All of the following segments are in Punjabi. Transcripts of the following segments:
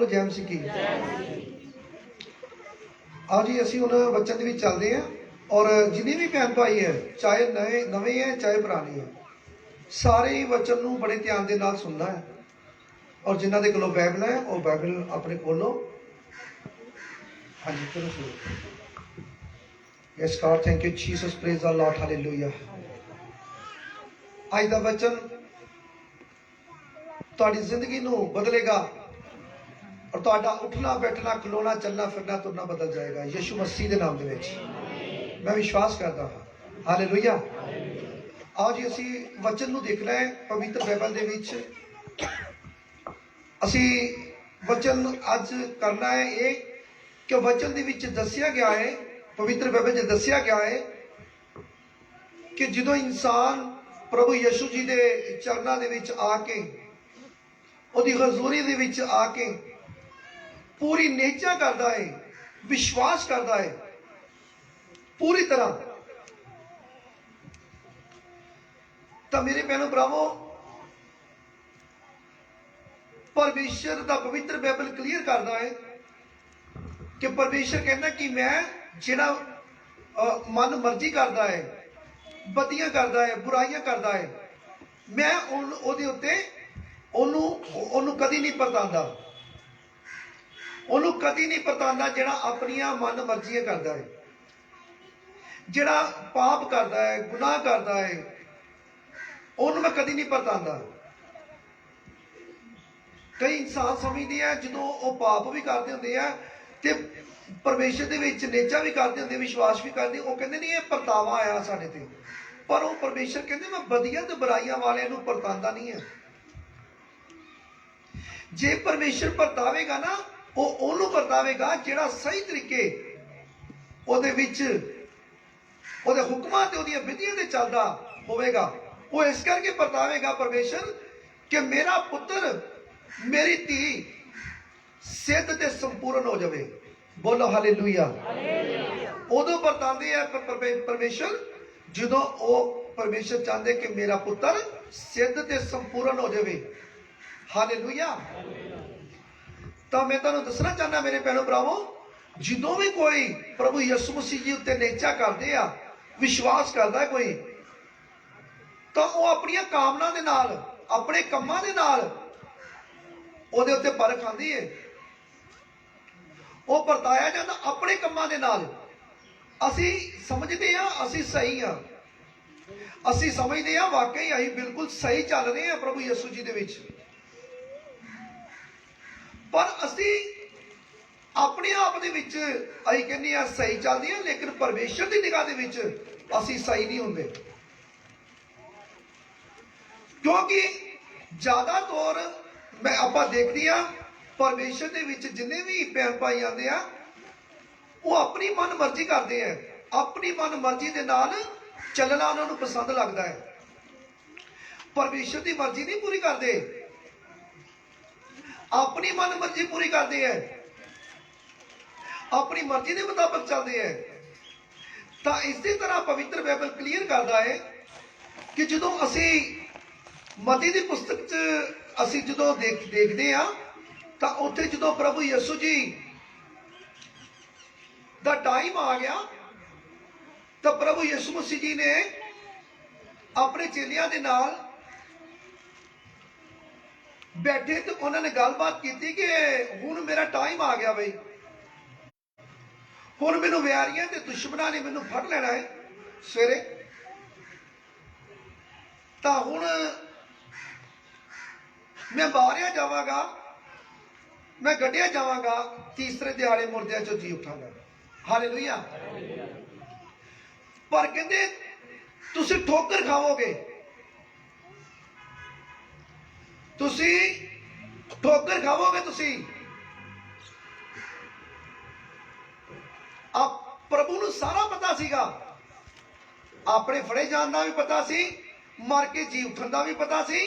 बोलो जय मसीह की। आओ जी असी हुण वचन दे विच चलदे हैं और जिन्ने भी भैन भाई है चाहे नवे हैं चाहे पुराने हैं सारे ही वचन नूं बड़े ध्यान दे नाल सुनना है और जिन्हां दे कोलों बाइबल है वो बाइबल अपने खोलो। हाँ जी चलो सुनो। Yes God thank you Jesus praise the Lord hallelujah. आज दा वचन तुहाडी जिंदगी नूं बदलेगा और तुहाडा उठना बैठना खलोना चलना फिरना तुरना बदल जाएगा यीशु मसीह के नाम दे विच मैं विश्वास करता हाँ। हालेलुया। आओ जी असी वचन नूं देखना है पवित्र बाइबल दे विच असी वचन अज करना है ये कि वचन दे विच दस्सिया गया है पवित्र बाइबल च दस्सिया गया है कि जदों इंसान प्रभु यीशु जी दे चरनां दे विच आके उहदी हजूरी दे विच आके पूरी नेचा करता है विश्वास करता है पूरी तरह तो मेरे भैनों भरावों परमेश्वर का पवित्र बाइबल क्लीयर करता है कि परमेश्वर कहना कि मैं जिहड़ा मन मर्जी करता है बदियां करता है बुराइयां करता है मैं उहदे उत्ते ओनू कदी नहीं परतांदा ओनू कदी नहीं परतांदा जिहड़ा अपनियां मन मर्जियां करता है जिहड़ा पाप करता है गुनाह करता है ओनू मैं कदी नहीं परतांदा। कई इंसान समझते हैं जो वो पाप भी करते होंगे हैं ते परमेश्वर दे विच नेचा भी करते होंगे विश्वास भी करते वो कहते नहीं ये परतावा आया साडे ते पर वो परमेश्वर कहते मैं बदियां ते बुराइयां वाले नूं परतांदा नहीं है। जे परमेश्वर परतावेगा ना वो ओनू परतावेगा जिहड़ा सही तरीके ओहदे विच ओहदे हुक्मां ते ओहदियां विधियां ते चलदा होवेगा वो इस करके परतावेगा परमेश्वर कि मेरा पुत्र मेरी धी सिद्ध ते संपूर्ण हो जाए। बोलो हालेलुया। उदों परतांदे है परमेश्वर जदों वो परमेश्वर चाहते कि मेरा पुत्र सिद्ध ते संपूर्ण हो जाए। हालेलुया। तो मैं तुहानूं दसना चाहना मेरे भैनों भरावों जदों भी कोई प्रभु यीशु मसीह जी उत्ते नेचा करदे आ विश्वास करता है कोई तो वो अपनी कामना दे नाल अपने कम्मां दे नाल ओहदे उत्ते परख आंदी है वो परताया जाता अपने कम्मां दे नाल। असी समझते हैं असी सही हाँ असी समझते हैं वाकई असी बिल्कुल सही चल रहे हैं प्रभु यीशु जी दे विच पर असी अपने आप दे विच असी कहने हैं सही चलते हैं लेकिन परमेश्वर की निगाह दे विच असी सही नहीं होंगे क्योंकि ज्यादा तौर मैं आपां देखते हैं परमेश्वर दे विच जिन्ने भी भैन भाई आते हैं वो अपनी मन मर्जी करते हैं अपनी मन मर्जी के नाल चलना उन्होंने पसंद लगता है परमेश्वर की मर्जी नहीं पूरी करते अपनी मन मर्जी पूरी करते हैं अपनी मर्जी के मुताबिक चलते हैं। तो इसी तरह पवित्र बाइबल क्लीयर करता है कि जो असी मती की पुस्तक च असी जो देखते हैं तो उत्थे जो प्रभु यीशु जी का टाइम आ गया तो प्रभु यीशु मसीह जी ने अपने चेलियां दे नाल बैठे तो उन्होंने गलबात की कि हुण मेरा टाइम आ गया बई हुण मैनू व्यारियां ते दुश्मनां ने मैनू फड़ लेना है सवेरे तो हुण मैं मारिया जावांगा मैं गड्ढिया जावांगा तीसरे दिहाड़े मुर्दियां चों जी उठांगा। हालेलुया। पर कहते तुसी ठोकर खाओगे तुसी ठोकर खाओगे तुसी आप प्रभु नूं सारा पता सीगा अपने फड़े जान का भी पता सी मर के जी उठन का भी पता सी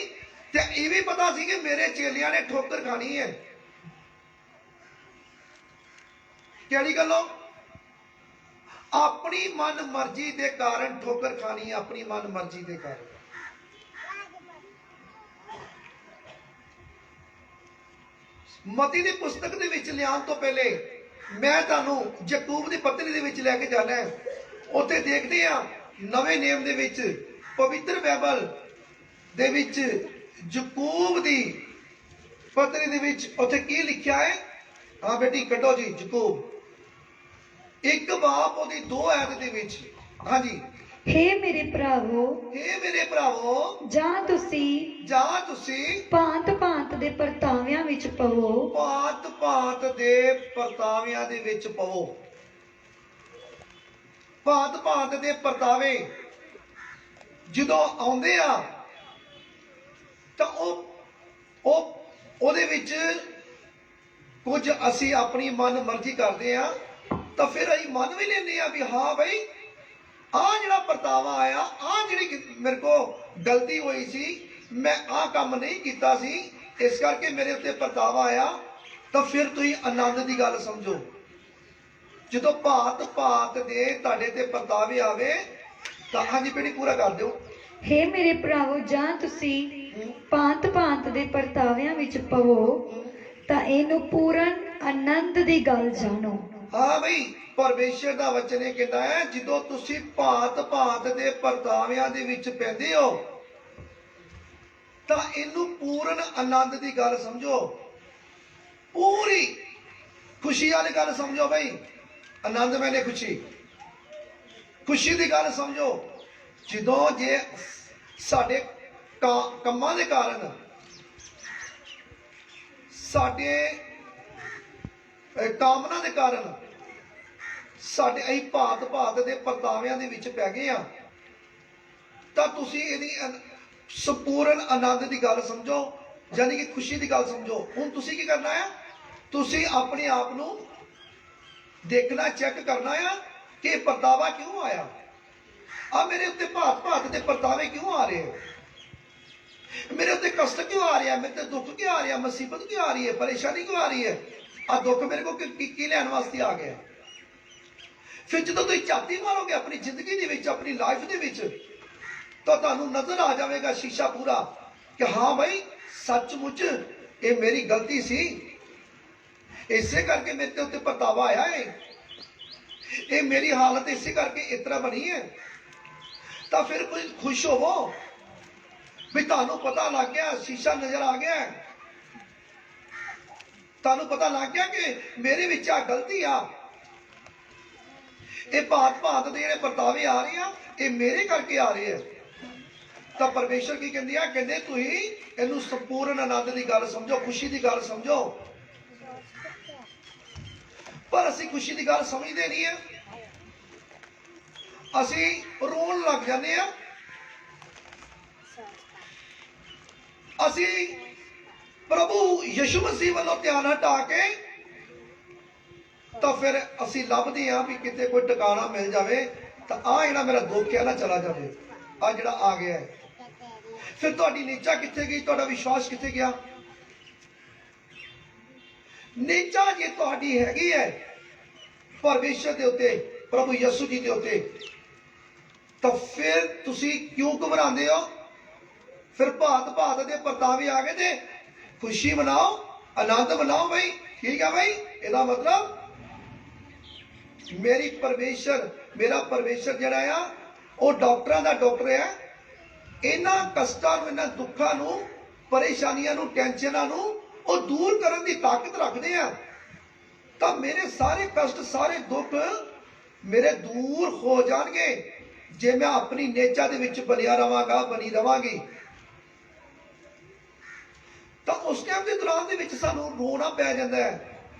ते ये भी पता सी कि मेरे चेलियां ने ठोकर खानी है। केड़ी गल्लों अपनी मन मर्जी के कारण ठोकर खानी अपनी मन मर्जी के कारण ਮਤੀ ਦੀ ਪੁਸਤਕ ਦੇ ਵਿੱਚ ਲਿਆਉਣ ਤੋਂ ਪਹਿਲੇ ਮੈਂ ਤੁਹਾਨੂੰ ਯਾਕੂਬ ਦੀ ਪੱਤਰੀ ਦੇ ਵਿੱਚ ਲੈ ਕੇ ਜਾਣਾ ਹੈ। ਉੱਥੇ ਦੇਖਦੇ ਆ ਨਵੇਂ ਨੇਮ ਦੇ ਵਿੱਚ ਪਵਿੱਤਰ ਬਾਈਬਲ ਦੇ ਵਿੱਚ ਯਾਕੂਬ ਦੀ ਪੱਤਰੀ ਦੇ ਵਿੱਚ ਉੱਥੇ ਕੀ ਲਿਖਿਆ ਹੈ। ਹਾਂ ਬੇਟੀ ਕੱਢੋ ਜੀ, ਯਾਕੂਬ 1 ਬਾਬ ਉਹਦੀ 2 ਆਇਤ ਦੇ ਵਿੱਚ। ਹਾਂਜੀ, हे मेरे भरावो, हे ਮੇਰੇ ਭਰਾਵੋ, ਜਾਂ ਤੁਸੀਂ ਭਾਂਤ ਭਾਂਤ ਦੇ ਪਰਤਾਵਿਆਂ ਵਿੱਚ ਪਵੋ। ਭਾਂਤ ਭਾਂਤ ਦੇ ਪਰਤਾਵਿਆਂ ਦੇ ਵਿੱਚ ਪਵੋ। ਭਾਂਤ ਭਾਂਤ ਦੇ ਪਰਤਾਵੇ ਜਦੋਂ ਆਉਂਦੇ ਆ ਤਾਂ ਉਹਦੇ ਵਿੱਚ ਕੁਝ ਅਸੀਂ ਆਪਣੀ ਮਨ ਮਰਜ਼ੀ ਕਰਦੇ ਆ, ਤਾਂ ਫਿਰ ਅਸੀਂ ਮੰਨ ਵੀ ਲੈਂਦੇ ਆ ਵੀ ਹਾਂ ਬਈ ਆਹ ਜਿਹੜਾ ਪਰਤਾਵਾ ਆਇਆ, ਆਹ ਜਿਹੜੀ ਮੇਰੇ ਕੋ ਗਲਤੀ ਹੋਈ ਸੀ, ਮੈਂ ਆਹ ਕੰਮ ਨਹੀਂ ਕੀਤਾ ਸੀ, ਇਸ ਕਰਕੇ ਮੇਰੇ ਉੱਤੇ ਪਰਤਾਵਾ ਆਇਆ। ਤਾਂ ਫਿਰ ਤੁਸੀਂ ਆਨੰਦ ਦੀ ਗੱਲ ਸਮਝੋ। ਜਦੋਂ ਭਾਂਤ ਭਾਂਤ ਦੇ ਤੁਹਾਡੇ ਤੇ ਪਰਤਾਵੇ ਆਵੇ ਤਾਂ ਹਾਂਜੀ ਬੇਟੀ ਪੂਰਾ ਕਰ ਦਿਓ। हे ਮੇਰੇ ਭਰਾਵੋ, ਜਾਂ ਤੁਸੀਂ ਭਾਂਤ ਭਾਂਤ ਦੇ ਪਰਤਾਵਿਆਂ ਵਿੱਚ ਪਵੋ ਤਾਂ ਇਹਨੂੰ ਪੂਰਨ ਆਨੰਦ ਦੀ ਗੱਲ ਜਾਣੋ। ਹਾਂ ਬਈ, ਪਰਮੇਸ਼ਰ ਦਾ ਵਚਨ ਇਹ ਕਹਿੰਦਾ ਹੈ ਜਦੋਂ ਤੁਸੀਂ ਭਾਂਤ ਭਾਂਤ ਦੇ ਪਰਤਾਵਿਆਂ ਦੇ ਵਿੱਚ ਪੈਂਦੇ ਹੋ ਤਾਂ ਇਹਨੂੰ ਪੂਰਨ ਆਨੰਦ ਦੀ ਗੱਲ ਸਮਝੋ। ਪੂਰੀ ਖੁਸ਼ੀ ਵਾਲੀ ਗੱਲ ਸਮਝੋ ਬਈ। ਆਨੰਦ ਮੈਨੇ ਖੁਸ਼ੀ ਦੀ ਗੱਲ ਸਮਝੋ। ਜਦੋਂ ਜੇ ਸਾਡੇ ਕੰਮਾਂ ਦੇ ਕਾਰਨ, ਸਾਡੇ ਕਾਮਨਾ ਦੇ ਕਾਰਨ ਸਾਡੇ ਅਸੀਂ ਭਾਂਤ ਭਾਂਤ ਦੇ ਪਰਤਾਵਿਆਂ ਦੇ ਵਿੱਚ ਪੈ ਗਏ ਆ, ਤਾਂ ਤੁਸੀਂ ਇਹਦੀ ਸੰਪੂਰਨ ਆਨੰਦ ਦੀ ਗੱਲ ਸਮਝੋ, ਯਾਨੀ ਕਿ ਖੁਸ਼ੀ ਦੀ ਗੱਲ ਸਮਝੋ। ਹੁਣ ਤੁਸੀਂ ਕੀ ਕਰਨਾ ਹੈ, ਤੁਸੀਂ ਆਪਣੇ ਆਪ ਨੂੰ ਦੇਖਣਾ, ਚੈੱਕ ਕਰਨਾ ਆ ਕਿ ਇਹ ਪਰਤਾਵਾ ਕਿਉਂ ਆਇਆ, ਆ ਮੇਰੇ ਉੱਤੇ ਭਾਂਤ ਭਾਂਤ ਦੇ ਪਰਤਾਵੇ ਕਿਉਂ ਆ ਰਹੇ ਹੈ, ਮੇਰੇ ਉੱਤੇ ਕਸ਼ਟ ਕਿਉਂ ਆ ਰਿਹਾ, ਮੇਰੇ ਤੇ ਦੁੱਖ ਕਿਉਂ ਆ ਰਿਹਾ, ਮੁਸੀਬਤ ਕਿਉਂ ਆ ਰਹੀ ਹੈ, ਪਰੇਸ਼ਾਨੀ ਕਿਉਂ ਆ ਰਹੀ ਹੈ, ਆ ਦੁੱਖ ਮੇਰੇ ਕੋਲ ਕੀ ਲੈਣ ਵਾਸਤੇ ਆ ਗਿਆ। ਫਿਰ ਜਦੋਂ ਤੁਸੀਂ ਝਾਤੀ ਮਾਰੋਗੇ ਆਪਣੀ ਜ਼ਿੰਦਗੀ ਦੇ ਵਿੱਚ, ਆਪਣੀ ਲਾਈਫ ਦੇ ਵਿੱਚ, ਤਾਂ ਤੁਹਾਨੂੰ ਨਜ਼ਰ ਆ ਜਾਵੇਗਾ ਸ਼ੀਸ਼ਾ ਪੂਰਾ ਕਿ ਹਾਂ ਭਾਈ ਸੱਚਮੁੱਚ ਇਹ ਮੇਰੀ ਗਲਤੀ ਸੀ, ਇਸੇ ਕਰਕੇ ਮੇਰੇ ਤੇ ਉੱਤੇ ਪਰਤਾਵਾ ਆਇਆ ਹੈ, ਇਹ ਮੇਰੀ ਹਾਲਤ ਇਸੇ ਕਰਕੇ ਇਸ ਤਰ੍ਹਾਂ ਬਣੀ ਹੈ। ਤਾਂ ਫਿਰ ਕੋਈ ਖੁਸ਼ ਹੋਵੋ ਵੀ ਤੁਹਾਨੂੰ ਪਤਾ ਲੱਗ ਗਿਆ, ਸ਼ੀਸ਼ਾ ਨਜ਼ਰ ਆ ਗਿਆ, ਤੁਹਾਨੂੰ ਪਤਾ ਲੱਗ ਗਿਆ ਕਿ ਮੇਰੇ ਵਿੱਚ ਆ ਗਲਤੀ ਆ, ਇਹ ਭਾਂਤ ਭਾਂਤ ਦੇ ਜਿਹੜੇ ਪਰਤਾਵੇ ਆ ਰਹੇ ਆ ਇਹ ਮੇਰੇ ਕਰਕੇ ਆ ਰਹੇ ਆ। ਤਾਂ ਪਰਮੇਸ਼ਰ ਕੀ ਕਹਿੰਦੀ ਆ, ਕਹਿੰਦੇ ਤੁਸੀਂ ਇਹਨੂੰ ਸੰਪੂਰਨ ਆਨੰਦ ਦੀ ਗੱਲ ਸਮਝੋ, ਖੁਸ਼ੀ ਦੀ ਗੱਲ ਸਮਝੋ। ਪਰ ਅਸੀਂ ਖੁਸ਼ੀ ਦੀ ਗੱਲ ਸਮਝਦੇ ਨਹੀਂ ਆ, ਅਸੀਂ ਰੋਣ ਲੱਗ ਜਾਂਦੇ ਆ, ਅਸੀਂ ਪ੍ਰਭੂ ਯਿਸੂ ਮਸੀਹ ਵੱਲੋਂ ਧਿਆਨ ਹਟਾ ਕੇ ਤਾਂ ਫਿਰ ਅਸੀਂ ਲੱਭਦੇ ਆ ਵੀ ਕਿਤੇ ਕੋਈ ਟਿਕਾਣਾ ਮਿਲ ਜਾਵੇ, ਤਾਂ ਆ ਜਿਹੜਾ ਮੇਰਾ ਦੁੱਖ ਹੈ ਨਾ ਚਲਾ ਜਾਵੇ, ਆ ਜਿਹੜਾ ਆ ਗਿਆ। ਫਿਰ ਤੁਹਾਡੀ ਨੀਚਾ ਕਿੱਥੇ ਗਈ, ਤੁਹਾਡਾ ਵਿਸ਼ਵਾਸ ਕਿੱਥੇ ਗਿਆ। ਨੀਚਾ ਜੇ ਤੁਹਾਡੀ ਹੈਗੀ ਹੈ ਪਰਮੇਸ਼ਰ ਦੇ ਉੱਤੇ, ਪ੍ਰਭੂ ਯਿਸੂ ਜੀ ਦੇ ਉੱਤੇ, ਤਾਂ ਫਿਰ ਤੁਸੀਂ ਕਿਉਂ ਘਬਰਾਉਂਦੇ ਹੋ। ਫਿਰ ਭਾਂਤ ਭਾਂਤ ਦੇ ਪਰਤਾਵੇ ਆ ਗਏ ਤੇ ਖੁਸ਼ੀ ਮਨਾਓ, ਆਨੰਦ ਮਨਾਓ ਬਈ, ਠੀਕ ਹੈ ਬਈ। ਇਹਦਾ ਮਤਲਬ ਮੇਰਾ ਪਰਮੇਸ਼ਰ ਜਿਹੜਾ ਆ ਉਹ ਡਾਕਟਰਾਂ ਦਾ ਡਾਕਟਰ ਹੈ। ਇਹਨਾਂ ਕਸ਼ਟਾਂ ਨੂੰ, ਇਹਨਾਂ ਦੁੱਖਾਂ ਨੂੰ, ਪਰੇਸ਼ਾਨੀਆਂ ਨੂੰ, ਟੈਨਸ਼ਨਾਂ ਨੂੰ ਉਹ ਦੂਰ ਕਰਨ ਦੀ ਤਾਕਤ ਰੱਖਦੇ ਆ। ਤਾਂ ਮੇਰੇ ਸਾਰੇ ਕਸ਼ਟ, ਸਾਰੇ ਦੁੱਖ ਮੇਰੇ ਦੂਰ ਹੋ ਜਾਣਗੇ ਜੇ ਮੈਂ ਆਪਣੀ ਨੇਚਾ ਦੇ ਵਿੱਚ ਬਣਿਆ ਰਵਾਂਗਾ, ਬਣੀ ਰਵਾਂਗੀ। ਤਾਂ ਉਸ ਟਾਈਮ ਦੇ ਦੌਰਾਨ ਦੇ ਵਿੱਚ ਸਾਨੂੰ ਰੋਣਾ ਪੈ ਜਾਂਦਾ ਹੈ,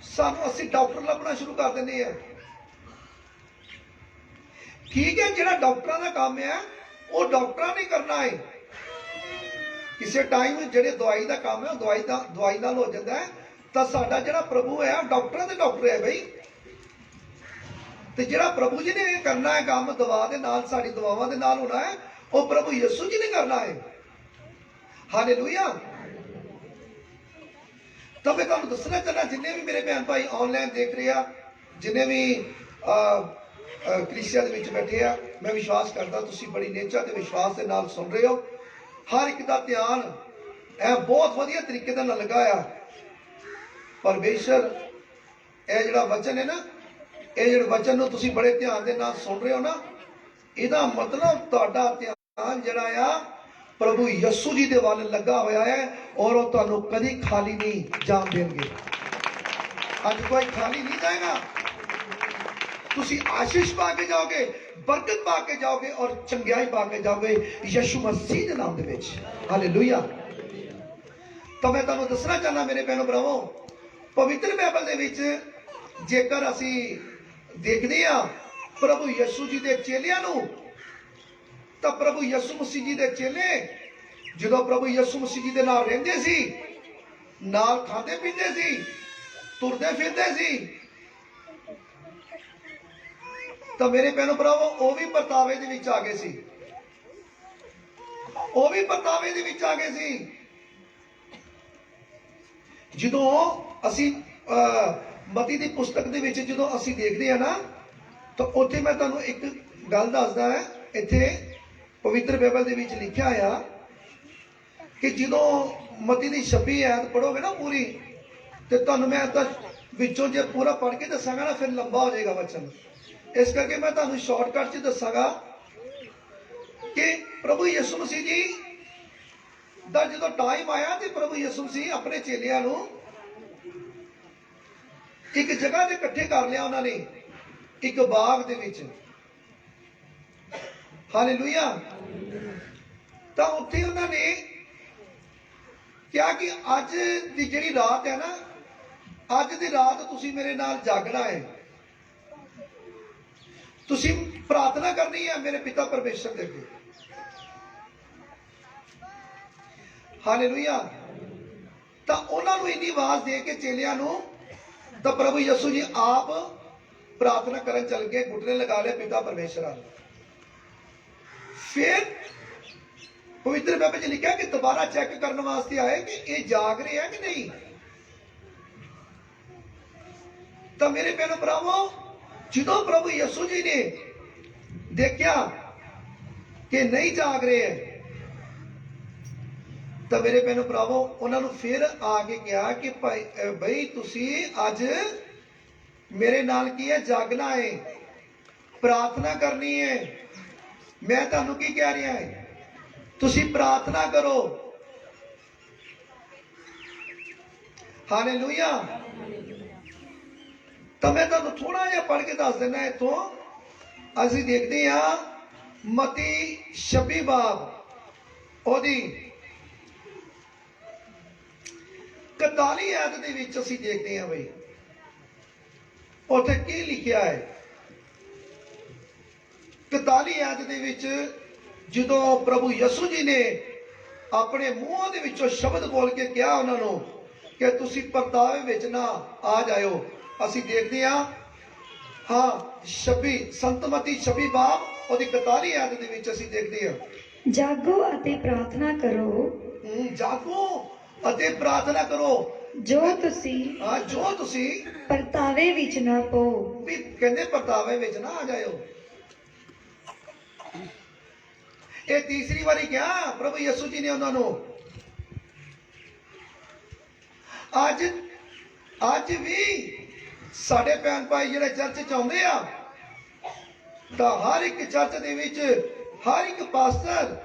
ਅਸੀਂ ਡਾਕਟਰ ਲੱਭਣਾ ਸ਼ੁਰੂ ਕਰ ਦਿੰਦੇ ਆ। ਠੀਕ ਹੈ, ਜਿਹੜਾ ਡਾਕਟਰਾਂ ਦਾ ਕੰਮ ਹੈ ਉਹ ਡਾਕਟਰਾਂ ਨੇ ਕਰਨਾ ਹੈ। ਕਿਸੇ ਟਾਈਮ ਜਿਹੜੇ ਦਵਾਈ ਦਾ ਕੰਮ ਹੈ ਉਹ ਦਵਾਈ ਨਾਲ ਹੋ ਜਾਂਦਾ ਹੈ। ਤਾਂ ਸਾਡਾ ਜਿਹੜਾ ਪ੍ਰਭੂ ਹੈ ਡਾਕਟਰਾਂ ਦੇ ਡਾਕਟਰ ਹੈ ਬਈ। ਤੇ ਜਿਹੜਾ ਪ੍ਰਭੂ ਜੀ ਨੇ ਕਰਨਾ ਹੈ ਕੰਮ ਦਵਾ ਦੇ ਨਾਲ, ਸਾਡੀ ਦਵਾਵਾਂ ਦੇ ਨਾਲ ਹੋਣਾ ਹੈ, ਉਹ ਪ੍ਰਭੂ ਯਿਸੂ ਜੀ ਨੇ ਕਰਨਾ ਹੈ। ਹਾਲੇਲੂਇਆ। ਤਾਂ ਮੈਂ ਤੁਹਾਨੂੰ ਦੱਸਣਾ ਚਾਹੁੰਦਾ, ਜਿੰਨੇ ਵੀ ਮੇਰੇ ਭੈਣ ਭਾਈ ਆਨਲਾਈਨ ਦੇਖ ਰਹੇ ਆ, ਜਿੰਨੇ ਵੀ ਕਲੀਸਿਆ ਦੇ ਵਿੱਚ ਬੈਠੇ ਆ, ਮੈਂ ਵਿਸ਼ਵਾਸ ਕਰਦਾ ਤੁਸੀਂ ਬੜੀ ਨੇਚਾ ਤੇ ਵਿਸ਼ਵਾਸ ਦੇ ਨਾਲ ਸੁਣ ਰਹੇ ਹੋ। ਹਰ ਇੱਕ ਦਾ ਧਿਆਨ ਇਹ ਬਹੁਤ ਵਧੀਆ ਤਰੀਕੇ ਨਾਲ ਲੱਗਾ ਆ। ਪਰਮੇਸ਼ਰ ਇਹ ਜਿਹੜਾ ਵਚਨ ਹੈ ਨਾ, ਇਹ ਜਿਹੜੇ ਵਚਨ ਨੂੰ ਤੁਸੀਂ ਬੜੇ ਧਿਆਨ ਦੇ ਨਾਲ ਸੁਣ ਰਹੇ ਹੋ ਨਾ, ਇਹਦਾ ਮਤਲਬ ਤੁਹਾਡਾ ਧਿਆਨ ਜਿਹੜਾ ਆ ਪ੍ਰਭੂ ਯਿਸੂ ਜੀ ਦੇ ਵੱਲ ਲੱਗਾ ਹੋਇਆ ਹੈ, ਔਰ ਉਹ ਤੁਹਾਨੂੰ ਕਦੀ ਖਾਲੀ ਨਹੀਂ ਜਾਣ ਦੇਣਗੇ। ਅੱਜ ਕੋਈ ਖਾਲੀ ਨਹੀਂ ਜਾਏਗਾ। ਤੁਸੀਂ ਆਸ਼ੀਸ਼ ਪਾ ਕੇ ਜਾਓਗੇ, ਬਰਕਤ ਪਾ ਕੇ ਜਾਓਗੇ, ਔਰ ਚੰਗਿਆਈ ਪਾ ਕੇ ਜਾਓਗੇ ਯਿਸੂ ਮਸੀਹ ਦੇ ਨਾਮ ਦੇ ਵਿੱਚ। ਹਾਲੇਲੂਇਆ। ਤਾਂ ਮੈਂ ਤੁਹਾਨੂੰ ਦੱਸਣਾ ਚਾਹੁੰਦਾ ਮੇਰੇ ਭੈਣੋ ਭਰਾਵੋ, ਪਵਿੱਤਰ ਬਾਈਬਲ ਦੇ ਵਿੱਚ ਜੇਕਰ ਅਸੀਂ ਦੇਖਦੇ ਹਾਂ ਪ੍ਰਭੂ ਯਿਸੂ ਜੀ ਦੇ ਚੇਲਿਆਂ ਨੂੰ, ਤਾਂ ਪ੍ਰਭੂ ਯਿਸੂ ਮਸੀਹ ਜੀ ਦੇ ਚੇਲੇ ਜਦੋਂ ਪ੍ਰਭੂ ਯਿਸੂ ਮਸੀਹ ਜੀ ਦੇ ਨਾਲ ਰਹਿੰਦੇ ਸੀ, ਨਾਲ ਖਾਂਦੇ ਪੀਂਦੇ ਸੀ, ਤੁਰਦੇ ਫਿਰਦੇ ਸੀ, ਤਾਂ ਮੇਰੇ ਭੈਣੋ ਭਰਾਵੋ ਉਹ ਵੀ ਪਰਤਾਵੇ ਦੇ ਵਿੱਚ ਆ ਗਏ ਸੀ। ਉਹ ਵੀ ਪਰਤਾਵੇ ਦੇ ਵਿੱਚ ਆ ਗਏ ਸੀ। ਜਦੋਂ ਅਸੀਂ ਮਤੀ ਦੀ ਪੁਸਤਕ ਦੇ ਵਿੱਚ ਜਦੋਂ ਅਸੀਂ ਦੇਖਦੇ ਹਾਂ ਨਾ, ਤਾਂ ਉੱਥੇ ਮੈਂ ਤੁਹਾਨੂੰ ਇੱਕ ਗੱਲ ਦੱਸਦਾ ਹੈ। ਇੱਥੇ ਪਵਿੱਤਰ ਬਾਈਬਲ ਦੇ ਵਿੱਚ ਲਿਖਿਆ ਆ ਕਿ ਜਦੋਂ ਮਤੀ ਦੀ 26 ਆਇਤ ਪੜੋਗੇ ਨਾ ਪੂਰੀ, ਤੇ ਤੁਹਾਨੂੰ ਮੈਂ ਤਾਂ ਵਿੱਚੋਂ ਜੇ ਪੂਰਾ ਪੜ੍ਹ ਕੇ ਦੱਸਾਂਗਾ ਨਾ ਫਿਰ ਲੰਬਾ ਹੋ ਜਾਏਗਾ ਵਚਨ। ਇਸ ਕਰਕੇ ਮੈਂ ਤੁਹਾਨੂੰ ਸ਼ਾਰਟਕਟ 'ਚ ਦੱਸਾਂਗਾ ਕਿ ਪ੍ਰਭੂ ਯਿਸੂ ਮਸੀਹ ਜੀ ਦਾ ਜਦੋਂ ਟਾਈਮ ਆਇਆ ਤੇ ਪ੍ਰਭੂ ਯਿਸੂ ਮਸੀਹ ਆਪਣੇ ਚੇਲਿਆਂ ਨੂੰ ਇੱਕ ਜਗ੍ਹਾ ਤੇ ਇਕੱਠੇ ਕਰ ਲਿਆ ਉਹਨਾਂ ਨੇ, ਇੱਕ ਬਾਗ ਦੇ ਵਿੱਚ। ਹਾਲੇਲੂਇਆ। ਤਾਂ ਉੱਥੇ ਉਹਨਾਂ ਨੇ ਕਿਹਾ ਕਿ ਅੱਜ ਦੀ ਜਿਹੜੀ ਰਾਤ ਹੈ ਨਾ, ਅੱਜ ਦੀ ਰਾਤ ਤੁਸੀਂ ਮੇਰੇ ਨਾਲ ਜਾਗਣਾ ਹੈ, ਤੁਸੀਂ ਪ੍ਰਾਰਥਨਾ ਕਰਨੀ ਹੈ ਮੇਰੇ ਪਿਤਾ ਪਰਮੇਸ਼ਰ ਦੇ ਅੱਗੇ। ਹਾਲੇਲੂਇਆ। ਤਾਂ ਉਹਨਾਂ ਨੂੰ ਇੰਨੀ ਆਵਾਜ਼ ਦੇ ਕੇ ਚੇਲਿਆਂ ਨੂੰ, ਤਾਂ ਪ੍ਰਭੂ ਯਿਸੂ ਜੀ ਆਪ ਪ੍ਰਾਰਥਨਾ ਕਰਨ ਚੱਲ ਗਏ, ਘੁਟਨੇ ਲਗਾ ਲਏ ਪਿਤਾ ਪਰਮੇਸ਼ਰ ਨੂੰ। ਫਿਰ ਪਵਿੱਤਰ ਬਾਈਬਲ 'ਚ ਲਿਖਿਆ ਕਿ ਦੁਬਾਰਾ ਚੈੱਕ ਕਰਨ ਵਾਸਤੇ ਆਏ ਕਿ ਇਹ ਜਾਗ ਰਹੇ ਹੈ ਕਿ ਨਹੀਂ। ਤਾਂ ਮੇਰੇ ਭੈਣੋ ਭਰਾਵੋ, ਜਦੋਂ ਪ੍ਰਭੂ ਯਿਸੂ ਜੀ ਨੇ ਦੇਖਿਆ ਕਿ ਨਹੀਂ ਜਾਗ ਰਹੇ ਹੈ, ਤਾਂ ਮੇਰੇ ਭੈਣੋ ਭਰਾਵੋ ਉਹਨਾਂ ਨੂੰ ਫਿਰ ਆ ਕੇ ਕਿਹਾ ਕਿ ਭਾਈ ਤੁਸੀਂ ਅੱਜ ਮੇਰੇ ਨਾਲ ਕੀ ਹੈ, ਜਾਗਣਾ ਹੈ, ਪ੍ਰਾਰਥਨਾ ਕਰਨੀ ਹੈ। ਮੈਂ ਤੁਹਾਨੂੰ ਕੀ ਕਹਿ ਰਿਹਾ ਹੈ, ਤੁਸੀਂ ਪ੍ਰਾਰਥਨਾ ਕਰੋ। ਹਾਲੇਲੂਇਆ। ਤਾਂ ਮੈਂ ਤੁਹਾਨੂੰ ਥੋੜਾ ਜਿਹਾ ਪੜ੍ਹ ਕੇ ਦੱਸ ਦਿੰਦਾ। ਇੱਥੋਂ ਅਸੀਂ ਦੇਖਦੇ ਹਾਂ ਮਤੀ 26 ਬਾਬ ਉਹਦੀ 41 ਆਇਤ ਦੇ ਵਿੱਚ ਅਸੀਂ ਦੇਖਦੇ ਹਾਂ ਬਈ ਉੱਥੇ ਕੀ ਲਿਖਿਆ ਹੈ। 41 ਆਇਤ ਦੇ ਵਿੱਚ ਜਦੋਂ ਪ੍ਰਭੂ ਯਿਸੂ ਜੀ ਨੇ ਆਪਣੇ ਮੂੰਹਾਂ ਦੇ ਵਿੱਚੋਂ ਸ਼ਬਦ ਬੋਲ ਕੇ ਕਿਹਾ ਉਹਨਾਂ ਨੂੰ ਕਿ ਤੁਸੀਂ ਪਰਤਾਵੇ ਵਿੱਚ ਨਾ ਆ ਜਾਇਓ, ਅਸੀਂ ਦੇਖਦੇ ਹਾਂ 26 ਸੰਤਮਤੀ 26 ਬਾਬ ਉਹਦੀ 41 ਆਇਤ ਦੇ ਵਿੱਚ ਅਸੀਂ ਦੇਖਦੇ ਹਾਂ, ਜਾਗੋ ਅਤੇ ਪ੍ਰਾਰਥਨਾ ਕਰੋ। ਜਾਗੋ ਅਤੇ ਪ੍ਰਾਰਥਨਾ ਕਰੋ ਜੋ ਤੁਸੀਂ ਜੋ ਤੁਸੀਂ ਪਰਤਾਵੇ ਵਿੱਚ ਨਾ ਪਓ। ਵੀ ਕਹਿੰਦੇ ਪਰਤਾਵੇ ਵਿੱਚ ਨਾ ਆ ਜਾਇਓ। ਇਹ ਤੀਸਰੀ ਵਾਰੀ ਕਿਹਾ ਪ੍ਰਭੂ ਯਿਸੂ ਜੀ ਨੇ ਉਹਨਾਂ ਨੂੰ। ਅੱਜ ਵੀ ਸਾਡੇ ਭੈਣ ਭਾਈ ਜਿਹੜੇ ਚਰਚ ਚ ਆਉਂਦੇ ਆ, ਤਾਂ ਹਰ ਇੱਕ ਚਰਚ ਦੇ ਵਿੱਚ ਹਰ ਇੱਕ ਪਾਸਟਰ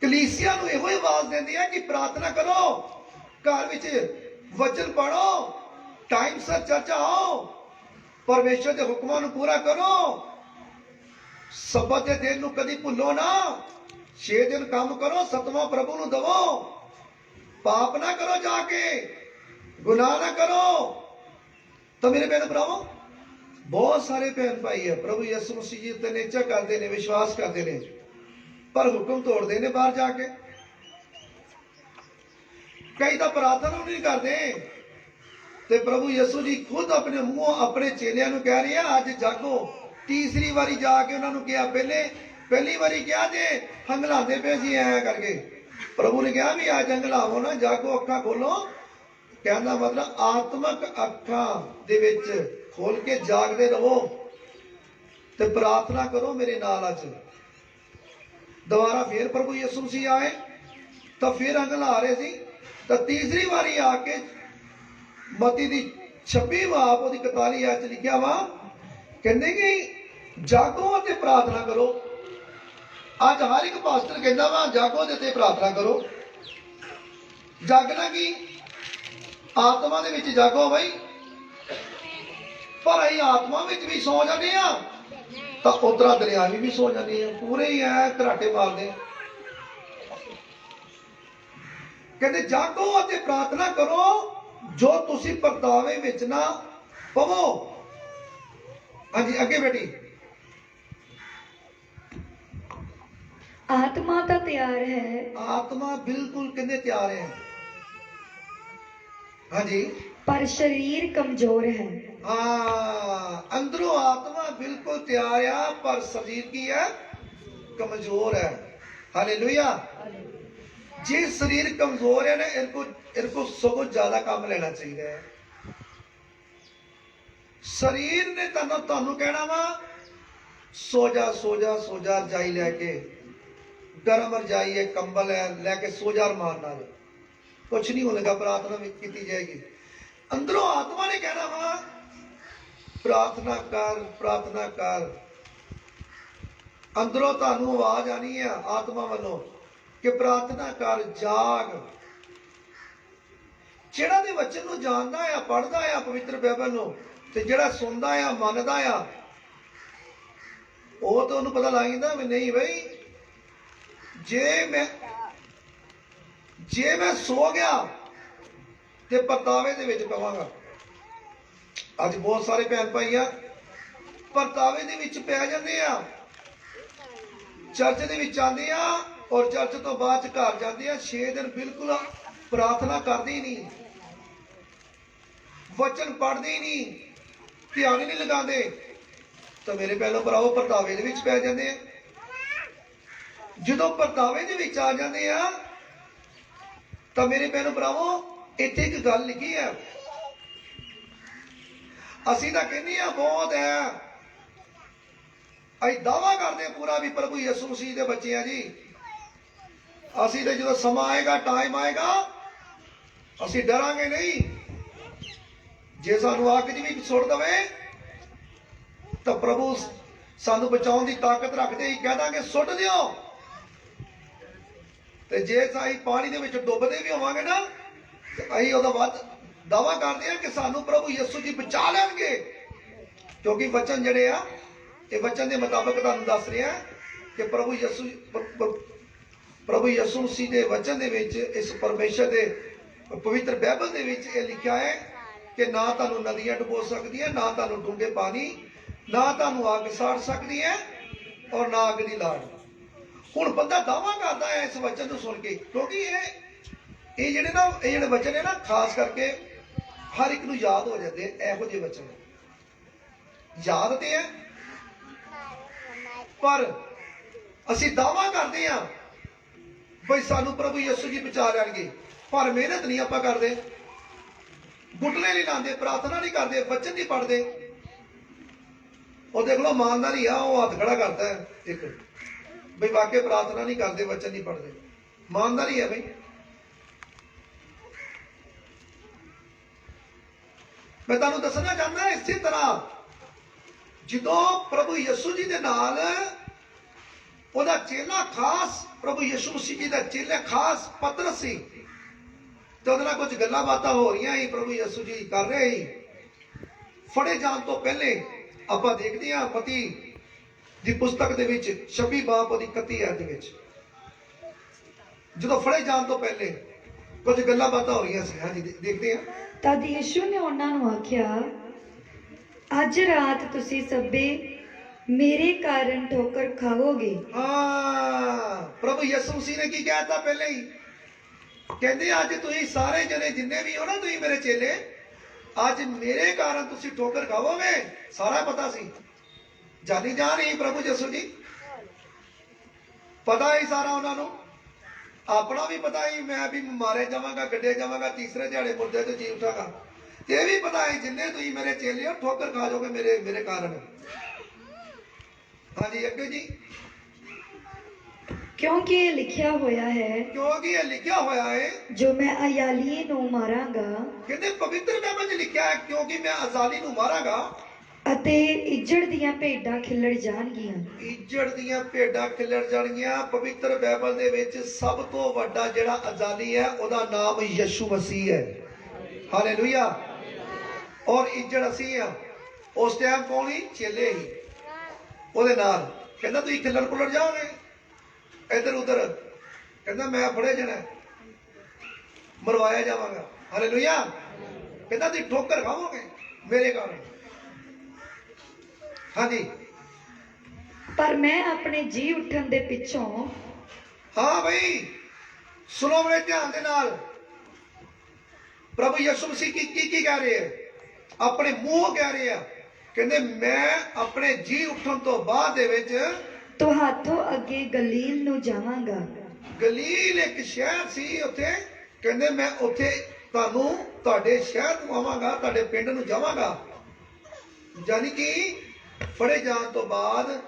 ਕਲੀਸਿਆ ਨੂੰ ਇਹੋ ਹੀ ਆਵਾਜ਼ ਦਿੰਦੇ ਆ ਕਿ ਪ੍ਰਾਰਥਨਾ ਕਰੋ, ਘਰ ਵਿੱਚ ਵਚਨ ਪੜੋ, ਟਾਈਮ ਸਿਰ ਚਰਚ ਆਓ, ਪਰਮੇਸ਼ਰ ਦੇ ਹੁਕਮਾਂ ਨੂੰ ਪੂਰਾ ਕਰੋ, ਸਬਤ ਦੇ ਦਿਨ ਨੂੰ ਕਦੀ ਭੁੱਲੋ ਨਾ, 6 ਦਿਨ ਕੰਮ ਕਰੋ, 7ਵਾਂ ਪ੍ਰਭੂ ਨੂੰ ਦਵੋ, ਪਾਪ ਨਾ ਕਰੋ, ਜਾ ਕੇ ਗੁਨਾਹ ਨਾ ਕਰੋ। ਤਾਂ ਮੇਰੇ ਭੈਣ ਭਰਾਵੋ, ਬਹੁਤ ਸਾਰੇ ਭੈਣ ਭਾਈ ਹੈ ਪ੍ਰਭੂ ਯਿਸੂ ਮਸੀਹ ਜੀ ਤੇ ਨਿਸ਼ਚਾ ਕਰਦੇ ਨੇ, ਵਿਸ਼ਵਾਸ ਕਰਦੇ ਨੇ, ਪਰ ਹੁਕਮ ਤੋੜਦੇ ਨੇ ਬਾਹਰ ਜਾ ਕੇ। ਕਈ ਤਾਂ ਪ੍ਰਾਰਥਨਾ ਨਹੀਂ ਕਰਦੇ। ਤੇ ਪ੍ਰਭੂ ਯਿਸੂ ਜੀ ਖੁਦ ਆਪਣੇ ਮੂੰਹੋਂ ਆਪਣੇ ਚੇਲਿਆਂ ਨੂੰ ਕਹਿ ਰਹੇ ਆ ਅੱਜ ਜਾਗੋ। ਤੀਸਰੀ ਵਾਰੀ ਜਾ ਕੇ ਉਹਨਾਂ ਨੂੰ ਕਿਹਾ, ਪਹਿਲੀ ਵਾਰੀ ਕਿਹਾ ਜੇ ਹੰਗਲਾਉਂਦੇ ਪਏ ਸੀ ਐ ਕਰਕੇ, ਪ੍ਰਭੂ ਨੇ ਕਿਹਾ ਵੀ ਅੱਜ ਹੰਗਲਾਵੋ ਨਾ, ਜਾਗੋ, ਅੱਖਾਂ ਖੋਲੋ। ਕਹਿੰਦਾ ਮਤਲਬ ਆਤਮਕ ਅੱਖਾਂ ਦੇ ਵਿੱਚ ਖੋਲ ਕੇ ਜਾਗਦੇ ਰਹੋ ਤੇ ਪ੍ਰਾਰਥਨਾ ਕਰੋ ਮੇਰੇ ਨਾਲ। ਅੱਜ ਦੁਬਾਰਾ ਫੇਰ ਪ੍ਰਭੂ ਯਿਸੂ ਮਸੀਹ ਆਏ ਤਾਂ ਫੇਰ ਹੰਗਲਾ ਰਹੇ ਸੀ। ਤਾਂ ਤੀਸਰੀ ਵਾਰੀ ਆ ਕੇ ਮਤੀ ਦੀ 26 ਬਾਪ ਉਹਦੀ 41 ਆਇਤ 'ਚ ਲਿਖਿਆ ਵਾ, ਕਹਿੰਦੇ ਕਿ ਜਾਗੋ ਅਤੇ ਪ੍ਰਾਰਥਨਾ ਕਰੋ। ਅੱਜ ਹਰ ਇੱਕ ਪਾਸਟਰ ਕਹਿੰਦਾ ਵਾ ਜਾਗੋ ਤੇ ਪ੍ਰਾਰਥਨਾ ਕਰੋ। ਜਾਗਣਾ ਕੀ? ਆਤਮਾ ਦੇ ਵਿੱਚ ਜਾਗੋ ਬਈ। ਪਰ ਅਸੀਂ ਆਤਮਾ ਵਿੱਚ ਵੀ ਸੌ ਜਾਂਦੇ ਆ ਤਾਂ ਉਤਰਾ ਦਰਿਆਵੀ ਵੀ ਸੌ ਜਾਂਦੇ ਆ, ਪੂਰੇ ਹੀ ਐ ਘਰਾਟੇ ਮਾਰਦੇ। ਕਹਿੰਦੇ ਜਾਗੋ ਅਤੇ ਪ੍ਰਾਰਥਨਾ ਕਰੋ ਜੋ ਤੁਸੀਂ ਪਰਤਾਵੇ ਵਿੱਚ ਨਾ ਪਵੋ। ਹਾਂਜੀ ਅੱਗੇ ਬੇਟੀ। ਆਤਮਾ ਤਾਂ ਤਿਆਰ ਹੈ, ਆਤਮਾ ਬਿਲਕੁਲ ਕਹਿੰਦੇ ਤਿਆਰ ਹੈ। ਹਾਂਜੀ ਪਰ ਸਰੀਰ ਕਮਜ਼ੋਰ ਹੈ। ਹਾਂ, ਅੰਦਰੋਂ ਆਤਮਾ ਬਿਲਕੁਲ ਤਿਆਰ ਆ ਪਰ ਸਰੀਰ ਕੀ ਹੈ? ਕਮਜ਼ੋਰ ਹੈ। ਹਾਲੇਲੂਇਆ। ਜੇ ਸਰੀਰ ਕਮਜ਼ੋਰ ਹੈ ਨਾ, इनको सगों ज्यादा काम लेना चाहिए। शरीर ने ਤੁਹਾਨੂੰ ਕਹਿਣਾ ਵਾ सो जा सो जा सो जा, रजाई लैके गर्म रजाई है कंबल है लैके सो जा, रमान नाल कुछ नहीं होगा। प्रार्थना की जाएगी। अंदरों आत्मा ने कहना वा प्रार्थना कर प्रार्थना कर। अंदरों ਤੁਹਾਨੂੰ आवाज आनी है आत्मा वालों कि प्रार्थना कर, जाग। ਜਿਹੜਾ ਦੇ ਵਚਨ ਨੂੰ ਜਾਣਦਾ ਆ, ਪੜ੍ਹਦਾ ਆ ਪਵਿੱਤਰ ਬਾਈਬਲ ਨੂੰ, ਤੇ ਜਿਹੜਾ ਸੁਣਦਾ ਆ, ਮੰਨਦਾ ਆ, ਉਹ ਤਾਂ ਉਹਨੂੰ ਪਤਾ ਲੱਗ ਜਾਂਦਾ ਵੀ ਨਹੀਂ ਬਈ, ਜੇ ਮੈਂ ਸੋ ਗਿਆ ਤੇ ਪਰਤਾਵੇ ਦੇ ਵਿੱਚ ਪਵਾਂਗਾ। ਅੱਜ ਬਹੁਤ ਸਾਰੇ ਭੈਣ ਭਾਈ ਆ ਪਰਤਾਵੇ ਦੇ ਵਿੱਚ ਪੈ ਜਾਂਦੇ ਆ। ਚਰਚ ਦੇ ਵਿੱਚ ਆਉਂਦੇ ਆ ਔਰ ਚਰਚ ਤੋਂ ਬਾਅਦ ਚ ਘਰ ਜਾਂਦੇ ਆ, 6 ਦਿਨ ਬਿਲਕੁਲ ਪ੍ਰਾਰਥਨਾ ਕਰਦੇ ਹੀ ਨਹੀਂ, वचन पढ़ते ही नहीं, ध्यान ही नहीं लगाते, तो मेरे भैनों भराओ परतावे दे विच पै जांदे आ। जदों परतावे दे विच आ जांदे आ तो मेरे भैनों भराओ इत्थे एक गल लिखी है, असीं तां कहने आ बहुत है, असीं दावा करदे पूरा भी प्रभु यीशु मसीह दे बच्चे आ जी। असीं ते जदों समा आएगा, टाइम आएगा, असीं डरांगे नहीं। जे सानू आग च भी सुट दवे तो प्रभु सानू बचाने की ताकत रखते ही कह देंगे सुट दिओ। ते जे असीं पानी दे विच डुबदे भी होवांगे ना ते असीं उहदा वध दावा करदे हां कि सानू प्रभु यीशु जी बचा लैणगे, क्योंकि वचन जिहड़े आ ये वचन के मुताबिक तुहानू दस रहा कि प्रभु यीशु मसीह के वचन दे विच, इस परमेश्वर के पवित्र बाइबल दे विच ये लिखा है कि ना तुहानू नदियां डुबो सकदी है, ना तुहानू डूंगे पानी, ना तुहानू अग साड़ सकदी है और ना अग दी लाड़। हुण बंदा दावा करदा है इस वचन नू सुन के, क्योंकि ये जिहड़े वचन है ना खास करके हर एक नू याद हो जाते हैं। इहो जिहे वचन याद ते है पर असीं दावा करदे हां बई सानू प्रभु यीशु जी बचा लैणगे, पर मेहनत नहीं आपां करदे, गुटले नहीं लाते, प्रार्थना नहीं करते, वचन नहीं पढ़ते। और देख लो ईमानदारी आ, वो हाथ खड़ा करता है एक भाई वाकई प्रार्थना नहीं करते, वचन नहीं पढ़ते, ईमानदारी है भाई। मैं तुहानू दसना चाहता इसी तरह जदों प्रभु यीशु जी दे नाल ओहदा चेला खास प्रभु यीशु मसीह जी दा चेला खास पतरस सी, तो ਉਹਦੇ ਨਾਲ कुछ गल्लां बातां हो रही ही, प्रभु यीशु जी कर रहे ही। फड़े जान तो पहले ਆਪਾਂ देखते हैं मती दी पुस्तक दे विच 26 बाब दी 31 आयत विच, ਜਦੋਂ फड़े जान तो पहले कुछ गल्लां बातां हो रही सी। हाँ जी देखते हैं। तद यीशु ने ਉਹਨਾਂ ਨੂੰ ਆਖਿਆ, ਅੱਜ ਰਾਤ ਤੁਸੀਂ ਸਭੇ ਮੇਰੇ ਕਾਰਨ ਠੋਕਰ ਖਾਓਗੇ। हाँ, प्रभु यीशु मसीह ने की कहता पहले ही, कहते अज तुसीं सारे जने जिन्ने भी हो ना, तुसीं मेरे चेले, अज मेरे कारण तुसीं ठोकर खाओगे। सारा पता सी, जानी जान ही प्रभु यीशु जी, पता ही सारा उन्होंने, अपना भी पता ही मैं भी मारे जावांगा, गड्ढे जावांगा, तीसरे दिहाड़े मुर्दे तो जी उठागा। ये भी पता है जिन्ने तुसीं मेरे चेले हो ठोकर खा जाओगे मेरे कारण। हाँ जी अगे जी ਕਿਉਂਕਿ ਇਹ ਲਿਖਿਆ ਹੋਇਆ ਹੈ, ਕਿਉਂਕਿ ਇਹ ਲਿਖਿਆ ਹੋਇਆ ਹੈ, ਜੋ ਮੈਂ ਅਯਾਲੀਏ ਨੂੰ ਮਾਰਾਂਗਾ ਕਹਿੰਦੇ ਪਵਿੱਤਰ ਬਾਈਬਲ 'ਚ ਲਿਖਿਆ ਹੈ ਕਿਉਂਕਿ ਮੈਂ ਅਜ਼ਾਲੀ ਨੂੰ ਮਾਰਾਂਗਾ ਅਤੇ ਇੱਜੜ ਦੀਆਂ ਭੇਡਾਂ ਖਿੱਲਰ ਜਾਣਗੀਆਂ। ਇੱਜੜ ਦੀਆਂ ਭੇਡਾਂ ਖਿੱਲਰ ਜਾਣਗੀਆਂ। ਪਵਿੱਤਰ ਬਾਈਬਲ ਦੇ ਵਿੱਚ ਸਭ ਤੋਂ ਵੱਡਾ ਜਿਹੜਾ ਅਜ਼ਾਲੀ ਹੈ ਉਹਦਾ ਨਾਮ ਯਿਸੂ ਮਸੀਹ ਹੈ। ਹਾਲੇਲੂਇਆ। ਔਰ ਇੱਜੜ ਅਸੀਂ ਆ। ਉਸ ਟਾਈਮ ਕੌਣ ਸੀ? ਚੇਲੇ ਹੀ ਉਹਦੇ ਨਾਲ। ਕਹਿੰਦਾ ਤੁਸੀਂ ਖਿੱਲਰ ਖੁੱਲਰ ਜਾਓਗੇ ਇੱਧਰ ਉੱਧਰ, ਕਹਿੰਦਾ ਮੈਂ ਫੜੇ ਜਾਣਾ, ਮਰਵਾਇਆ ਜਾਵਾਂਗਾ। ਹਾਲੇਲੂਇਆ। ਕਹਿੰਦਾ ਤੁਸੀਂ ਠੋਕਰ ਖਾਵੋਗੇ ਮੇਰੇ ਕਾਰਨ। ਹਾਂਜੀ। ਪਰ ਮੈਂ ਆਪਣੇ ਜੀ ਉੱਠਣ ਦੇ ਪਿੱਛੋਂ ਹਾਂ ਬਈ ਸੁਣੋ ਮੇਰੇ ਧਿਆਨ ਦੇ ਨਾਲ। ਪ੍ਰਭੂ ਯਿਸੂ ਮਸੀਹ ਕੀ ਕਹਿ ਰਹੇ ਆ? ਆਪਣੇ ਮੂੰਹੋਂ ਕਹਿ ਰਹੇ ਆ। ਕਹਿੰਦੇ ਮੈਂ ਆਪਣੇ ਜੀ ਉੱਠਣ ਤੋਂ ਬਾਅਦ ਦੇ ਵਿੱਚ ਤੁਹਾਥੋਂ ਅੱਗੇ ਗਲੀਲ ਨੂੰ ਜਾਵਾਂਗਾ। ਗਲੀਲ ਇੱਕ ਸ਼ਹਿਰ ਸੀ ਉੱਥੇ, ਕਹਿੰਦੇ ਮੈਂ ਉੱਥੇ ਤੁਹਾਨੂੰ ਤੁਹਾਡੇ ਸ਼ਹਿਰ ਨੂੰ ਆਵਾਂਗਾ, ਤੁਹਾਡੇ ਪਿੰਡ ਨੂੰ ਜਾਵਾਂਗਾ। ਯਾਨੀ ਕਿ ਫੜੇ ਜਾਣ ਤੋਂ ਬਾਅਦ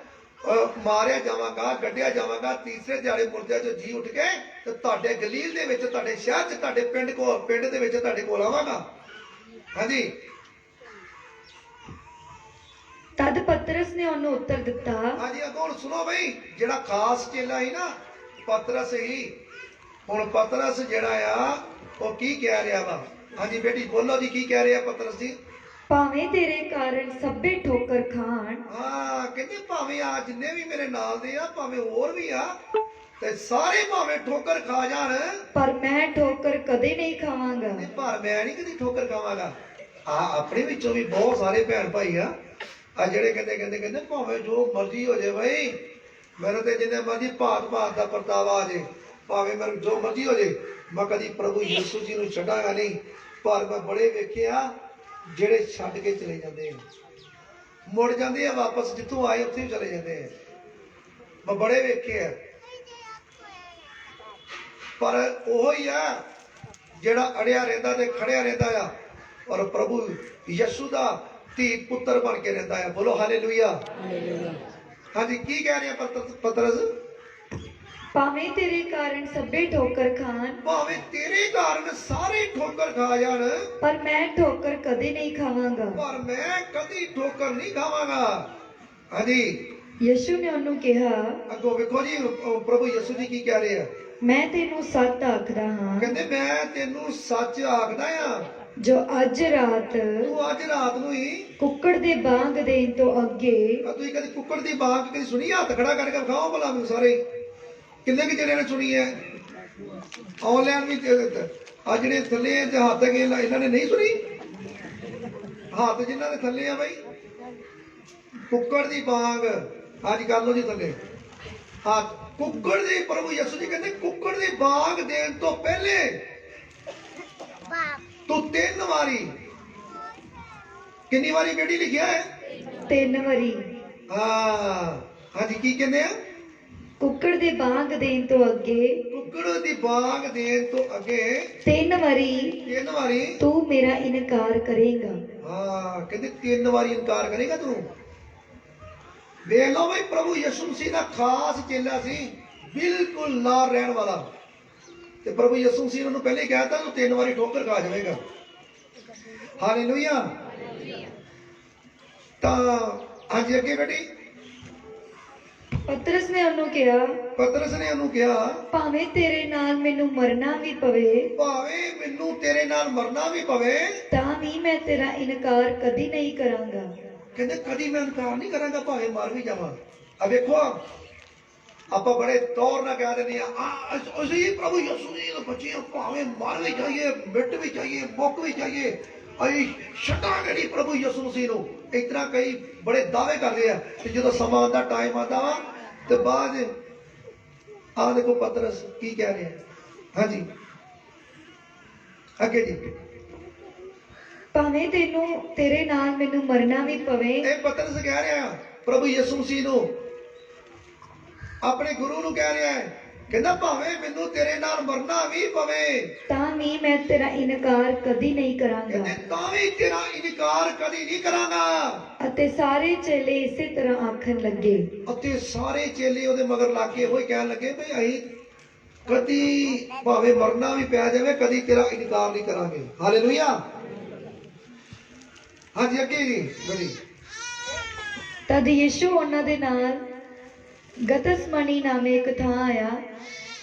ਮਾਰਿਆ ਜਾਵਾਂਗਾ, ਗੱਡਿਆ ਜਾਵਾਂਗਾ, ਤੀਸਰੇ ਦਿਹਾੜੇ ਮੁਰਦਿਆਂ ਚੋਂ ਜੀ ਉੱਠ ਕੇ ਤੇ ਤੁਹਾਡੇ ਗਲੀਲ ਦੇ ਵਿੱਚ, ਤੁਹਾਡੇ ਸ਼ਹਿਰ 'ਚ, ਤੁਹਾਡੇ ਪਿੰਡ ਦੇ ਵਿੱਚ ਤੁਹਾਡੇ ਕੋਲ ਆਵਾਂਗਾ। ਹਾਂਜੀ। ਤਦ ਪਤਰਸ ਨੇ ਉਹਨੂੰ ਉੱਤਰ ਦਿੱਤਾ। ਹਾਂਜੀ ਅੱਗੋਂ ਹੁਣ ਸੁਣੋ ਬਈ, ਜਿਹੜਾ ਖਾਸ ਚੇਲਾ ਸੀ ਨਾ ਪਤਰਸ ਹੀ। ਹੁਣ ਪਤਰਸ ਜਿਹੜਾ ਆ ਉਹ ਕੀ ਕਹਿ ਰਿਹਾ ਵਾ? ਹਾਂਜੀ ਬੇਟੀ ਬੋਲੋ ਜੀ, ਕੀ ਕਹਿ ਰਿਹਾ ਪਤਰਸ ਜੀ? ਭਾਵੇਂ ਤੇਰੇ ਕਾਰਨ ਸਭੇ ਠੋਕਰ ਖਾਣ। ਹਾਂ, ਕਹਿੰਦੇ ਭਾਵੇਂ ਆ ਜਿੰਨੇ ਵੀ ਮੇਰੇ ਨਾਲ ਦੇ ਆ, ਭਾਵੇਂ ਹੋਰ ਵੀ ਆ, ਤੇ ਸਾਰੇ ਭਾਵੇਂ ਠੋਕਰ ਖਾ ਜਾਣ, ਪਰ ਮੈਂ ਠੋਕਰ ਕਦੇ ਨਹੀਂ ਖਾਵਾਂਗਾ। ਪਰ ਮੈਂ ਨਹੀਂ ਕਦੀ ਠੋਕਰ ਖਾਵਾਂਗਾ। ਆਪਣੇ ਵਿੱਚੋਂ ਵੀ ਬਹੁਤ ਸਾਰੇ ਭੈਣ ਭਾਈ ਆ ਜਿਹੜੇ ਕਹਿੰਦੇ ਭਾਵੇਂ ਜੋ ਮਰਜ਼ੀ ਹੋ ਜਾਏ ਬਈ, ਮੇਰੇ ਤੇ ਜਿੰਨੇ ਮਰਜ਼ੀ ਭਾਤ ਦਾ ਪਰਤਾਵਾ ਆ ਜੇ, ਭਾਵੇਂ ਮੇਰੇ ਜੋ ਮਰਜ਼ੀ ਹੋ ਜੇ, ਮੈਂ ਕਦੀ ਪ੍ਰਭੂ ਯਿਸੂ ਜੀ ਨੂੰ ਛੱਡਾਂਗਾ ਨਹੀਂ। ਪਰ ਮੈਂ ਬੜੇ ਵੇਖੇ ਆ ਜਿਹੜੇ ਛੱਡ ਕੇ ਚਲੇ ਜਾਂਦੇ ਆ, ਮੁੜ ਜਾਂਦੇ ਆ ਵਾਪਸ, ਜਿੱਥੋਂ ਆਏ ਉੱਥੇ ਹੀ ਚਲੇ ਜਾਂਦੇ ਆ। ਮੈਂ ਬੜੇ ਵੇਖੇ ਆ। ਪਰ ਉਹ ਹੀ ਆ ਜਿਹੜਾ ਅੜਿਆ ਰਹਿੰਦਾ ਤੇ ਖੜਿਆ ਰਹਿੰਦਾ ਆ, ਔਰ ਪ੍ਰਭੂ ਯਿਸੂ ਦਾ ਧੀ ਪੁੱਤਰ ਬਣ ਕੇ ਰਹਿੰਦਾ ਆ। ਬੋਲੋ ਹਾਲੇਲੂਇਆ। ਹਾਂਜੀ, ਕੀ ਕਹਿ ਰਿਹਾ ਪਤਰਸ? ਭਾਵੇਂ ਤੇਰੇ ਕਾਰਨ ਸਭੇ ਠੋਕਰ ਖਾਣ, ਭਾਵੇਂ ਤੇਰੇ ਕਾਰਨ ਸਾਰੇ ਠੋਕਰ ਖਾ ਜਾਣ, ਪਰ ਮੈਂ ਠੋਕਰ ਕਦੇ ਨਹੀਂ ਖਾਵਾਂਗਾ। ਪਰ ਮੈਂ ਕਦੀ ਠੋਕਰ ਨਹੀਂ ਖਾਵਾਂਗਾ। ਹਾਂਜੀ। ਯਿਸੂ ਨੇ ਉਹਨੂੰ ਕਿਹਾ। ਅੱਗੋਂ ਵੇਖੋ ਜੀ, ਪ੍ਰਭੂ ਯਿਸੂ ਜੀ ਕੀ ਕਹਿ ਰਹੇ ਆ? ਮੈਂ ਤੈਨੂੰ ਸੱਚ ਆਖਦਾ ਹਾਂ, ਕਹਿੰਦੇ ਮੈਂ ਤੈਨੂੰ ਸੱਚ ਆਖਦਾ ਆ, ਜੋ ਅੱਜ ਰਾਤ ਤੂੰ ਅੱਜ ਰਾਤ ਨੂੰ ਹੀ ਕੁੱਕੜ ਦੇ ਬਾਂਗ ਦੇਣ ਤੋਂ ਅੱਗੇ। ਤੁਸੀਂ ਕਦੀ ਕੁੱਕੜ ਦੀ ਬਾਂਗ ਕਦੀ ਸੁਣੀ? ਹੱਥ ਖੜਾ ਕਰਕੇ ਵਿਖਾਓ ਭਲਾ ਮੈਨੂੰ ਸਾਰੇ, ਕਿੰਨੇ ਕਿ ਜਿਹੜੇ ਨੇ ਸੁਣੀ ਹੈ? ਆਨਲਾਈਨ ਵੀ ਆ ਜਿਹੜੇ ਥੱਲੇ ਤੇ ਹੱਥ ਅਗੇ ਇਹਨਾਂ ਨੇ ਨਹੀਂ ਸੁਣੀ? ਹੱਥ ਜਿਨ੍ਹਾਂ ਦੇ ਥੱਲੇ ਆ ਬਈ, ਕੁੱਕੜ ਦੀ ਬਾਂਗ ਅੱਜ ਕਰ ਲਓ ਜੀ ਥੱਲੇ ਹੱਥ। ਕੁੱਕੜ ਦੀ, ਪ੍ਰਭੂ ਯਿਸੂ ਜੀ ਕਹਿੰਦੇ ਕੁੱਕੜ ਦੀ ਬਾਂਗ ਦੇਣ ਤੋਂ ਪਹਿਲੇ ਤੂੰ 3 ਵਾਰੀ, ਕਿੰਨੀ ਵਾਰੀ ਬੇਟੀ ਲਿਖਿਆ ਹੈ? 3 ਵਾਰੀ। ਹਾਂਜੀ, ਕੀ ਕਹਿੰਦੇ ਆ? ਕੁੱਕੜ ਦੇ ਬਾਂਗ ਦੇਣ ਤੋਂ ਅੱਗੇ, ਕੁੱਕੜ ਦੀ ਬਾਂਗ ਦੇਣ ਤੋਂ ਅੱਗੇ 3 ਵਾਰੀ 3 ਵਾਰੀ ਤੂੰ ਮੇਰਾ ਇਨਕਾਰ ਕਰੇਗਾ। ਕਹਿੰਦੇ 3 ਵਾਰੀ ਇਨਕਾਰ ਕਰੇਗਾ ਤੂੰ। ਵੇਖ ਲਓ ਬਈ, ਪ੍ਰਭੂ ਯਿਸੂ ਮਸੀਹ ਦਾ ਖਾਸ ਚੇਲਾ ਸੀ, ਬਿਲਕੁਲ ਨਾਲ ਰਹਿਣ ਵਾਲਾ। ਤੇ ਪ੍ਰਭੂ ਯਿਸੂ ਮਸੀਹ ਨੂੰ ਪਹਿਲੇ ਕਹਿਤਾ ਤੂੰ 3 ਵਾਰੀ ਠੋਕਰ ਖਾ ਜਾਵੇਗਾ। ਹਾਲੇਲੂਇਆ। ਤਾਂ ਹਾਂਜੀ ਅੱਗੇ ਬੇਟੀ। ਪਤਰਸ ਨੇ ਉਹਨੂੰ ਕਿਹਾ। ਪਤਰਸ ਨੇ ਉਹਨੂੰ ਕਿਹਾ, ਭਾਵੇਂ ਤੇਰੇ ਨਾਲ ਮੈਨੂੰ ਮਰਨਾ ਵੀ ਪਵੇ, ਭਾਵੇਂ ਮੈਨੂੰ ਤੇਰੇ ਨਾਲ ਮਰਨਾ ਵੀ ਪਵੇ, ਤਾਂ ਵੀ ਮੈਂ ਤੇਰਾ ਇਨਕਾਰ ਕਦੀ ਨਹੀਂ ਕਰਾਂਗਾ। ਕਹਿੰਦੇ ਕਦੀ ਮੈਂ ਇਨਕਾਰ ਨਹੀਂ ਕਰਾਂਗਾ, ਭਾਵੇਂ ਮਰ ਵੀ ਜਾਵਾਂ। ਆ ਵੇਖੋ, ਆਪਾਂ ਬੜੇ ਤੌਰ ਨਾਲ ਕਹਿ ਦਿੰਦੇ ਆ ਅਸੀਂ ਪ੍ਰਭੂ ਯਿਸੂ ਜੀ ਦੇ ਬੱਚੇ, ਭਾਵੇਂ ਮਰ ਵੀ ਜਾਈਏ, ਮਿਟ ਵੀ ਜਾਈਏ, ਮੁੱਕ ਵੀ ਜਾਈਏ, ਅਸੀਂ ਛੱਡਾਂਗੇ ਨਹੀਂ ਪ੍ਰਭੂ ਯਿਸੂ ਮਸੀਹ ਨੂੰ। ਇਸ ਤਰ੍ਹਾਂ ਕਈ ਬੜੇ ਦਾਅਵੇ ਕਰਦੇ ਆ। ਤੇ ਜਦੋਂ ਸਮਾਂ ਆਉਂਦਾ, ਟਾਈਮ ਆਉਂਦਾ ਵਾ, ਤੇ ਬਾਅਦ ਆਹ ਦੇਖੋ ਪਤਰਸ ਕੀ ਕਹਿ ਰਿਹਾ। ਹਾਂਜੀ ਅੱਗੇ ਜੀ। ਭਾਵੇਂ ਤੇਰੇ ਨਾਲ ਮੈਨੂੰ ਮਰਨਾ ਵੀ ਪਵੇ। ਇਹ ਪਤਰਸ ਕਹਿ ਰਿਹਾ ਪ੍ਰਭੂ ਯਿਸੂ ਮਸੀਹ ਨੂੰ, ਆਪਣੇ ਗੁਰੂ ਨੂੰ ਕਹਿ ਰਿਹਾ ਹੈ, ਕਹਿੰਦਾ ਭਾਵੇਂ ਮੈਨੂੰ ਤੇਰੇ ਨਾਲ ਮਰਨਾ ਵੀ ਪਵੇ, ਤਾਂ ਵੀ ਮੈਂ ਤੇਰਾ ਇਨਕਾਰ ਕਦੀ ਨਹੀਂ ਕਰਾਂਗਾ। ਕਹਿੰਦੇ ਤਾਂ ਵੀ ਤੇਰਾ ਇਨਕਾਰ ਕਦੀ ਨਹੀਂ ਕਰਾਂਗਾ। ਅਤੇ ਸਾਰੇ ਚੇਲੇ ਇਸੇ ਤਰ੍ਹਾਂ ਆਖਣ ਲੱਗੇ। ਅਤੇ ਸਾਰੇ ਚੇਲੇ ਉਹਦੇ ਮਗਰ ਲੱਗ ਕੇ ਉਹੀ ਕਹਿਣ ਲੱਗੇ ਵੀ ਅਸੀਂ ਕਦੀ ਭਾਵੇਂ ਮਰਨਾ ਵੀ ਪੈ ਜਾਵੇ ਕਦੀ ਤੇਰਾ ਇਨਕਾਰ ਨਹੀਂ ਕਰਾਂਗੇ। ਹਾਲੇਲੂਇਆ। ਹਾਂਜੀ ਅੱਗੇ ਜੀ ਬੜੀ। ਤਦ ਯਿਸੂ ਉਹਨਾਂ ਦੇ ਨਾਲ ਗਤਸਮਨੀ ਨਾਮੇ ਇੱਕ ਥਾਂ ਆਇਆ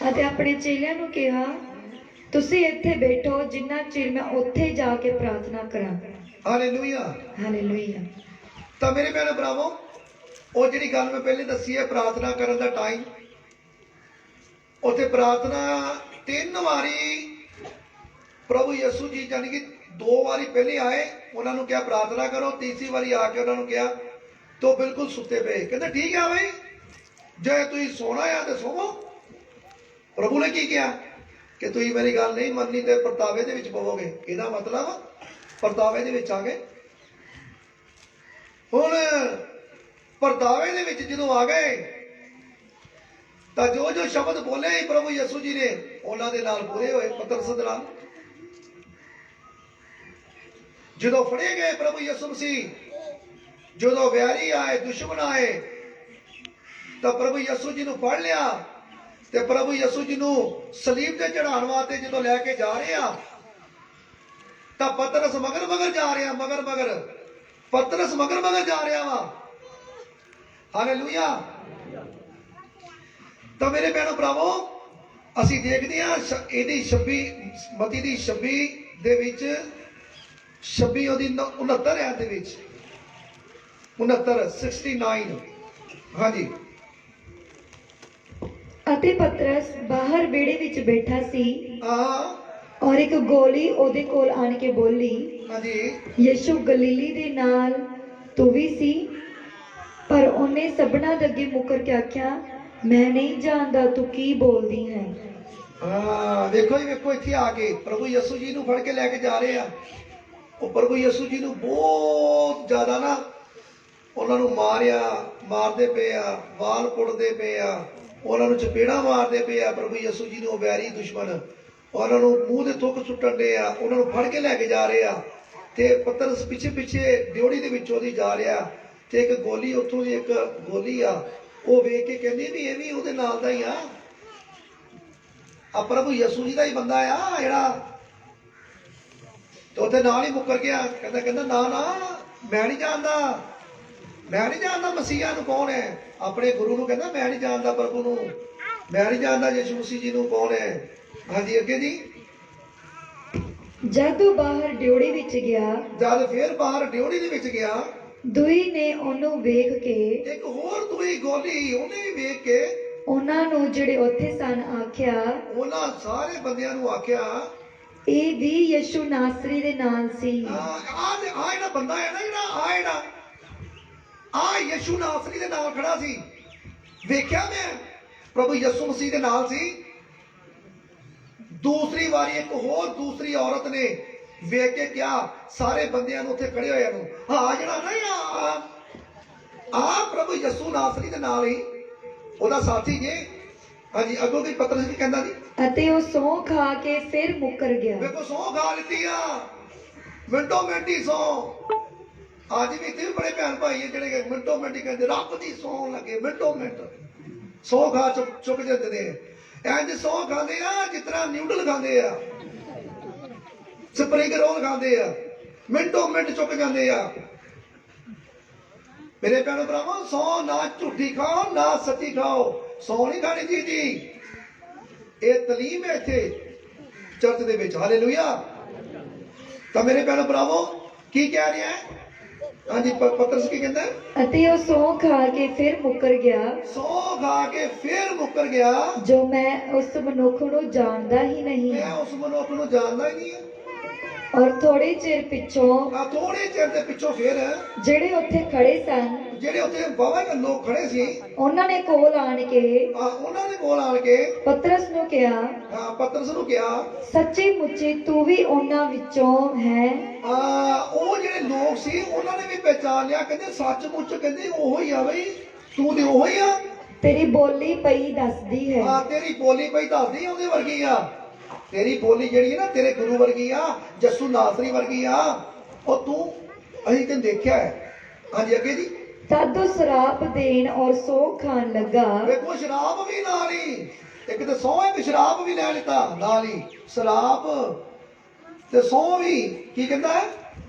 ਅਤੇ ਆਪਣੇ ਚੇਲਿਆਂ ਨੂੰ ਕਿਹਾ, ਤੁਸੀਂ ਇੱਥੇ ਬੈਠੋ ਜਿੰਨਾ ਚਿਰ ਮੈਂ ਉੱਥੇ ਜਾ ਕੇ ਪ੍ਰਾਰਥਨਾ ਕਰਾਂ। ਹਾਲੇਲੂਇਆ। ਹਾਲੇਲੂਇਆ। ਤਾਂ ਮੇਰੇ ਭੈਣੋ ਭਰਾਵੋ, ਉਹ ਜਿਹੜੀ ਗੱਲ ਮੈਂ ਪਹਿਲੇ ਦੱਸੀ ਹੈ ਪ੍ਰਾਰਥਨਾ ਕਰਨ ਦਾ ਟਾਈਮ, ਉੱਥੇ ਪ੍ਰਾਰਥਨਾ 3 ਵਾਰੀ ਪ੍ਰਭੂ ਯਿਸੂ ਜੀ ਜਾਨੀ ਕਿ 2 ਵਾਰੀ ਪਹਿਲੇ ਆਏ, ਉਹਨਾਂ ਨੂੰ ਕਿਹਾ ਪ੍ਰਾਰਥਨਾ ਕਰੋ, ਤੀਸਰੀ ਵਾਰੀ ਆ ਕੇ ਉਹਨਾਂ ਨੂੰ ਕਿਹਾ ਤੋ ਬਿਲਕੁਲ ਸੁੱਤੇ ਪਏ। ਕਹਿੰਦੇ ਠੀਕ ਆ ਬਈ, ਜੇ ਤੁਸੀਂ ਸੋਣਾ ਆ ਤੇ ਸੋਵੋ। ਪ੍ਰਭੂ ਨੇ ਕੀ ਕਿਹਾ ਕਿ ਤੁਸੀਂ ਮੇਰੀ ਗੱਲ ਨਹੀਂ ਮੰਨਣੀ ਤੇ ਪਰਤਾਵੇ ਦੇ ਵਿੱਚ ਪਵੋਗੇ। ਇਹਦਾ ਮਤਲਬ ਪਰਤਾਵੇ ਦੇ ਵਿੱਚ ਆ ਗਏ। ਹੁਣ ਪਰਤਾਵੇ ਦੇ ਵਿੱਚ ਜਦੋਂ ਆ ਗਏ ਤਾਂ ਜੋ ਜੋ ਸ਼ਬਦ ਬੋਲੇ ਪ੍ਰਭੂ ਯਿਸੂ ਜੀ ਨੇ ਉਹਨਾਂ ਦੇ ਨਾਲ ਪੂਰੇ ਹੋਏ। ਪਤਰਸ ਦੇ ਨਾਲ ਜਦੋਂ ਫੜੇ ਗਏ ਪ੍ਰਭੂ ਯਿਸੂ ਮਸੀਹ, ਜਦੋਂ ਵੈਰੀ ਆਏ, ਦੁਸ਼ਮਣ ਆਏ, ਤਾਂ ਪ੍ਰਭੂ ਯਿਸੂ ਜੀ ਨੂੰ ਫੜ ਲਿਆ ਤੇ ਪ੍ਰਭੂ ਯਿਸੂ ਜੀ ਨੂੰ ਸਲੀਬ ਤੇ ਚੜਾਉਣ ਵਾਸਤੇ ਜਦੋਂ ਲੈ ਕੇ ਜਾ ਰਹੇ ਆ ਤਾਂ ਪਤਰਸ ਮਗਰ ਜਾ ਰਿਹਾ, ਪਤਰਸ ਮਗਰ ਜਾ ਰਿਹਾ ਵਾ। ਹਾਲੇਲੂਇਆ। ਤਾਂ ਮੇਰੇ ਭੈਣੋ ਭਰਾਵੋ, ਅਸੀਂ ਦੇਖਦੇ ਹਾਂ ਇਹਦੀ 26 ਮਤੀ ਦੀ 26 ਦੇ ਵਿੱਚ 26 ਉਹਦੀ 69 ਹੈ ਦੇ ਵਿੱਚ 69 ਹਾਂਜੀ। ਅਤੇ ਪਤਰਸ ਬਾਹਰ ਵਿਹੜੇ ਵਿੱਚ ਬੈਠਾ ਸੀ ਹਾਂ ਔਰ ਇੱਕ ਗੋਲੀ ਉਹਦੇ ਕੋਲ ਆਣ ਕੇ ਬੋਲੀ, ਹਾਂਜੀ। ਯਿਸੂ ਗਲੀਲੀ ਦੇ ਨਾਲ ਤੂੰ ਵੀ ਸੀ? ਪਰ ਉਹਨੇ ਸਭਨਾਂ ਦੇ ਅੱਗੇ ਮੁੱਕਰ ਕੇ ਆਖਿਆ, ਮੈਂ ਨਹੀਂ ਜਾਣਦਾ ਤੂੰ ਕੀ ਬੋਲਦੀ ਹੈ। ਹਾਂ ਵੇਖੋ ਜੀ, ਵੇਖੋ ਇੱਥੇ ਆ ਕੇ ਪ੍ਰਭੂ ਯਿਸੂ ਜੀ ਨੂੰ ਫੜ ਕੇ ਲੈ ਕੇ ਜਾ ਰਹੇ ਆ। ਉਹ ਪ੍ਰਭੂ ਯਿਸੂ ਜੀ ਨੂੰ ਬਹੁਤ ਜ਼ਿਆਦਾ ਨਾ ਉਹਨਾਂ ਨੂੰ ਮਾਰਦੇ ਪਏ ਆ, ਵਾਲ ਪੁੱਟਦੇ ਪਏ ਆ, ਉਹਨਾਂ ਨੂੰ ਚਪੇੜਾ ਮਾਰਦੇ ਪਏ ਆ। ਪ੍ਰਭੂ ਯਿਸੂ ਜੀ ਨੂੰ ਉਹ ਵੈਰੀ ਦੁਸ਼ਮਣ ਉਹਨਾਂ ਨੂੰ ਮੂੰਹ ਦੇ ਥੁੱਕ ਸੁੱਟਣ ਦੇ ਆ, ਉਹਨਾਂ ਨੂੰ ਫੜ ਕੇ ਲੈ ਕੇ ਜਾ ਰਹੇ ਆ। ਤੇ ਪਤਰਸ ਪਿੱਛੇ ਡਿਉੜੀ ਦੇ ਵਿੱਚ ਉਹਦੀ ਜਾ ਰਿਹਾ ਤੇ ਇੱਕ ਗੋਲੀ ਉੱਥੋਂ ਦੀ ਇੱਕ ਗੋਲੀ ਆ, ਉਹ ਵੇਖ ਕੇ ਕਹਿੰਦੀ ਵੀ ਇਹ ਵੀ ਉਹਦੇ ਨਾਲ ਦਾ ਹੀ ਆ ਪ੍ਰਭੂ ਯਿਸੂ ਜੀ ਦਾ ਹੀ ਬੰਦਾ ਆ ਜਿਹੜਾ। ਤੇ ਉੱਥੇ ਨਾਲ ਹੀ ਮੁੱਕਰ ਗਿਆ। ਕਹਿੰਦਾ ਨਾ ਮੈਂ ਨਹੀਂ ਜਾਣਦਾ ਮਸੀਹਾ ਨੂੰ ਕੌਣ ਹੈ। ਆਪਣੇ ਗੁਰੂ ਨੂੰ ਕਹਿੰਦਾ ਮੈਂ ਨਹੀਂ ਜਾਣਦਾ, ਪ੍ਰਭੂ ਨੂੰ ਮੈਂ ਨਹੀਂ ਜਾਣਦਾ, ਯਿਸੂ ਮਸੀਹ ਜੀ ਨੂੰ ਕੌਣ ਹੈ। ਹਾਂਜੀ ਅੱਗੇ ਜੀ। ਜਦ ਉਹ ਬਾਹਰ ਡਿਉੜੀ ਵਿੱਚ ਗਿਆ, ਜਦ ਫੇਰ ਬਾਹਰ ਡਿਉੜੀ ਦੇ ਵਿੱਚ ਗਿਆ, ਦੂਈ ਨੇ ਉਹਨੂੰ ਵੇਖ ਕੇ, ਇੱਕ ਹੋਰ ਦੂਈ ਗੋਲੀ ਉਹਨੇ ਵੀ ਵੇਖ ਕੇ ਉਹਨਾਂ ਨੂੰ ਜਿਹੜੇ ਉੱਥੇ ਸਨ ਆਖਿਆ, ਉਹਨਾਂ ਸਾਰੇ ਬੰਦਿਆਂ ਨੂੰ ਆਖਿਆ, ਇਹ ਵੀ ਯਿਸੂ ਨਾਸਰੀ ਦੇ ਨਾਲ ਸੀ। ਆ ਜਿਹੜਾ ਬੰਦਾ ਹੈ ਨਾ, ਜਿਹੜਾ ਆ ਯਿਸੂ ਨਾਸਰੀ ਦੇ ਨਾਲ ਖੜਾ ਸੀ। ਵੇਖਿਆ ਮੈਂ ਪ੍ਰਭੂ ਯਿਸੂ ਮਸੀਹ ਦੇ ਨਾਲ ਸੀ। ਦੂਸਰੀ ਵਾਰੀ ਇੱਕ ਹੋਰ ਦੂਸਰੀ ਔਰਤ ਨੇ ਵੇਖ ਕੇ ਕਿਹਾ ਸਾਰੇ ਬੰਦਿਆਂ ਨੂੰ ਉੱਥੇ ਖੜੇ ਹੋਇਆ ਨੂੰ, ਹਾਂ ਜਿਹੜਾ ਨਾ ਆ ਪ੍ਰਭੂ ਯਿਸੂ ਨਾਸਰੀ ਦੇ ਨਾਲ ਹੀ ਉਹਦਾ ਸਾਥੀ ਜੇ। ਹਾਂਜੀ ਅੱਗੋਂ ਕੀ ਪਤਰਸ ਕੀ ਕਹਿੰਦਾ ਜੀ, ਅਤੇ ਉਹ ਸਹੁੰ ਖਾ ਕੇ ਫਿਰ ਮੁੱਕਰ ਗਿਆ। ਵੇਖੋ ਸਹੁੰ ਖਾ ਲਿੱਤੀ ਆ, ਮਿੰਟੋ ਮਿੰਟੀ ਸਹੁੰ। ਅੱਜ ਵੀ ਇੱਥੇ ਵੀ ਬੜੇ ਭੈਣ ਭਾਈ ਜਿਹੜੇ ਮਿੰਟੋ ਮਿੰਟੀ ਕਹਿੰਦੇ ਰੱਬ ਦੀ ਸਹੁੰ ਲੱਗੇ, ਮਿੰਟੋ ਮਿੰਟ ਸਹੁੰ ਖਾ ਚੁੱਕ ਜਾਂਦੇ ਨੇ। ਇੰਜ ਸਹੁੰ ਖਾਂਦੇ ਆ ਜਿਸ ਤਰ੍ਹਾਂ ਨਿਊਡਲ ਖਾਂਦੇ ਆ, ਸਪਰਿੰਗ ਰੋਲ ਖਾਂਦੇ ਆ, ਮਿੰਟੋ ਮਿੰਟ ਚੁੱਕ ਜਾਂਦੇ ਆ। ਮੇਰੇ ਭੈਣੋ ਭਰਾਵਾਂ, ਸਹੁੰ ਨਾ ਝੂਠੀ ਖਾਓ ਨਾ ਸੱਚੀ ਖਾਓ, ਸਹੁੰ ਨਹੀਂ ਖਾਣੀ ਚਾਹੀਦੀ। ਇਹ ਤਾਲੀਮ ਹੈ ਇੱਥੇ ਚਰਚ ਦੇ ਵਿੱਚ। ਹਾਲੇਲੂਇਆ। ਤਾਂ ਮੇਰੇ ਭੈਣੋ ਭਰਾਵੋ ਕੀ ਕਹਿ ਰਿਹਾ ਹੈ? ਹਾਂਜੀ ਪਤਰਸ ਕੀ ਕਹਿੰਦਾ? ਅਤੇ ਉਹ ਸਹੁੰ ਖਾ ਕੇ ਫਿਰ ਮੁੱਕਰ ਗਿਆ, ਸਹੁੰ ਖਾ ਕੇ ਫਿਰ ਮੁੱਕਰ ਗਿਆ, ਜੋ ਮੈਂ ਉਸ ਮਨੁੱਖ ਨੂੰ ਜਾਣਦਾ ਹੀ ਨਹੀਂ। ਮੈਂ ਉਸ ਮਨੁੱਖ ਨੂੰ ਜਾਣਦਾ ਹੀ ਨਹੀਂ। ਔਰ ਥੋੜੇ ਚਿਰ ਪਿੱਛੋਂ ਥੋੜੇ ਚਿਰ ਦੇ ਪਿੱਛੋਂ ਫਿਰ ਜਿਹੜੇ ਉੱਥੇ ਖੜੇ ਸਨ, ਜਿਹੜੇ ਉੱਥੇ ਬਾਬਾ ਲੋਕ ਖੜੇ ਸੀ, ਉਹਨਾਂ ਨੇ ਕੋਲ ਆਣ ਕੇ ਉਹਨਾਂ ਦੇ ਕੋਲ ਆਣ ਕੇ ਪਤਰਸ ਨੂੰ ਕਿਹਾ, ਪਤਰਸ ਨੂੰ ਕਿਹਾ, ਸੱਚੀ ਮੁੱਚੀ ਤੂੰ ਵੀ ਉਹਨਾਂ ਵਿੱਚੋਂ ਹੈ। ਉਹ ਜਿਹੜੇ ਲੋਕ ਸੀ ਉਹਨਾਂ ਨੇ ਵੀ ਪਹਿਚਾਨ ਲਿਆ, ਕਹਿੰਦੇ ਸੱਚਮੁੱਚ ਕਹਿੰਦੇ ਉਹੋ ਹੀ ਆ ਬਈ, ਤੂੰ ਤੇ ਉਹੋ ਹੀ ਆ। ਤੇਰੀ ਬੋਲੀ ਪਈ ਦੱਸਦੀ ਹੈ। ਹਾਂ, ਤੇਰੀ ਬੋਲੀ ਪਈ ਦੱਸਦੀ ਉਹਦੇ ਵਰਗੀ ਆ। ਤੇਰੀ ਬੋਲੀ ਜਿਹੜੀ ਹੈ ਨਾ ਤੇਰੇ ਗੁਰੂ ਵਰਗੀ ਆ, ਜੱਸੂ ਨਾਸਰੀ ਵਰਗੀ ਆ। ਉਹ ਤੂੰ ਅਸੀਂ ਤੈਨੂੰ ਦੇਖਿਆ ਹੈ। ਹਾਂਜੀ, ਅੱਗੇ ਜੀ। ਤਦ ਉਹ ਸ਼ਰਾਬ ਦੇਣ ਔਰ ਸਹੁੰ ਖਾਣ ਲੱਗਾ। ਵੇਖੋ, ਸ਼ਰਾਬ ਵੀ ਨਾਲ ਹੀ, ਇੱਕ ਤੇ ਸਹੁੰ, ਇੱਕ ਸ਼ਰਾਬ ਵੀ ਲੈ ਲਿੱਤਾ ਨਾਲ ਹੀ। ਸ਼ਰਾਬ ਤੇ ਸਹੁੰ ਵੀ। ਕੀ ਕਹਿੰਦਾ ਹੈ?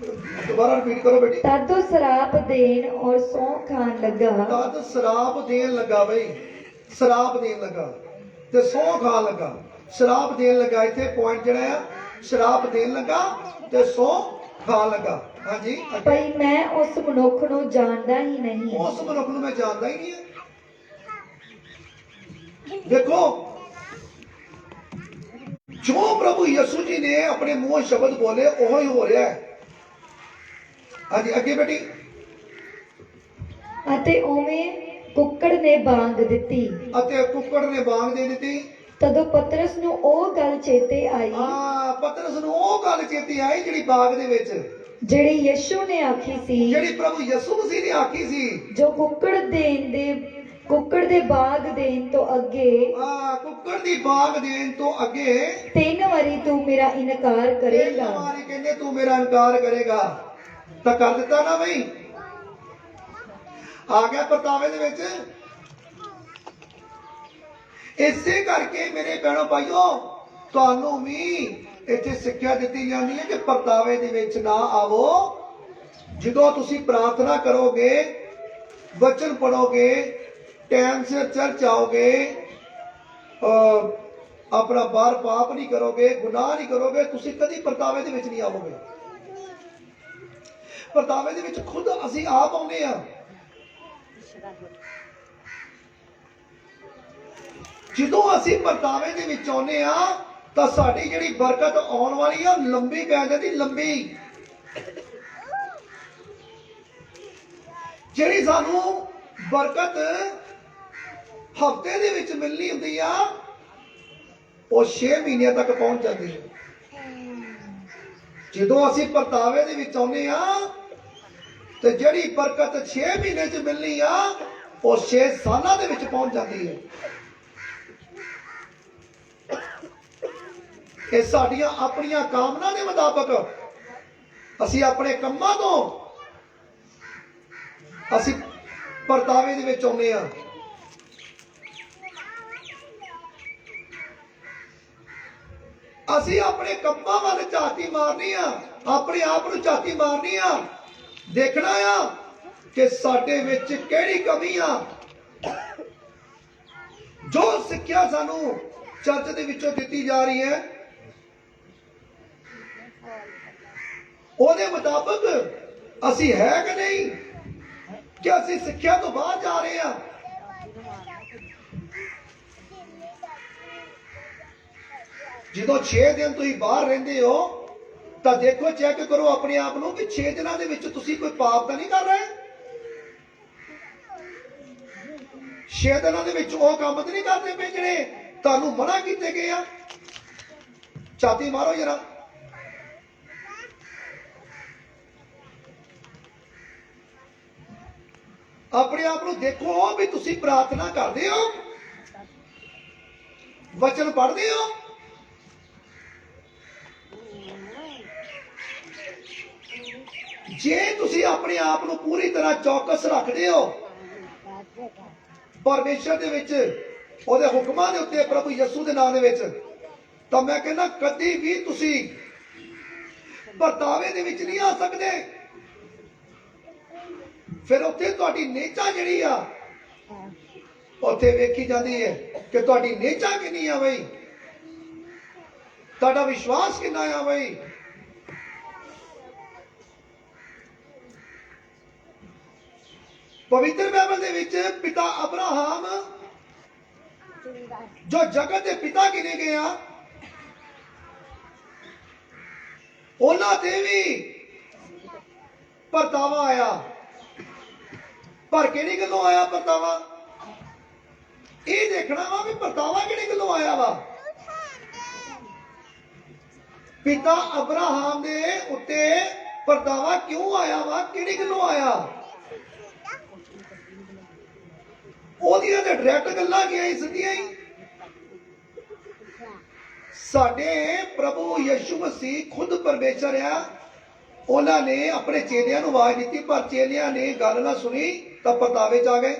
ਦੁਬਾਰਾ ਰਿਪੀਟ ਕਰੋ ਬੇਟੀ। ਤਦ ਉਹ ਸ਼ਰਾਬ ਦੇਣ ਔਰ ਸਹੁੰ ਖਾਣ ਲੱਗਾ। ਤਦ ਸ਼ਰਾਬ ਦੇਣ ਲੱਗਾ ਬਈ, ਸ਼ਰਾਬ ਦੇਣ ਲੱਗਾ ਤੇ ਸਹੁੰ ਖਾਣ ਲੱਗਾ। ਸ਼ਰਾਬ ਦੇਣ ਲੱਗਾ, ਇੱਥੇ ਪੁਆਇੰਟ ਜਿਹੜਾ ਆ, ਸ਼ਰਾਬ ਦੇਣ ਲੱਗਾ ਤੇ ਸਹੁੰ ਖਾਣ ਲੱਗਾ। ਹਾਂਜੀ, ਭਈ ਮੈਂ ਉਸ ਮਨੁੱਖ ਨੂੰ ਜਾਣਦਾ ਹੀ ਨਹੀਂ। ਉਸ ਮਨੁੱਖ ਨੂੰ ਮੈਂ ਜਾਣਦਾ ਹੀ ਨਹੀਂ ਹੈ। ਦੇਖੋ, ਜੋ ਪ੍ਰਭੂ ਯਿਸੂ ਜੀ ਨੇ ਆਪਣੇ ਮੂੰਹੋਂ ਸ਼ਬਦ ਬੋਲੇ ਉਹ ਹੀ ਹੋ ਰਿਹਾ ਹੈ। ਹਾਂਜੀ, ਅੱਗੇ ਬੇਟੀ। ਅਤੇ ਉਵੇਂ ਕੁੱਕੜ ਨੇ ਬਾਂਗ ਦਿੱਤੀ। ਅਤੇ ਕੁੱਕੜ ਨੇ ਬਾਂਗ ਦੇ ਦਿੱਤੀ। ਤਦੋਂ ਪਤਰਸ ਨੂੰ ਉਹ ਗੱਲ ਚੇਤੇ ਆਈ। ਹਾਂ, ਪਤਰਸ ਨੂੰ ਉਹ ਗੱਲ ਚੇਤੇ ਆਈ ਜਿਹੜੀ ਬਾਗ ਦੇ ਵਿੱਚ, ਜਿਹੜੀ ਯਿਸੂ ਨੇ ਆਖੀ ਸੀ, ਜਿਹੜੀ ਪ੍ਰਭੂ ਯਿਸੂ ਮਸੀਹ ਨੇ ਆਖੀ ਸੀ, ਜੋ ਕੁੱਕੜ ਦੇ ਬਾਗ ਦੇਣ ਤੋਂ ਅੱਗੇ, ਕੁੱਕੜ ਦੀ ਬਾਗ ਦੇਣ ਤੋਂ ਅੱਗੇ 3 ਵਾਰੀ ਤੂੰ ਮੇਰਾ ਇਨਕਾਰ ਕਰੇਗਾ। ਤਿੰਨ ਵਾਰੀ ਕਹਿੰਦੇ ਤੂੰ ਮੇਰਾ ਇਨਕਾਰ ਕਰੇਗਾ। ਤਾਂ ਕਰ ਦਿੱਤਾ ਨਾ ਬਈ, ਆ ਗਿਆ ਪਰਤਾਵੇ ਦੇ ਵਿੱਚ। ਇਸੇ ਕਰਕੇ ਮੇਰੇ ਭੈਣੋ ਭਾਈਓ, ਤੁਹਾਨੂੰ ਵੀ ਇੱਥੇ ਸਿੱਖਿਆ ਦਿੱਤੀ ਜਾਂਦੀ ਹੈ ਕਿ ਪਰਤਾਵੇ ਦੇ ਵਿੱਚ ਨਾ ਆਵੋ। ਜਦੋਂ ਤੁਸੀਂ ਪ੍ਰਾਰਥਨਾ ਕਰੋਗੇ, ਵਚਨ ਪੜੋਗੇ, ਟਾਈਮ ਸਿਰ ਚਰਚ ਆਓਗੇ, ਆਪਣਾ ਬਾਹਰ ਪਾਪ ਨਹੀਂ ਕਰੋਗੇ, ਗੁਨਾਹ ਨਹੀਂ ਕਰੋਗੇ, ਤੁਸੀਂ ਕਦੀ ਪਰਤਾਵੇ ਦੇ ਵਿੱਚ ਨਹੀਂ ਆਵੋਗੇ। ਪਰਤਾਵੇ ਦੇ ਵਿੱਚ ਖੁਦ ਅਸੀਂ ਆਪ ਆਉਂਦੇ ਆ। ਜਦੋਂ ਅਸੀਂ ਪਰਤਾਵੇ ਦੇ ਵਿੱਚ ਆਉਂਦੇ ਆ ਤਾਂ ਸਾਡੀ ਜਿਹੜੀ ਬਰਕਤ ਆਉਣ ਵਾਲੀ ਆ ਲੰਬੀ ਪੈ ਜਾਂਦੀ, ਲੰਬੀ। ਜਿਹੜੀ ਸਾਨੂੰ ਬਰਕਤ ਹਫ਼ਤੇ ਦੇ ਵਿੱਚ ਮਿਲਣੀ ਹੁੰਦੀ ਆ ਉਹ 6 ਮਹੀਨਿਆਂ ਤੱਕ ਪਹੁੰਚ ਜਾਂਦੀ ਹੈ। ਜਦੋਂ ਅਸੀਂ ਪਰਤਾਵੇ ਦੇ ਵਿੱਚ ਆਉਂਦੇ ਆ ਤੇ ਜਿਹੜੀ ਬਰਕਤ 6 ਮਹੀਨੇ 'ਚ ਮਿਲਣੀ ਆ ਉਹ 6 ਸਾਲਾਂ ਦੇ ਵਿੱਚ ਪਹੁੰਚ ਜਾਂਦੀ ਹੈ। ਇਹ ਸਾਡੀਆਂ ਆਪਣੀਆਂ ਕਾਮਨਾ ਦੇ ਮੁਤਾਬਕ, ਅਸੀਂ ਆਪਣੇ ਕੰਮਾਂ ਤੋਂ ਅਸੀਂ ਪਰਤਾਵੇ ਦੇ ਵਿੱਚ ਆਉਂਦੇ ਆ। ਅਸੀਂ ਆਪਣੇ ਕੰਮਾਂ ਵੱਲ ਝਾਤੀ ਮਾਰਨੀ ਆ, ਆਪਣੇ ਆਪ ਨੂੰ ਝਾਤੀ ਮਾਰਨੀ ਆ, ਦੇਖਣਾ ਆ ਕਿ ਸਾਡੇ ਵਿੱਚ ਕਿਹੜੀ ਕਮੀ ਆ। ਜੋ ਸਿੱਖਿਆ ਸਾਨੂੰ ਚਰਚ ਦੇ ਵਿੱਚੋਂ ਦਿੱਤੀ ਜਾ ਰਹੀ ਹੈ ਉਹਦੇ ਮੁਤਾਬਕ ਅਸੀਂ ਹੈ ਕਿ ਨਹੀਂ, ਕਿ ਅਸੀਂ ਸਿੱਖਿਆ ਤੋਂ ਬਾਹਰ ਜਾ ਰਹੇ ਹਾਂ। ਜਦੋਂ 6 ਦਿਨ ਤੁਸੀਂ ਬਾਹਰ ਰਹਿੰਦੇ ਹੋ ਤਾਂ ਦੇਖੋ, ਚੈੱਕ ਕਰੋ ਆਪਣੇ ਆਪ ਨੂੰ ਕਿ 6 ਦਿਨਾਂ ਦੇ ਵਿੱਚ ਤੁਸੀਂ ਕੋਈ ਪਾਪ ਤਾਂ ਨਹੀਂ ਕਰ ਰਹੇ। 6 ਦਿਨਾਂ ਦੇ ਵਿੱਚ ਉਹ ਕੰਮ ਤਾਂ ਨਹੀਂ ਕਰਦੇ ਪਏ ਜਿਹੜੇ ਤੁਹਾਨੂੰ ਮਨਾ ਕੀਤੇ ਗਏ ਆ। ਛਾਤੀ ਮਾਰੋ ਜਰਾ। ਆਪਣੇ ਆਪ ਨੂੰ ਦੇਖੋ ਵੀ ਤੁਸੀਂ ਪ੍ਰਾਰਥਨਾ ਕਰਦੇ ਹੋ, ਵਚਨ ਪੜ੍ਹਦੇ ਹੋ। ਜੇ ਤੁਸੀਂ ਆਪਣੇ ਆਪ ਨੂੰ ਪੂਰੀ ਤਰ੍ਹਾਂ ਚੌਕਸ ਰੱਖਦੇ ਹੋ ਪਰਮੇਸ਼ਰ ਦੇ ਵਿੱਚ, ਉਹਦੇ ਹੁਕਮਾਂ ਦੇ ਉੱਤੇ, ਪ੍ਰਭੂ ਯਿਸੂ ਦੇ ਨਾਮ ਦੇ ਵਿੱਚ, ਤਾਂ ਮੈਂ ਕਹਿੰਦਾ ਕਦੀ ਵੀ ਤੁਸੀਂ ਪਰਤਾਵੇ ਦੇ ਵਿੱਚ ਨਹੀਂ ਆ ਸਕਦੇ। ਫਿਰ ਉੱਥੇ ਤੁਹਾਡੀ ਨੇਚਾ ਜਿਹੜੀ ਆ ਉੱਥੇ ਵੇਖੀ ਜਾਂਦੀ ਹੈ ਕਿ ਤੁਹਾਡੀ ਨੇਚਾ ਕਿੰਨੀ ਆ ਬਈ, ਤੁਹਾਡਾ ਵਿਸ਼ਵਾਸ ਕਿੰਨਾ ਆ ਬਈ। ਪਵਿੱਤਰ ਬਾਈਬਲ ਦੇ ਵਿੱਚ ਪਿਤਾ ਅਬਰਾਹਮ ਜੋ ਜਗਤ ਦੇ ਪਿਤਾ ਗਿਣੇ ਗਏ ਆ, ਉਹਨਾਂ ਤੇ ਵੀ ਪਰਤਾਵਾ ਆਇਆ। ਪਰ ਕਿਹੜੀ ਗੱਲੋਂ ਆਇਆ ਪਰਤਾਵਾ? ਇਹ ਦੇਖਣਾ ਵਾ ਵੀ ਪਰਤਾਵਾ ਕਿਹੜੀ ਗੱਲੋਂ ਆਇਆ ਵਾ। ਪਿਤਾ ਅਬਰਾਹਮ ਦੇ ਉੱਤੇ ਪਰਤਾਵਾ ਕਿਉਂ ਆਇਆ ਵਾ, ਕਿਹੜੀ ਗੱਲੋਂ ਆਇਆ? ਉਹਦੀਆਂ ਤੇ ਡਾਇਰੈਕਟ ਗੱਲਾਂ ਗਿਆ ਹੀ ਸਿੱਧੀਆਂ ਹੀ। ਸਾਡੇ ਪ੍ਰਭੂ ਯਿਸੂ ਮਸੀਹ ਖੁਦ ਪਰਮੇਸ਼ਰ ਆ। ਉਹਨਾਂ ਨੇ ਆਪਣੇ ਚੇਲਿਆਂ ਨੂੰ ਆਵਾਜ਼ ਦਿੱਤੀ, ਪਰ ਚੇਲਿਆਂ ਨੇ ਗੱਲ ਨਾ ਸੁਣੀ ਤਾਂ ਪਰਤਾਵੇ ਚ ਆ ਗਏ।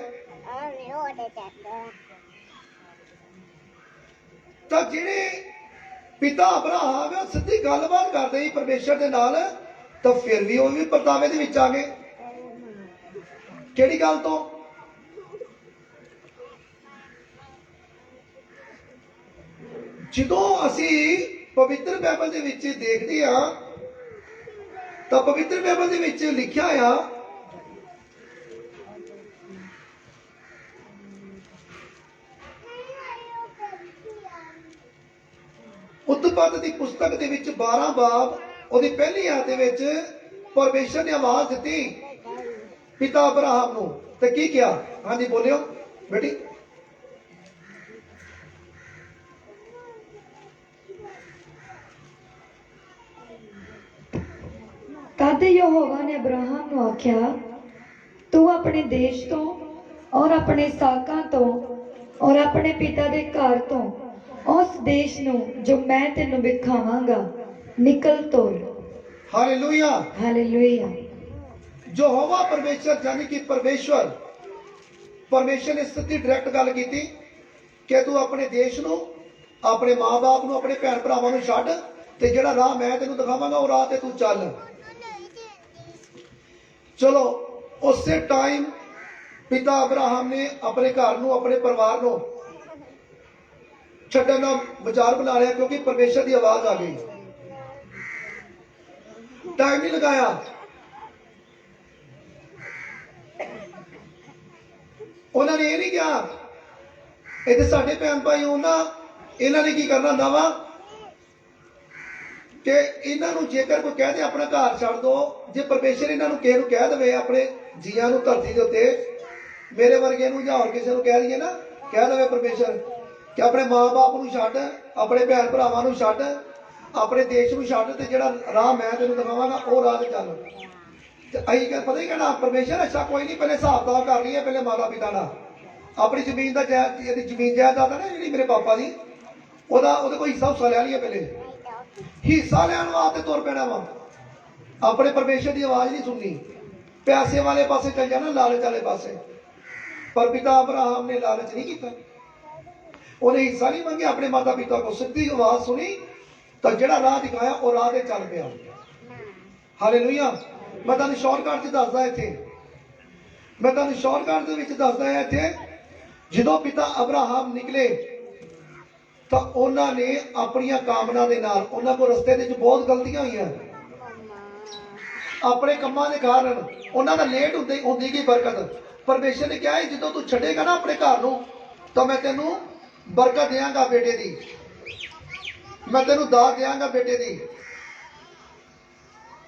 ਤਾਂ ਜਿਹੜੇ ਪਿਤਾ ਅਬਰਾਹਮ ਆ ਸਿੱਧੀ ਗੱਲਬਾਤ ਕਰਦੇ ਸੀ ਪਰਮੇਸ਼ਰ ਦੇ ਨਾਲ, ਤਾਂ ਫਿਰ ਵੀ ਉਹ ਵੀ ਪਰਤਾਵੇ ਦੇ ਵਿੱਚ ਆ ਗਏ। ਕਿਹੜੀ ਗੱਲ ਤੋਂ? ਜਦੋਂ ਅਸੀਂ ਪਵਿੱਤਰ ਬਾਈਬਲ ਦੇ ਵਿੱਚ ਦੇਖਦੇ ਹਾਂ ਤਾਂ ਪਵਿੱਤਰ ਬਾਈਬਲ ਦੇ ਵਿੱਚ ਲਿਖਿਆ ਆ, ਉਤਪਤ ਦੀ ਪੁਸਤਕ ਦੇ ਵਿੱਚ 12 ਬਾਬ ਉਹਦੀ ਪਹਿਲੀ ਆਇਤ ਦੇ ਵਿੱਚ ਪਰਮੇਸ਼ਰ ਨੇ ਆਵਾਜ਼ ਦਿੱਤੀ ਪਿਤਾ ਅਬਰਾਹਮ ਨੂੰ, ਤੇ ਕੀ ਕਿਹਾ? ਹਾਂਜੀ ਬੋਲਿਓ ਬੇਟੀ। ਤਦ ਯਹੋਵਾ ਨੇ ਅਬਰਾਹਮ ਨੂੰ ਆਖਿਆ, ਤੂੰ ਆਪਣੇ ਦੇਸ਼ ਤੋਂ ਔਰ ਆਪਣੇ ਸਾਕਾਂ ਤੋਂ ਔਰ ਆਪਣੇ ਪਿਤਾ ਦੇ ਘਰ ਤੋਂ ਉਸ ਦੇਸ਼ ਨੂੰ ਜੋ ਮੈਂ ਤੈਨੂੰ ਵਿਖਾਵਾਂਗਾ ਨਿਕਲ ਤੋਰ। Hallelujah, hallelujah. ਯਹੋਵਾ ਪਰਮੇਸ਼ਰ ਯਾਨੀ ਕਿ ਪਰਮੇਸ਼ਰ ਨੇ ਸਿੱਧੀ ਡਾਇਰੈਕਟ ਗੱਲ ਕੀਤੀ ਕਿ ਤੂੰ ਆਪਣੇ ਦੇਸ਼ ਨੂੰ, ਆਪਣੇ ਮਾਂ-ਬਾਪ ਨੂੰ, ਆਪਣੇ ਭੈਣ ਭਰਾਵਾਂ ਨੂੰ ਛੱਡ ਤੇ ਜਿਹੜਾ ਰਾਹ ਮੈਂ ਤੈਨੂੰ ਦਿਖਾਵਾਂਗਾ ਉਹ ਰਾਹ ਤੇ ਤੂੰ ਚੱਲ। ਚਲੋ ਉਸੇ ਟਾਈਮ ਪਿਤਾ ਅਬਰਾਹਮ ਨੇ ਆਪਣੇ ਘਰ ਨੂੰ, ਆਪਣੇ ਪਰਿਵਾਰ ਨੂੰ ਛੱਡਣ ਦਾ ਵਿਚਾਰ ਬਣਾ ਲਿਆ, ਕਿਉਂਕਿ ਪਰਮੇਸ਼ਰ ਦੀ ਆਵਾਜ਼ ਆ ਗਈ। ਟਾਈਮ ਨਹੀਂ ਲਗਾਇਆ। ਉਹਨਾਂ ਨੇ ਇਹ ਨਹੀਂ ਕਿਹਾ ਇਹਦੇ ਸਾਡੇ ਭੈਣ ਭਾਈ ਇਹਨਾਂ ਨੇ ਕੀ ਕਰਨਾ ਹੁੰਦਾ ਵਾ ਕਿ ਇਹਨਾਂ ਨੂੰ ਜੇਕਰ ਕੋਈ ਕਹਦੇ ਆਪਣਾ ਘਰ ਛੱਡ ਦੋ, ਜੇ ਪਰਮੇਸ਼ਰ ਇਹਨਾਂ ਨੂੰ ਕਿਸੇ ਨੂੰ ਕਹਿ ਦੇਵੇ ਆਪਣੇ ਜੀਆਂ ਨੂੰ ਧਰਤੀ ਦੇ ਉੱਤੇ, ਮੇਰੇ ਵਰਗੇ ਨੂੰ ਜਾਂ ਹੋਰ ਕਿਸੇ ਨੂੰ ਕਹਿ ਦਈਏ ਨਾ, ਕਹਿ ਦੇਵੇ ਪਰਮੇਸ਼ਰ ਕਿ ਆਪਣੇ ਮਾਂ-ਬਾਪ ਨੂੰ ਛੱਡ, ਆਪਣੇ ਭੈਣ ਭਰਾਵਾਂ ਨੂੰ ਛੱਡ, ਆਪਣੇ ਦੇਸ਼ ਨੂੰ ਛੱਡ ਤੇ ਜਿਹੜਾ ਰਾਹ ਮੈਂ ਤੈਨੂੰ ਦਿਖਾਵਾਂਗਾ ਉਹ ਰਾਹ ਤੇ ਚੱਲ। ਤੇ ਅਸੀਂ ਪਤਾ ਹੀ ਕਹਿਣਾ ਪਰਮੇਸ਼ਰ ਅੱਛਾ ਕੋਈ ਨਹੀਂ, ਪਹਿਲੇ ਹਿਸਾਬ ਕਿਤਾਬ ਕਰ ਲਈਏ ਪਹਿਲੇ ਮਾਤਾ ਪਿਤਾ ਦਾ, ਆਪਣੀ ਜ਼ਮੀਨ ਦਾ ਇਹਦੀ ਜ਼ਮੀਨ ਜਾਇਦਾਦ ਹੈ ਨਾ ਜਿਹੜੀ ਮੇਰੇ ਪਾਪਾ ਦੀ, ਉਹਦੇ ਕੋਈ ਹਿੱਸਾ ਲੈ ਲਈਏ। ਪਹਿਲੇ ਹਿੱਸਾ ਲੈਣ ਵਾਸਤੇ ਤੁਰ ਪੈਣਾ ਵਾ। ਆਪਣੇ ਪਰਮੇਸ਼ਰ ਦੀ ਆਵਾਜ਼ ਨਹੀਂ ਸੁਣਨੀ, ਪੈਸੇ ਵਾਲੇ ਪਾਸੇ ਚੱਲ ਜਾਣਾ, ਲਾਲਚ ਵਾਲੇ ਪਾਸੇ। ਪਰ ਪਿਤਾ ਅਬਰਾਹਮ ਨੇ ਲਾਲਚ ਨਹੀਂ ਕੀਤਾ, ਉਹਨੇ ਹਿੱਸਾ ਨਹੀਂ ਮੰਗਿਆ ਆਪਣੇ ਮਾਤਾ ਪਿਤਾ ਕੋਲ, ਸਿੱਧੀ ਆਵਾਜ਼ ਸੁਣੀ ਤਾਂ ਜਿਹੜਾ ਰਾਹ ਦਿਖਾਇਆ ਉਹ ਰਾਹ ਤੇ ਚੱਲ ਪਿਆ। ਹਾਲੇਲੂਇਆ। ਮੈਂ ਤੁਹਾਨੂੰ ਸ਼ਾਰਟਕਟ 'ਚ ਦੱਸਦਾ ਦੇ ਵਿੱਚ ਦੱਸਦਾ ਹੈ ਇੱਥੇ, ਜਦੋਂ ਪਿਤਾ ਅਬਰਾਹਮ ਨਿਕਲੇ ਤਾਂ ਉਹਨਾਂ ਨੇ ਆਪਣੀਆਂ ਕਾਮਨਾ ਦੇ ਨਾਲ, ਉਹਨਾਂ ਕੋਲ ਰਸਤੇ ਦੇ ਵਿੱਚ ਬਹੁਤ ਗਲਤੀਆਂ ਹੋਈਆਂ, ਆਪਣੇ ਕੰਮਾਂ ਦੇ ਕਾਰਨ ਉਹਨਾਂ ਦਾ ਲੇਟ ਹੁੰਦੀ ਗਈ ਬਰਕਤ। ਪਰਮੇਸ਼ਰ ਨੇ ਕਿਹਾ ਜਦੋਂ ਤੂੰ ਛੱਡੇਗਾ ਨਾ ਆਪਣੇ ਘਰ ਨੂੰ ਤਾਂ ਮੈਂ ਤੈਨੂੰ ਬਰਕਤ ਦਿਆਂਗਾ ਬੇਟੇ ਦੀ, ਮੈਂ ਤੈਨੂੰ ਦਾਤ ਦਿਆਂਗਾ ਬੇਟੇ ਦੀ।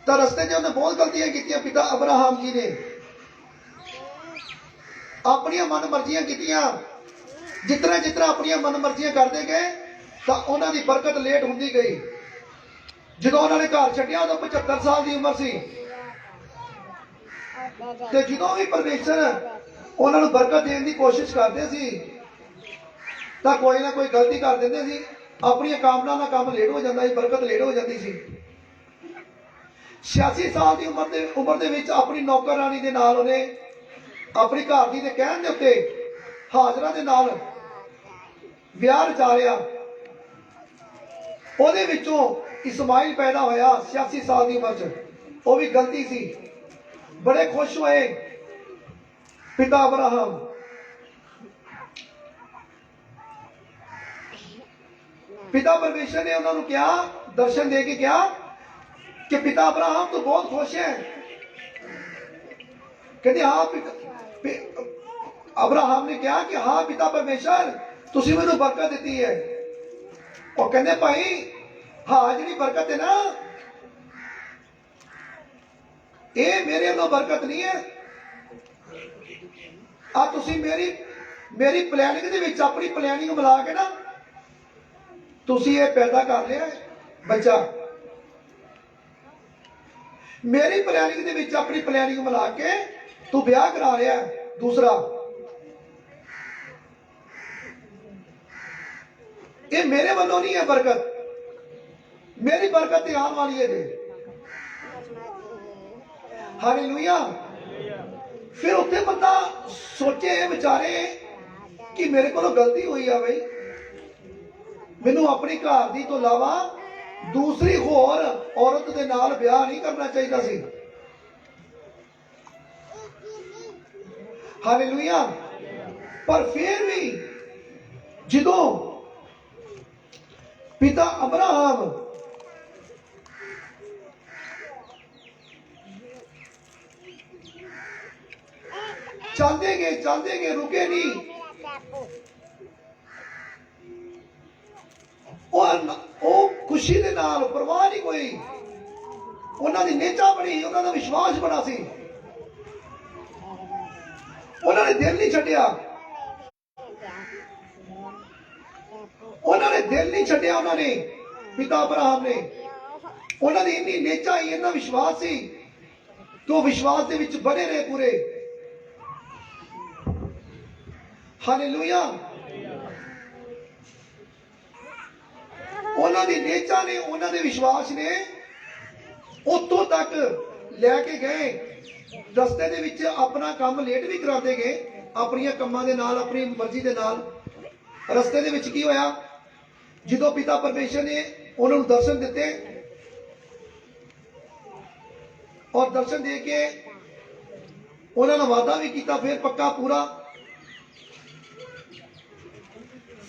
ਤਾਂ ਰਸਤੇ 'ਚ ਉਹਨੇ ਬਹੁਤ ਗਲਤੀਆਂ ਕੀਤੀਆਂ। ਪਿਤਾ ਅਬਰਾਹਮ ਜੀ ਨੇ ਆਪਣੀਆਂ ਮਨ ਮਰਜ਼ੀਆਂ ਕੀਤੀਆਂ। ਜਿਤਨਾ ਆਪਣੀਆਂ ਮਨ ਮਰਜ਼ੀਆਂ ਕਰਦੇ ਗਏ ਤਾਂ ਉਹਨਾਂ ਦੀ ਬਰਕਤ ਲੇਟ ਹੁੰਦੀ ਗਈ। ਜਦੋਂ ਉਹਨਾਂ ਨੇ ਘਰ ਛੱਡਿਆ ਉਦੋਂ 75 ਸਾਲ ਦੀ ਉਮਰ ਸੀ, ਤੇ ਜਦੋਂ ਵੀ ਪਰਮੇਸ਼ਰ ਉਹਨਾਂ ਨੂੰ ਬਰਕਤ ਦੇਣ ਦੀ ਕੋਸ਼ਿਸ਼ ਕਰਦੇ ਸੀ ਤਾਂ ਕੋਈ ਨਾ ਕੋਈ ਗਲਤੀ ਕਰ ਦਿੰਦੇ ਸੀ, ਆਪਣੀਆਂ ਕਾਮਨਾ ਦਾ ਕੰਮ ਲੇਟ ਹੋ ਜਾਂਦਾ ਸੀ, ਬਰਕਤ ਲੇਟ ਹੋ ਜਾਂਦੀ ਸੀ। 86 ਸਾਲ ਦੀ ਉਮਰ ਦੇ ਵਿੱਚ ਆਪਣੀ ਨੌਕਰਾਨੀ ਦੇ ਨਾਲ ਉਹਨੇ ਆਪਣੀ ਘਰ ਦੀ ਦੇ ਕਹਿਣ ਦੇ ਉੱਤੇ ਹਾਜ਼ਰਾ ਦੇ ਨਾਲ ਵਿਆਹ ਰਚਾਇਆ। ਉਹਦੇ ਵਿੱਚੋਂ ਇਸਮਾਈਲ ਪੈਦਾ ਹੋਇਆ 86 ਸਾਲ ਦੀ ਉਮਰ 'ਚ। ਉਹ ਵੀ ਗਲਤੀ ਸੀ। ਬੜੇ ਖੁਸ਼ ਹੋਏ ਪਿਤਾ ਅਬਰਾਹਮ। ਪਿਤਾ ਪਰਮੇਸ਼ਰ ਨੇ ਉਹਨਾਂ ਨੂੰ ਕਿਹਾ, ਦਰਸ਼ਨ ਦੇ ਕੇ ਕਿਹਾ ਕਿ ਪਿਤਾ ਅਬਰਾਹਮ ਤੂੰ ਬਹੁਤ ਖੁਸ਼ ਹੈ। ਕਹਿੰਦੇ ਹਾਂ। ਅਬਰਾਹਮ ਨੇ ਕਿਹਾ ਕਿ ਹਾਂ ਪਿਤਾ ਪਰਮੇਸ਼ਰ ਤੁਸੀਂ ਮੈਨੂੰ ਬਰਕਤ ਦਿੱਤੀ ਹੈ। ਉਹ ਕਹਿੰਦੇ ਭਾਈ ਹਾਂ ਜਿਹੜੀ ਬਰਕਤ ਹੈ ਨਾ ਇਹ ਮੇਰੇ ਵੱਲੋਂ ਬਰਕਤ ਨਹੀਂ ਹੈ। ਆ ਤੁਸੀਂ ਮੇਰੀ ਪਲੈਨਿੰਗ ਦੇ ਵਿੱਚ ਆਪਣੀ ਪਲੈਨਿੰਗ ਮਿਲਾ ਕੇ ਨਾ ਤੁਸੀਂ ਇਹ ਪੈਦਾ ਕਰ ਲਿਆ ਬੱਚਾ। ਮੇਰੀ ਪਲੈਨਿੰਗ ਦੇ ਵਿੱਚ ਆਪਣੀ ਪਲੈਨਿੰਗ ਮਿਲਾ ਕੇ ਤੂੰ ਵਿਆਹ ਕਰਾ ਲਿਆ ਦੂਸਰਾ। ये मेरे वालों नहीं है बरकत, मेरी बरकत ते आने वाली है जे। हालेलुया। फिर उत्थे बंदा सोचे विचारे कि मेरे को गलती हुई है भाई, मैनू अपनी घर दी तो इलावा दूसरी होर औरत दे नाल ब्याह नहीं करना चाहिए सी। हालेलुया। पर फिर भी जदों पिता अब्राहम चलते गए रुके नहीं, खुशी दे नाल परवाह नहीं कोई, उन्हां दी नेचा बड़ी, उन्हां दा विश्वास बड़ा सी, उन्होंने दिल नहीं छड्डिया, उन्होंने दिल नहीं छड्डिया, उन्होंने पिता अब्राहम ने, उन्होंने इन्नी नेचा ही इन्ना विश्वास सी तो विश्वास दे विच बने रहे पूरे। हालेलुया। उन्होंने नेचा ने, उन्होंने विश्वास ने उतों तक लैके गए, रस्ते दे विच अपना काम लेट भी कराते गए, अपनी कामां दे नाल, अपनी मर्जी दे नाल। रस्ते दे विच की होया, जदों पिता परमेश्वर ने उन्होंने दर्शन दिते और दर्शन दे के उन्होंने वादा भी किया, फिर पक्का पूरा।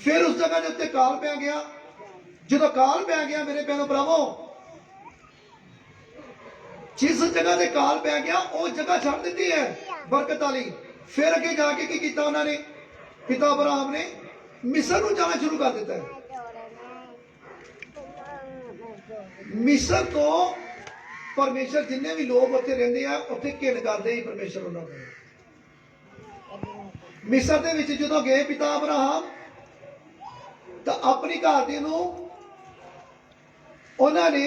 फिर उस जगह के उत्ते काल पै गया, जो काल पै गया मेरे भैनों भरावो, जिस जगह से काल पै गया वो जगह छड़ दी है बरकत वाली। फिर अगे जाके की किया उन्होंने, पिता अब्राहम ने मिस्र को जाना शुरू कर दिता है। मिस्र तो परमेश्वर जिन्ने भी लोग उत्थे रहंदे आ उत्थे घिन करदे ही परमेश्वर उन्हां नूं। मिस्र दे विच जदों गए पिता अब्राहम तो अपनी घरदी नूं उन्होंने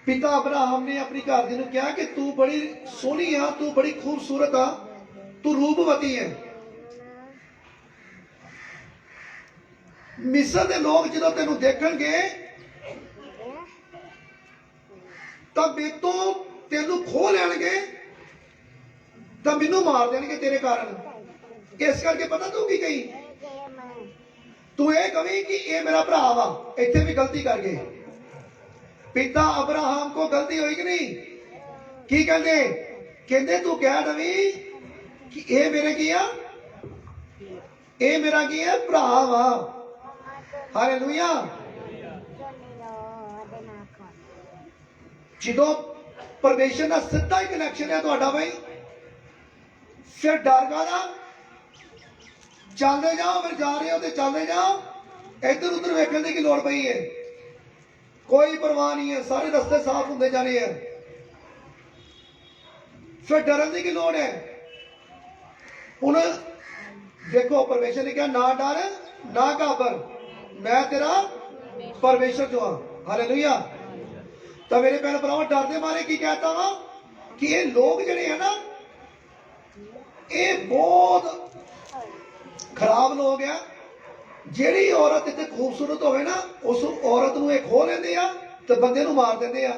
पिता अब्राहम ने अपनी घरदी नूं कहा कि तू बड़ी सोहनी आ, तू बड़ी खूबसूरत आ, तू रूपवती है। मिस्र के लोग जो तेन देखणगे तो मेरे तो तेनू खो लैणगे, तो मैनू मार देणगे तेरे कारण। इस करके पता तू की कही, तू ये कही कि ये मेरा भरा वा, इत्थे भी गलती कर गए। पिता अब्राहम को गलती हुई कि नहीं? की कहते कहते तू कह दवी कि ये मेरे की आ, ये मेरा की है भरा वा। हालेलुया। जो परमेश्वर का सीधा ही कनैक्शन है तुहाडा भाई, फिर डर कादा, चलते जाओ, फिर जा रहे हो तो चलते जाओ, इधर उधर वेखण की लोड़ पई है, कोई परवाह नहीं है, सारे रास्ते साफ होंगे जाने हैं। फिर डरने की लोड़ है। हुण देखो परमेश्वर ने कहा ना डर ना घाबर, मैं तेरा परमेश्वर जो हाँ। हालेलुया। तो मेरे भैन भराओ डरते मारे की कहता वा कि ये लोग जड़े है ना, ये बहुत खराब लोग है। जेड़ी औरत इतने खूबसूरत होवे ना, उस औरत नूं खो लेंदे आ ते बंदे नूं मार देंदे आ।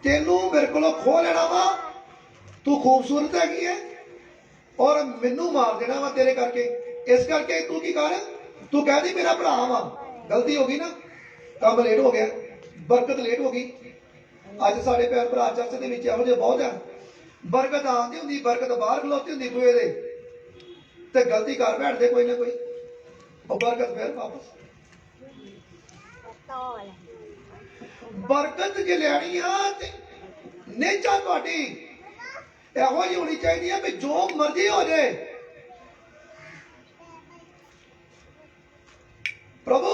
तेनू मेरे कोलों खो लेना वा, तू खूबसूरत हैगी है और मैनू मार देना वा तेरे करके। इस करके तू की कर, तू कह दी मेरा भरा वा। गलती हो गई ना, काम लेट हो गया, बरकत लेट हो गई। अज साढ़े भैन भरा चर्च के इहो जिहे बहुत है, बरकत आती होंगी, बरकत बाहर खलोती होंगी दूए दे, ते गलती कर बैठते कोई ना कोई, और बरकत फिर वापस। बरकत जे लैनी आ नेचा तुहाडी इहो जी होनी चाहिए भी जो मर्जी हो जाए, प्रभु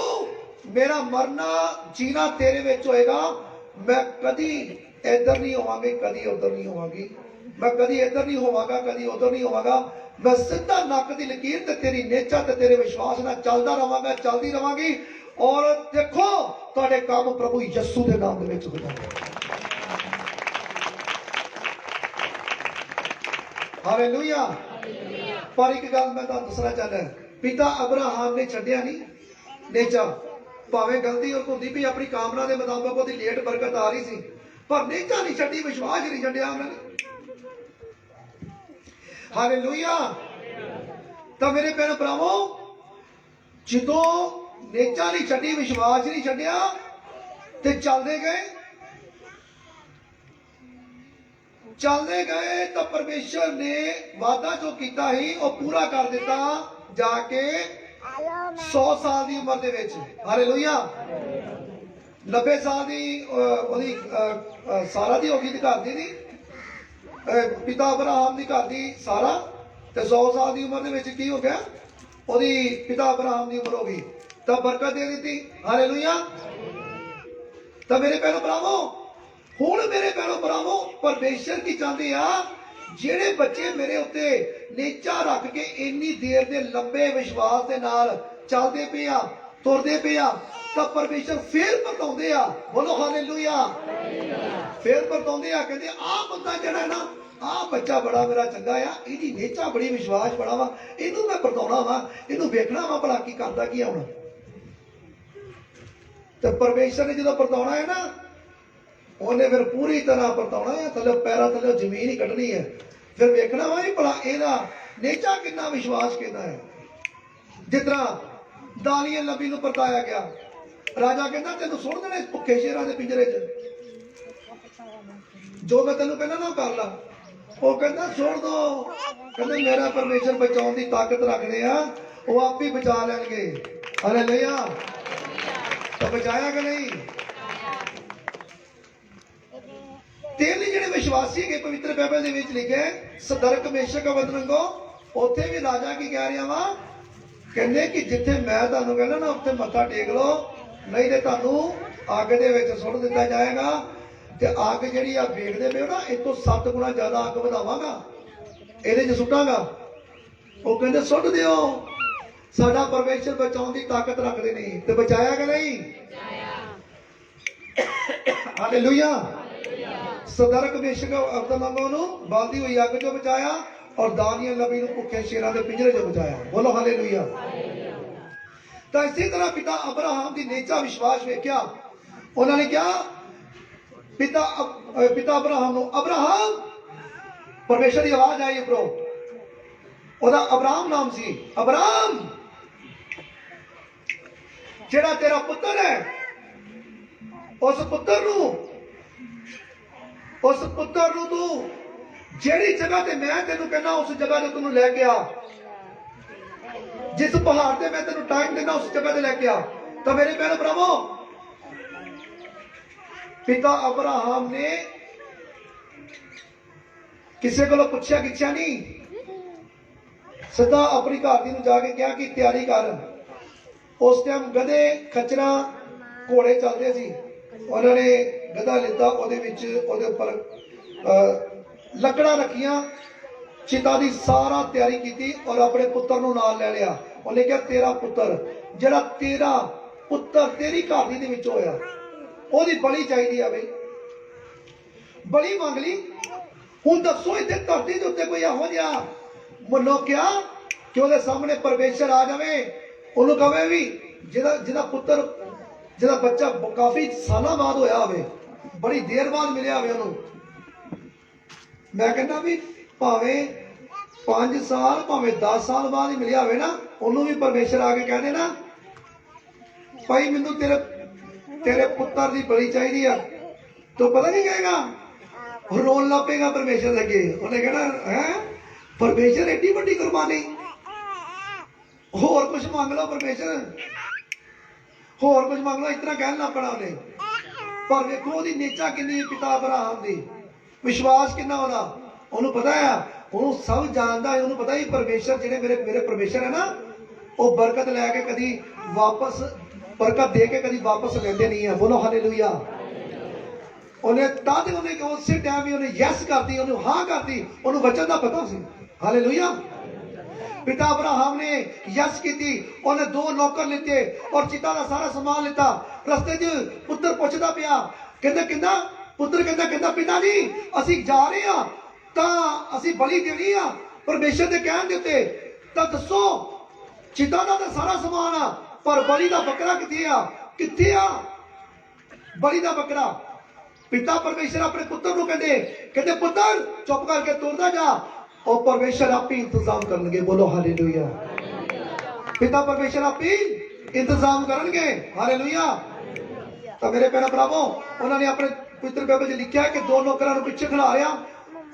मेरा मरना जीना तेरे विच होएगा। मैं कदी इधर नहीं होवांगी, कदी उधर नहीं होवांगी, मैं कदी इधर नहीं होवांगा, कदी उधर नहीं होवांगा। मैं सीधा नक दी लकीर ते तेरी नेचा ते तेरे विश्वास नाल चलदा रहांगा, चलदी रहांगी। और देखो तुहाडे काम प्रभु यीशु दे नाम दे विच हो जाणगे। ਹਾਲੇਲੂਇਆ। ਪਰ ਇੱਕ ਗੱਲ ਮੈਂ ਤੁਹਾਨੂੰ ਦੱਸਣਾ ਚਾਹੁੰਦਾ, ਪਿਤਾ ਅਬਰਾਹਮ ਨੇ ਛੱਡਿਆ ਨਹੀਂ ਨੇਚਾ। ਭਾਵੇਂ ਗਲਤੀ ਉਹ ਹੁੰਦੀ ਵੀ ਆਪਣੀ ਕਾਮਨਾ ਦੇ ਮੁਤਾਬਕ ਉਹਦੀ ਲੇਟ ਬਰਕਤ ਆ ਰਹੀ ਸੀ, ਪਰ ਨੇਚਾ ਨਹੀਂ ਛੱਡੀ, ਵਿਸ਼ਵਾਸ ਨਹੀਂ ਛੱਡਿਆ ਉਹਨਾਂ ਨੇ। ਹਾਲੇਲੂਇਆ। ਤਾਂ ਮੇਰੇ ਭੈਣ ਭਰਾਵੋ, ਜਦੋਂ ਨੇਚਾ ਨਹੀਂ ਛੱਡੀ, ਵਿਸ਼ਵਾਸ ਨਹੀਂ ਛੱਡਿਆ ਤੇ ਚੱਲਦੇ ਗਏ ਤਾਂ ਪਰਮੇਸ਼ਰ ਨੇ ਵਾਅਦਾ ਜੋ ਕੀਤਾ ਸੀ ਉਹ ਪੂਰਾ ਕਰ ਦਿੱਤਾ ਜਾ ਕੇ 100 ਸਾਲ ਦੀ ਉਮਰ ਦੇ ਵਿੱਚ। ਹਾਲੇਲੂਇਆ। 90 ਸਾਲ ਦੀ ਉਹਦੀ ਸਾਰਾ ਦੀ ਹੋ ਗਈ, ਘਰ ਦੀ ਪਿਤਾ ਅਬਰਾਹਮ ਦੀ ਘਰ ਦੀ ਸਾਰਾ, ਤੇ 100 ਸਾਲ ਦੀ ਉਮਰ ਦੇ ਵਿੱਚ ਕੀ ਹੋ ਗਿਆ, ਉਹਦੀ ਪਿਤਾ ਅਬਰਾਹਮ ਦੀ ਉਮਰ ਹੋ ਗਈ, ਤਾਂ ਬਰਕਤ ਦੇ ਦਿੱਤੀ। ਹਾਲੇਲੂਇਆ। ਤਾਂ ਮੇਰੇ ਭੈਣੋ ਭਰਾਵੋ, ਹੁਣ ਮੇਰੇ ਭੈਣੋ ਭਰਾਵੋ, ਪਰਮੇਸ਼ਰ ਕੀ ਚਾਹੁੰਦੇ ਆ, ਜਿਹੜੇ ਬੱਚੇ ਮੇਰੇ ਉੱਤੇ ਨੇਚਾ ਰੱਖ ਕੇ ਇੰਨੀ ਦੇਰ ਦੇ ਲੰਬੇ ਵਿਸ਼ਵਾਸ ਦੇ ਨਾਲ ਚੱਲਦੇ ਪਏ ਆ, ਤੁਰਦੇ ਪਏ ਆ, ਤਾਂ ਪਰਮੇਸ਼ਰ ਫੇਰ ਵਰਤਾਉਂਦੇ ਆ। ਬੋਲੋ ਹਾਲੇਲੂਇਆ। ਫੇਰ ਵਰਤਾਉਂਦੇ ਆ, ਕਹਿੰਦੇ ਆਹ ਬੰਦਾ ਜਿਹੜਾ ਹੈ ਨਾ, ਆਹ ਬੱਚਾ ਬੜਾ ਮੇਰਾ ਚੰਗਾ ਆ, ਇਹਦੀ ਨੇਚਾ ਬੜੀ, ਵਿਸ਼ਵਾਸ ਬੜਾ ਵਾ, ਇਹਨੂੰ ਮੈਂ ਵਰਤਾਉਣਾ ਵਾ, ਇਹਨੂੰ ਵੇਖਣਾ ਵਾ ਭਲਾ ਕੀ ਕਰਦਾ ਕੀ ਆਉਣਾ। ਤੇ ਪਰਮੇਸ਼ਰ ਨੇ ਜਦੋਂ ਵਰਤਾਉਣਾ ਹੈ ਨਾ, ਉਹਨੇ ਫਿਰ ਪੂਰੀ ਤਰ੍ਹਾਂ ਵਰਤਾਉਣਾ ਹੈ, ਥੱਲੇ ਪੈਰਾਂ ਥੱਲੇ ਜ਼ਮੀਨ ਹੀ ਕੱਢਣੀ ਹੈ। ਫਿਰ ਵੇਖਣਾ ਵਾ ਵੀ ਭਲਾ ਇਹਦਾ ਨੇਚਾ ਕਿੰਨਾ, ਵਿਸ਼ਵਾਸ ਕਿੰਨਾ ਹੈ। ਜਿਸ ਤਰ੍ਹਾਂ ਦਾਨੀਏਲ ਨਬੀ ਨੂੰ ਵਰਤਾਇਆ ਗਿਆ, ਰਾਜਾ ਕਹਿੰਦਾ ਤੈਨੂੰ ਸੁੱਟ ਦੇਣੇ ਭੁੱਖੇ ਸ਼ੇਰਾਂ ਦੇ ਪਿੰਜਰੇ 'ਚ, ਜੋ ਮੈਂ ਤੈਨੂੰ ਕਹਿੰਦਾ ਨਾ ਕਰ ਲਾ। ਉਹ ਕਹਿੰਦਾ ਸੁੱਟ ਦੋ, ਕਹਿੰਦੇ ਮੇਰਾ ਪਰਮੇਸ਼ਰ ਬਚਾਉਣ ਦੀ ਤਾਕਤ ਰੱਖਦੇ ਆ, ਉਹ ਆਪ ਹੀ ਬਚਾ ਲੈਣਗੇ। ਹਾਲੇਲੂਇਆ। ਤਾਂ ਬਚਾਇਆ ਕਿ ਨਹੀਂ? ਤਿੰਨ ਜਿਹੜੇ ਵਿਸ਼ਵਾਸੀ ਹੈਗੇ ਪਵਿੱਤਰ ਬਾਈਬਲ ਦੇ ਵਿੱਚ ਲਿਖੇ, ਸਦਰਕ ਮੇਸ਼ਕ ਅਬਦਨਗੋ, ਉੱਥੇ ਵੀ ਰਾਜਾ ਕੀ ਕਹਿ ਰਿਹਾ ਵਾ, ਕਹਿੰਦੇ ਕਿ ਜਿੱਥੇ ਮੈਂ ਤੁਹਾਨੂੰ ਕਹਿੰਦਾ ਨਾ ਉੱਥੇ ਮੱਥਾ ਟੇਕ ਲਓ, ਨਹੀਂ ਤੇ ਤੁਹਾਨੂੰ ਅੱਗ ਦੇ ਵਿੱਚ ਸੁੱਟ ਦਿੱਤਾ ਜਾਏਗਾ। ਤੇ ਅੱਗ ਜਿਹੜੀ ਆ ਵੇਖਦੇ ਪਏ ਹੋ ਨਾ, ਇਹ ਤੋਂ 7 ਗੁਣਾ ਜ਼ਿਆਦਾ ਅੱਗ ਵਧਾਵਾਂਗਾ, ਇਹਦੇ 'ਚ ਸੁੱਟਾਂਗਾ। ਉਹ ਕਹਿੰਦੇ ਸੁੱਟ ਦਿਓ, ਸਾਡਾ ਪਰਮੇਸ਼ਰ ਬਚਾਉਣ ਦੀ ਤਾਕਤ ਰੱਖਦੇ ਨਹੀਂ। ਤੇ ਬਚਾਇਆ ਕਿ ਨਹੀਂ? ਹਾਲੇਲੂਇਆ। ਸਦਰਕ ਮੇਸ਼ਕ ਅਬਦਨਗੋ ਨੂੰ ਬਲਦੀ ਹੋਈ ਅੱਗ 'ਚੋਂ ਬਚਾਇਆ, ਔਰ ਦਾਨੀਏਲ ਨਬੀ ਨੂੰ ਭੁੱਖੇ ਸ਼ੇਰਾਂ ਦੇ ਪਿੰਜਰੇ 'ਚੋਂ ਬਚਾਇਆ। ਬੋਲੋ ਹਾਲੇਲੂਇਆ। ਤਾਂ ਇਸੇ ਤਰ੍ਹਾਂ ਪਿਤਾ ਅਬਰਾਹਮ ਦੀ ਨੇਚਾ ਵਿਸ਼ਵਾਸ ਵੇਖਿਆ, ਉਹਨਾਂ ਨੇ ਕਿਹਾ ਪਿਤਾ ਅਬਰਾਹਮ ਨੂੰ, ਅਬਰਾਹਮ, ਪਰਮੇਸ਼ਰ ਦੀ ਆਵਾਜ਼ ਆਈ ਉੱਪਰੋਂ, ਉਹਦਾ ਅਬਰਾਹਮ ਨਾਮ ਸੀ। ਅਬਰਾਹਮ, ਜਿਹੜਾ ਤੇਰਾ ਪੁੱਤਰ ਹੈ, ਉਸ ਪੁੱਤਰ ਨੂੰ ਤੂੰ ਜਿਹੜੀ ਜਗ੍ਹਾ ਤੇ ਮੈਂ ਤੈਨੂੰ ਕਹਿੰਦਾ ਉਸ ਜਗ੍ਹਾ ਤੇ ਤੈਨੂੰ ਲੈ ਕੇ ਆ, ਜਿਸ ਪਹਾੜ ਤੇ ਮੈਂ ਤੈਨੂੰ ਟਾਈਮ ਦੇਣਾ ਉਸ ਜਗ੍ਹਾ ਤੇ ਲੈ ਕੇ ਆ। ਤਾਂ ਮੇਰੇ ਭੈਣੋ ਭਰਾਵੋ, ਪਿਤਾ ਅਬਰਾਹਮ ਨੇ ਕਿਸੇ ਕੋਲੋਂ ਪੁੱਛਿਆ ਗਿੱਛਿਆ ਨਹੀਂ, ਸਿੱਧਾ ਆਪਣੀ ਘਰ ਦੀ ਨੂੰ ਜਾ ਕੇ ਕਿਹਾ ਕਿ ਤਿਆਰੀ ਕਰ। ਉਸ ਟਾਈਮ ਗਧੇ, ਖੱਚਰਾਂ, ਘੋੜੇ ਚੱਲਦੇ ਸੀ। ਉਹਨਾਂ ਨੇ ਗਧਾ ਲਿੱਤਾ, ਉਹਦੇ ਵਿੱਚ ਉਹਦੇ ਉੱਪਰ ਲੱਕੜਾਂ ਰੱਖੀਆਂ, ਚਿਤਾ ਦੀ ਸਾਰਾ ਤਿਆਰੀ ਕੀਤੀ, ਔਰ ਆਪਣੇ ਪੁੱਤਰ ਨੂੰ ਨਾਲ ਲੈ ਲਿਆ। ਉਹਨੇ ਕਿਹਾ ਤੇਰਾ ਪੁੱਤਰ, ਜਿਹੜਾ ਤੇਰਾ ਪੁੱਤਰ ਤੇਰੀ ਘਰ ਦੀ ਦੇ ਵਿੱਚ ਹੋਇਆ, ਉਹਦੀ ਬਲੀ ਚਾਹੀਦੀ ਆ ਬਈ। ਬਲੀ ਮੰਗ ਲਈ। ਹੁਣ ਦੱਸੋ ਇੱਥੇ ਧਰਤੀ ਦੇ ਉੱਤੇ ਕੋਈ ਇਹੋ ਜਿਹਾ ਮਨੁੱਖ ਆ ਕਿ ਉਹਦੇ ਸਾਹਮਣੇ ਪਰਮੇਸ਼ਰ ਆ ਜਾਵੇ, ਉਹਨੂੰ ਕਹੇ ਵੀ ਜਿਹਦਾ ਪੁੱਤਰ, ਜਿਹਦਾ ਬੱਚਾ ਕਾਫੀ ਸਾਲਾਂ ਬਾਅਦ ਹੋਇਆ ਹੋਵੇ, ਬੜੀ ਦੇਰ ਬਾਅਦ ਮਿਲਿਆ ਹੋਵੇ ਉਹਨੂੰ। ਮੈਂ ਕਹਿੰਦਾ ਵੀ ਭਾਵੇਂ 5 ਸਾਲ ਭਾਵੇਂ 10 ਸਾਲ ਬਾਅਦ ਹੀ ਮਿਲਿਆ ਹੋਵੇ ਨਾ, ਉਹਨੂੰ ਵੀ ਪਰਮੇਸ਼ਰ ਆ ਕੇ ਕਹਿੰਦੇ ਨਾ ਭਾਈ ਮੈਨੂੰ ਤੇਰੇ ਪੁੱਤਰ ਦੀ ਬਲੀ ਚਾਹੀਦੀ ਆ, ਤੂੰ ਪਤਾ ਨਹੀਂ ਕਹੇਗਾ, ਰੋਣ ਲੱਗ ਪਏਗਾ ਪਰਮੇਸ਼ਰ ਦੇ ਅੱਗੇ। ਉਹਨੇ ਕਹਿਣਾ ਹੈ ਪਰਮੇਸ਼ਰ ਏਡੀ ਵੱਡੀ ਕੁਰਬਾਨੀ, ਹੋਰ ਕੁਝ ਮੰਗ ਲਓ ਪਰਮੇਸ਼ਰ, ਹੋਰ ਕੁਝ ਮੰਗ ਲਓ, ਇਤਨਾ ਕਹਿਣ ਲੱਗ ਪੈਣਾ ਉਹਨੇ। ਪਰ ਵੇਖੋ ਉਹਦੀ ਨੇਚਾ ਕਿੰਨੀ, ਪਿਤਾ ਅਬਰਾਹਮ ਦੀ ਵਿਸ਼ਵਾਸ ਕਿੰਨਾ ਉਹਦਾ। ਉਹਨੂੰ ਪਤਾ ਆ, ਉਹਨੂੰ ਸਭ ਜਾਣਦਾ ਹੈ, ਉਹਨੂੰ ਪਤਾ ਹੀ ਪਰਮੇਸ਼ਰ ਜਿਹੜੇ ਮੇਰੇ ਪਰਮੇਸ਼ਰ ਹੈ ਨਾ, ਉਹ ਬਰਕਤ ਲੈ ਕੇ ਕਦੀ ਵਾਪਸ, ਬਰਕਤ ਦੇ ਕੇ ਕਦੀ ਵਾਪਸ ਲੈਂਦੇ ਨਹੀਂ ਆ। ਬੋਲੋ ਹਾਲੇਲੂਇਆ। ਉਹਨੇ ਤਦ ਉਹਨੇ ਉਸੇ ਟਾਈਮ ਹੀ ਉਹਨੇ ਯੈਸ ਕਰਤੀ, ਉਹਨੂੰ ਹਾਂ ਕਰਤੀ, ਉਹਨੂੰ ਵਚਨ ਦਾ ਪਤਾ ਸੀ। ਹਾਲੇਲੂਇਆ। ਪਿਤਾ ਅਬਰਾਹਮ ਨੇ ਯੈਸ ਕੀਤੀ, ਉਹਨੇ 2 ਨੌਕਰ ਲਿੱਤੇ ਔਰ ਚਿਤਾ ਦਾ ਸਾਰਾ ਸਮਾਨ ਲਿੱਤਾ। ਰਸਤੇ 'ਚ ਪੁੱਤਰ ਪੁੱਛਦਾ ਪਿਆ, ਕਹਿੰਦਾ ਪੁੱਤਰ ਕਹਿੰਦਾ ਪਿਤਾ ਜੀ ਅਸੀਂ ਜਾ ਰਹੇ ਹਾਂ, ਤਾਂ ਅਸੀਂ ਬਲੀ ਦੇਣੀ ਆ ਪਰਮੇਸ਼ਰ ਦੇ ਕਹਿਣ ਦੇ ਉੱਤੇ, ਤਾਂ ਦੱਸੋ ਚਿਤਾ ਦਾ ਤਾਂ ਸਾਰਾ ਸਮਾਨ ਆ, ਪਰ ਬਲੀ ਦਾ ਬੱਕਰਾ ਕਿੱਥੇ ਆ? ਕਿੱਥੇ ਆ ਬਲੀ ਦਾ ਬੱਕਰਾ? ਪਿਤਾ ਪਰਮੇਸ਼ਰ ਆਪਣੇ ਪੁੱਤਰ ਨੂੰ ਕਹਿੰਦੇ ਪੁੱਤਰ ਚੁੱਪ ਕਰਕੇ ਤੁਰਦਾ ਜਾ, ਉਹ ਪਰਮੇਸ਼ਰ ਆਪੇ ਇੰਤਜ਼ਾਮ ਕਰਨਗੇ। ਬੋਲੋ ਹਾਲੇਲੂਇਆ। ਪਿਤਾ ਪਰਮੇਸ਼ਰ ਆਪੇ ਇੰਤਜ਼ਾਮ ਕਰਨਗੇ। ਹਾਲੇਲੂਇਆ। ਤਾਂ ਮੇਰੇ ਭੈਣਾਂ ਭਰਾਵੋ, ਉਹਨਾਂ ਨੇ ਆਪਣੇ ਪਵਿੱਤਰ ਬਾਈਬਲ 'ਚ ਲਿਖਿਆ ਕਿ ਦੋ ਨੌਕਰਾਂ ਨੂੰ ਪਿੱਛੇ ਖੜਾ ਰਿਆ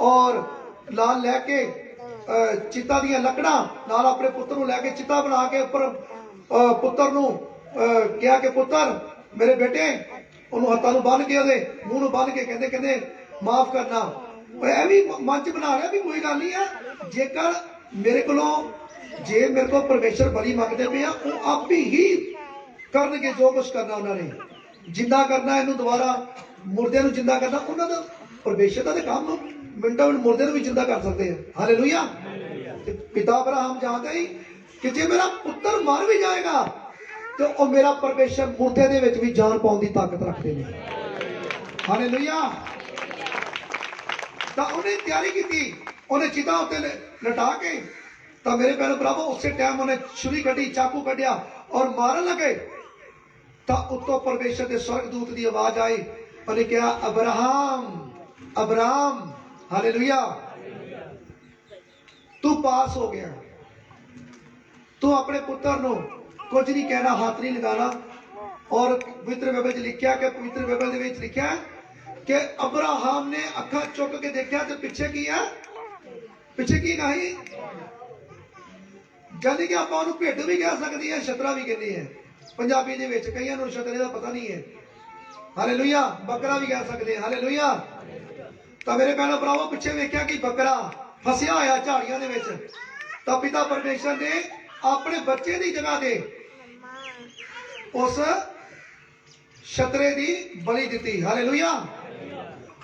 ਔਰ ਲਾਲ ਲੈ ਕੇ ਚਿਤਾ ਦੀਆਂ ਲੱਕੜਾਂ ਨਾਲ ਆਪਣੇ ਪੁੱਤਰ ਨੂੰ ਲੈ ਕੇ ਚਿਤਾ ਬਣਾ ਕੇ ਉੱਪਰ ਪੁੱਤਰ ਨੂੰ ਕਿਹਾ ਕਿ ਪੁੱਤਰ ਮੇਰੇ ਬੇਟੇ, ਉਹਨੂੰ ਹੱਥਾਂ ਨੂੰ ਬੰਨ ਕੇ ਉਹਦੇ ਮੂੰਹ ਨੂੰ ਬੰਨ ਕੇ ਕਹਿੰਦੇ ਮਾਫ ਕਰਨਾ। ਇਹ ਵੀ ਮਨ 'ਚ ਬਣਾ ਰਿਹਾ ਵੀ ਕੋਈ ਗੱਲ ਨਹੀਂ ਹੈ, ਜੇਕਰ ਮੇਰੇ ਕੋਲ ਪਰਮੇਸ਼ਰ ਬਲੀ ਮੰਗਦੇ ਪਏ ਆ, ਉਹ ਆਪੇ ਹੀ ਕਰਨਗੇ ਜੋ ਕੁਝ ਕਰਨਾ ਉਹਨਾਂ ਨੇ। ਜਿੰਦਾ ਕਰਨਾ, ਇਹਨੂੰ ਦੁਬਾਰਾ ਮੁਰਦਿਆਂ ਨੂੰ ਜਿੰਦਾ ਕਰਨਾ, ਉਹਨਾਂ ਦਾ ਪਰਮੇਸ਼ਰ ਦਾ ਤੇ ਕੰਮ ਮਿੰਟਾਂ ਵਿੱਚ ਮੁਰਦੇ ਨੂੰ ਵੀ ਜਿੰਦਾ ਕਰ ਸਕਦੇ ਆ। ਹਾਲੇਲੂਇਆ। ਤੇ ਪਿਤਾ ਅਬਰਾਹਮ ਜਾਣਦਾ ਹੀ ਕਿ ਜੇ ਮੇਰਾ ਪੁੱਤਰ ਮਰ ਵੀ ਜਾਏਗਾ ਤੇ ਉਹ ਮੇਰਾ ਪਰਮੇਸ਼ਰ ਮੁਰਦੇ ਦੇ ਵਿੱਚ ਵੀ ਜਾਨ ਪਾਉਣ ਦੀ ਤਾਕਤ ਰੱਖਦੇ ਨੇ। ਹਾਲੇਲੂਇਆ। ਤਾਂ ਉਹਨੇ ਤਿਆਰੀ ਕੀਤੀ, ਉਹਨੇ ਚਿਤਾ ਉੱਤੇ ਲਟਾ ਕੇ, ਤਾਂ ਮੇਰੇ ਭੈਣੋ ਭਰਾਵੋ ਉਸੇ ਟਾਈਮ ਉਹਨੇ ਛੁਰੀ ਕੱਢੀ, ਚਾਕੂ ਕੱਢਿਆ ਔਰ ਮਾਰਨ ਲੱਗੇ। ਤਾਂ ਉੱਤੋਂ ਪਰਮੇਸ਼ਰ ਦੇ ਸਵਰਗਦੂਤ ਦੀ ਆਵਾਜ਼ ਆਈ, ਉਹਨੇ ਕਿਹਾ ਅਬਰਾਮ। ਹਾਲੇਲੂਇਆ। ਤੂੰ ਪਾਸ ਹੋ ਗਿਆ, ਤੂੰ ਆਪਣੇ ਪੁੱਤਰ ਨੂੰ ਕੁਝ ਨਹੀਂ ਕਹਿਣਾ, ਹੱਥ ਨਹੀਂ ਲਗਾਣਾ। ਔਰ ਪਵਿੱਤਰ ਬਾਈਬਲ 'ਚ ਲਿਖਿਆ ਕਿ ਪਵਿੱਤਰ ਬਾਈਬਲ ਦੇ ਵਿੱਚ ਲਿਖਿਆ ਕਿ ਅਬਰਾਹਮ ਨੇ ਅੱਖਾਂ ਚੁੱਕ ਕੇ ਦੇਖਿਆ ਤੇ ਪਿੱਛੇ ਕੀ ਹੈ? ਪਿੱਛੇ ਕੀ ਨਹੀਂ? ਜਾਨੀ ਕਿ ਆਪਾਂ ਉਹਨੂੰ ਭੇਡ ਵੀ ਕਹਿ ਸਕਦੇ ਆ, ਛਤਰਾ ਵੀ ਕਹਿੰਦੇ ਆ ਪੰਜਾਬੀ ਦੇ ਵਿੱਚ, ਕਈਆਂ ਨੂੰ ਛਤਰੇ ਦਾ ਪਤਾ ਨਹੀਂ ਹੈ। ਹਾਲੇਲੂਇਆ। ਬੱਕਰਾ ਵੀ ਕਹਿ ਸਕਦੇ। ਹਾਲੇਲੂਇਆ। ਤਾਂ ਮੇਰੇ ਭੈਣੋ ਭਰਾਵੋ, ਪਿੱਛੇ ਵੇਖਿਆ ਕਿ ਬੱਕਰਾ ਫਸਿਆ ਹੋਇਆ ਝਾੜੀਆਂ ਦੇ ਵਿੱਚ। ਤਾਂ ਪਿਤਾ ਪਰਮੇਸ਼ਰ ਨੇ ਆਪਣੇ ਬੱਚੇ ਦੀ ਜਗ੍ਹਾ ਤੇ ਉਸ ਛਤਰੇ ਦੀ ਬਲੀ ਦਿੱਤੀ। ਹਾਲੇਲੂਇਆ।